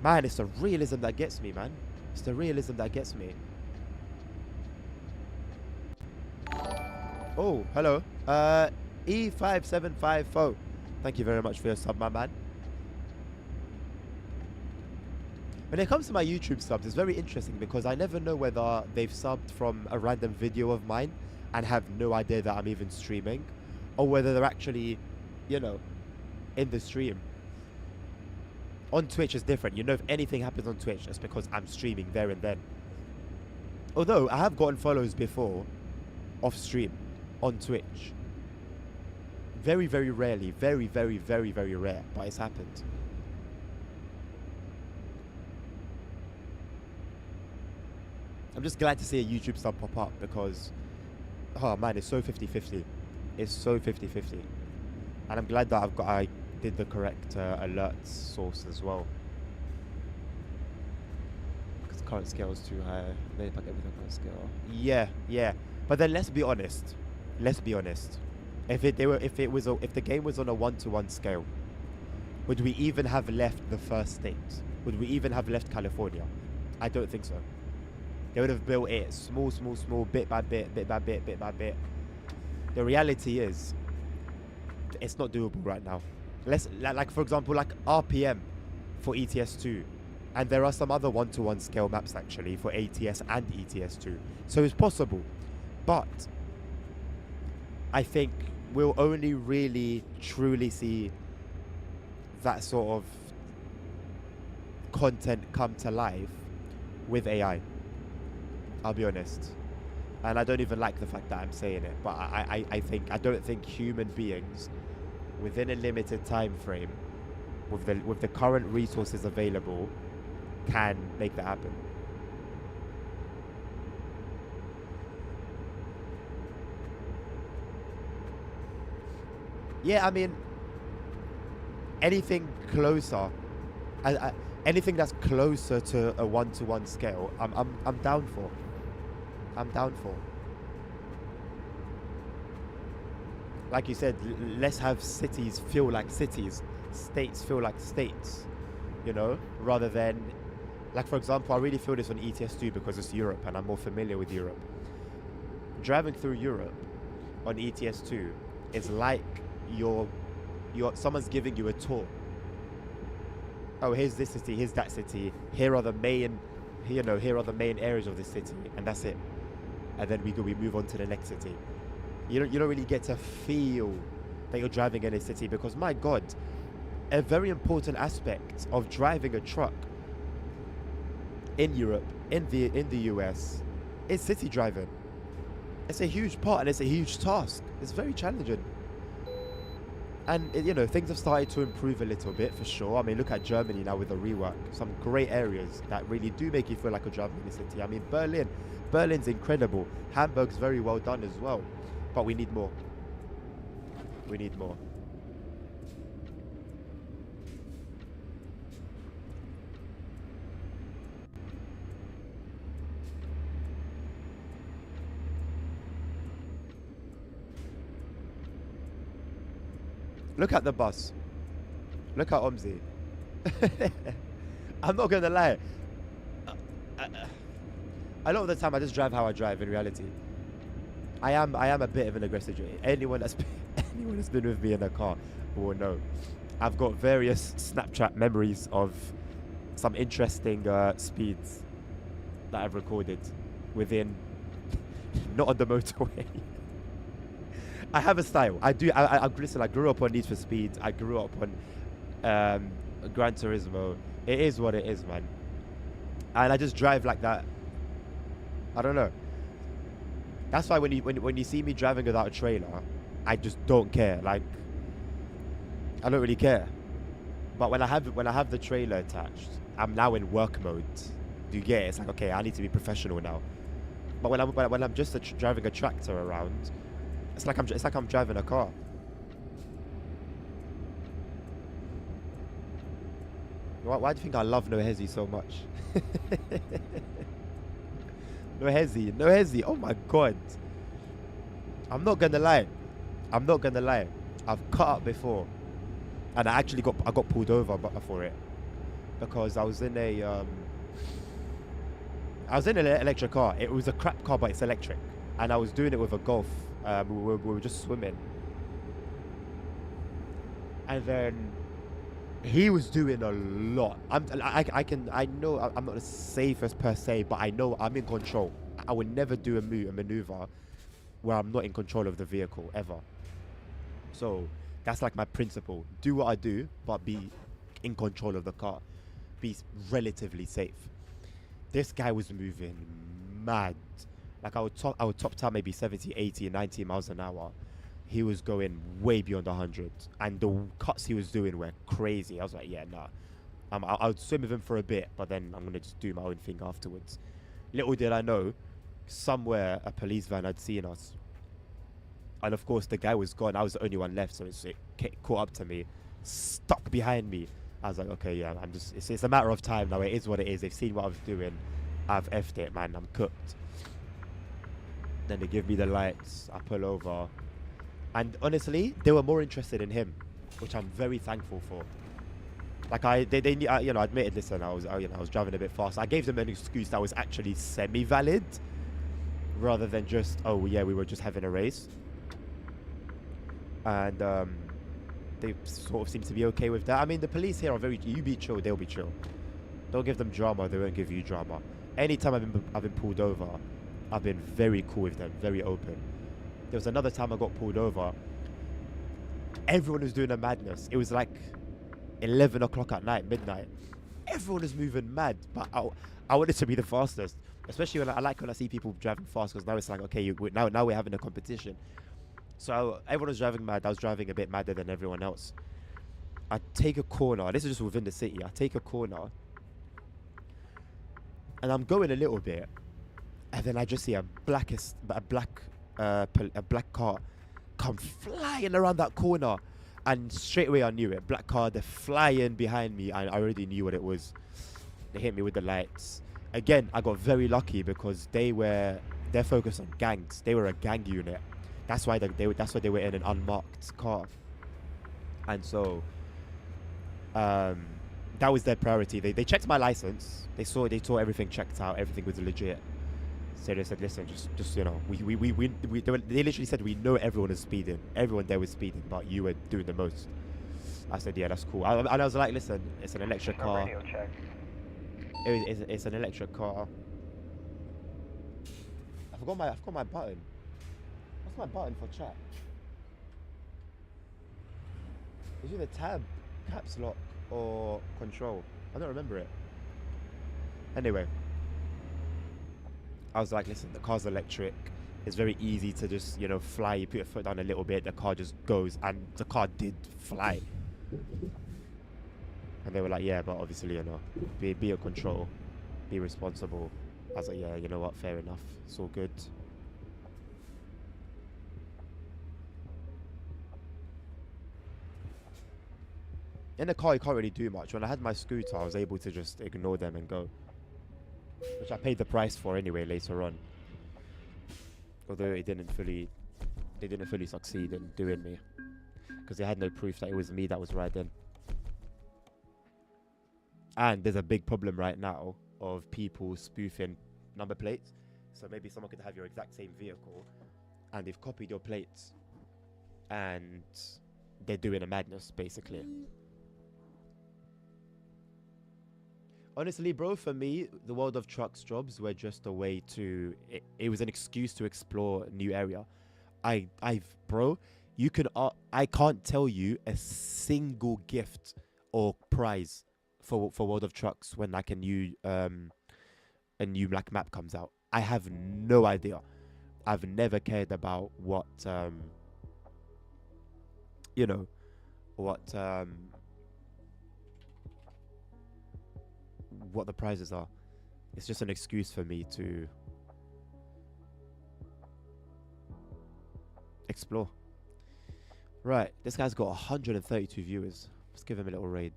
Man, it's the realism that gets me, man. It's the realism that gets me. Oh, hello. E5750. Thank you very much for your sub, my man. When it comes to my YouTube subs, it's very interesting because I never know whether they've subbed from a random video of mine and have no idea that I'm even streaming, or whether they're actually, you know, in the stream. On Twitch is different. You know, if anything happens on Twitch, it's because I'm streaming there and then. Although, I have gotten follows before off stream on Twitch. Very, very rarely. Very, very, very, very rare, but it's happened. I'm just glad to see a YouTube sub pop up because, oh man, it's so 50-50. It's so 50-50. And I'm glad that I did the correct alert source as well. Because current scale is too high. They pack everything on scale. Yeah, yeah. But then let's be honest. Let's be honest. If the game was on a 1-to-1 scale, would we even have left the first state? Would we even have left California? I don't think so. They would have built it small, bit by bit, bit by bit, bit by bit. The reality is, it's not doable right now. Like for example, like RPM for ETS2. And there are some other 1-to-1 scale maps actually for ATS and ETS2. So it's possible. But I think we'll only really, truly see that sort of content come to life with AI. I'll be honest. And I don't even like the fact that I'm saying it, but I don't think human beings within a limited time frame with the current resources available can make that happen. Yeah, I mean, anything closer, anything that's closer to a 1-to-1 scale, I'm down for. I'm down for. Like you said, let's have cities feel like cities, states feel like states, you know, rather than, like for example, I really feel this on ETS2 because it's Europe and I'm more familiar with Europe. Driving through Europe on ETS2 is like you're someone's giving you a tour. Oh, here's this city, here's that city. Here are the main, here are the main areas of this city, and that's it. And then we move on to the next city. You don't really get to feel that you're driving in a city, because my God, a very important aspect of driving a truck in Europe, in the US, is city driving. It's a huge part, and it's a huge task. It's very challenging. And things have started to improve a little bit, for sure. I mean, look at Germany now with the rework. Some great areas that really do make you feel like you're driving in the city. I mean, Berlin's incredible. Hamburg's very well done as well. But we need more. We need more. Look at the bus. Look at Omzi. I'm not gonna lie. A lot of the time I just drive how I drive in reality. I am a bit of an aggressive driver. Anyone that's been with me in a car will know. I've got various Snapchat memories of some interesting speeds that I've recorded within, not on the motorway. I have a style. Listen, I grew up on Need for Speed. I grew up on Gran Turismo. It is what it is, man. And I just drive like that. I don't know. That's why when you see me driving without a trailer, I just don't care. Like, I don't really care. But when I have the trailer attached, I'm now in work mode. Do you get it? It's like, okay, I need to be professional now. But when I'm just driving a tractor around, it's like I'm driving a car. Why do you think I love No Hezi so much? No Hezi. Oh my God. I'm not gonna lie. I've cut up before, and I got pulled over for it, because I was in an electric car. It was a crap car, but it's electric, and I was doing it with a Golf. We were just swimming, and then he was doing a lot. I know I'm not the safest per se, but I know I'm in control. I would never do a maneuver where I'm not in control of the vehicle ever. So that's like my principle. Do what I do, but be in control of the car. Be relatively safe. This guy was moving mad. Like I would top time maybe 70, 80, 90 miles an hour. He was going way beyond 100. And the cuts he was doing were crazy. I was like, yeah, nah. I would swim with him for a bit, but then I'm going to just do my own thing afterwards. Little did I know, somewhere a police van had seen us. And of course, the guy was gone. I was the only one left, so it caught up to me, stuck behind me. I was like, okay, yeah, it's a matter of time now. It is what it is. They've seen what I was doing. I've effed it, man. I'm cooked. Then they give me the lights. I pull over. And honestly, they were more interested in him, which I'm very thankful for. Like I admitted, listen, I was driving a bit fast. I gave them an excuse that was actually semi-valid, rather than just, oh yeah, we were just having a race. And they sort of seem to be okay with that. I mean, the police here are you be chill, they'll be chill. Don't give them drama, they won't give you drama. Anytime I've been pulled over, I've been very cool with them, very open. There was another time I got pulled over. Everyone was doing a madness. It was like 11 o'clock at night, midnight. Everyone was moving mad, but I wanted to be the fastest. Especially when I see people driving fast, because now it's like, okay, now we're having a competition. So everyone was driving mad. I was driving a bit madder than everyone else. I take a corner. This is just within the city. I take a corner, and I'm going a little bit, and then I just see a black car come flying around that corner, and straight away I knew it. Black car, they're flying behind me, and I already knew what it was. They hit me with the lights. Again, I got very lucky because they're focused on gangs. They were a gang unit. That's why they were in an unmarked car. And so that was their priority. They checked my license. They saw everything checked out, everything was legit. So they said, listen, just they literally said, we know everyone is speeding. Everyone there was speeding, but you were doing the most. I said, yeah, that's cool. And I was like, listen, it's an electric car. Radio check. It's an electric car. I forgot my button. What's my button for chat? Is it the tab, caps lock, or control? I don't remember it. Anyway, I was like, listen, the car's electric. It's very easy to just, you know, fly. You put your foot down a little bit, the car just goes, and the car did fly. And they were like, yeah, but obviously, you know, be in control, be responsible. I was like, yeah, you know what, fair enough. It's all good. In the car, you can't really do much. When I had my scooter, I was able to just ignore them and go. Which I paid the price for anyway later on. Although they didn't fully succeed in doing me. Because they had no proof that it was me that was riding. And there's a big problem right now of people spoofing number plates. So maybe someone could have your exact same vehicle and they've copied your plates and they're doing a madness, basically. Honestly, bro, for me, the world of trucks jobs were just a way to... It was an excuse to explore a new area. Bro, you can... I can't tell you a single gift or prize for World of Trucks when like a new like map comes out. I have no idea. I've never cared about what you know, what the prizes are. It's just an excuse for me to explore. Right, this guy's got 132 viewers. Let's give him a little raid.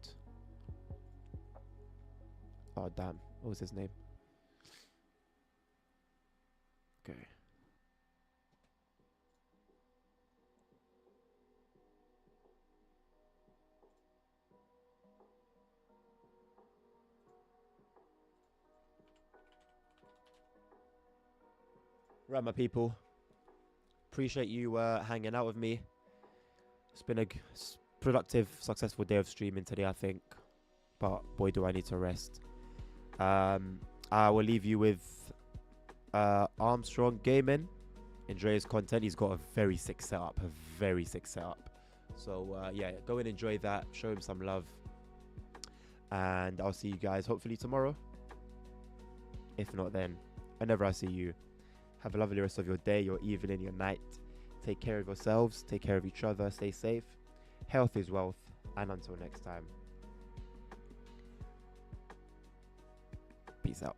Oh damn, what was his name? Okay. Right, my people. Appreciate you hanging out with me. It's been a productive, successful day of streaming today, I think. But boy, do I need to rest. I will leave you with Armstrong Gaming. Enjoy his content. He's got a very sick setup. So yeah, go and enjoy that. Show him some love. And I'll see you guys hopefully tomorrow. If not, then whenever I see you. Have a lovely rest of your day, your evening, your night. Take care of yourselves. Take care of each other. Stay safe. Health is wealth. And until next time. Peace out.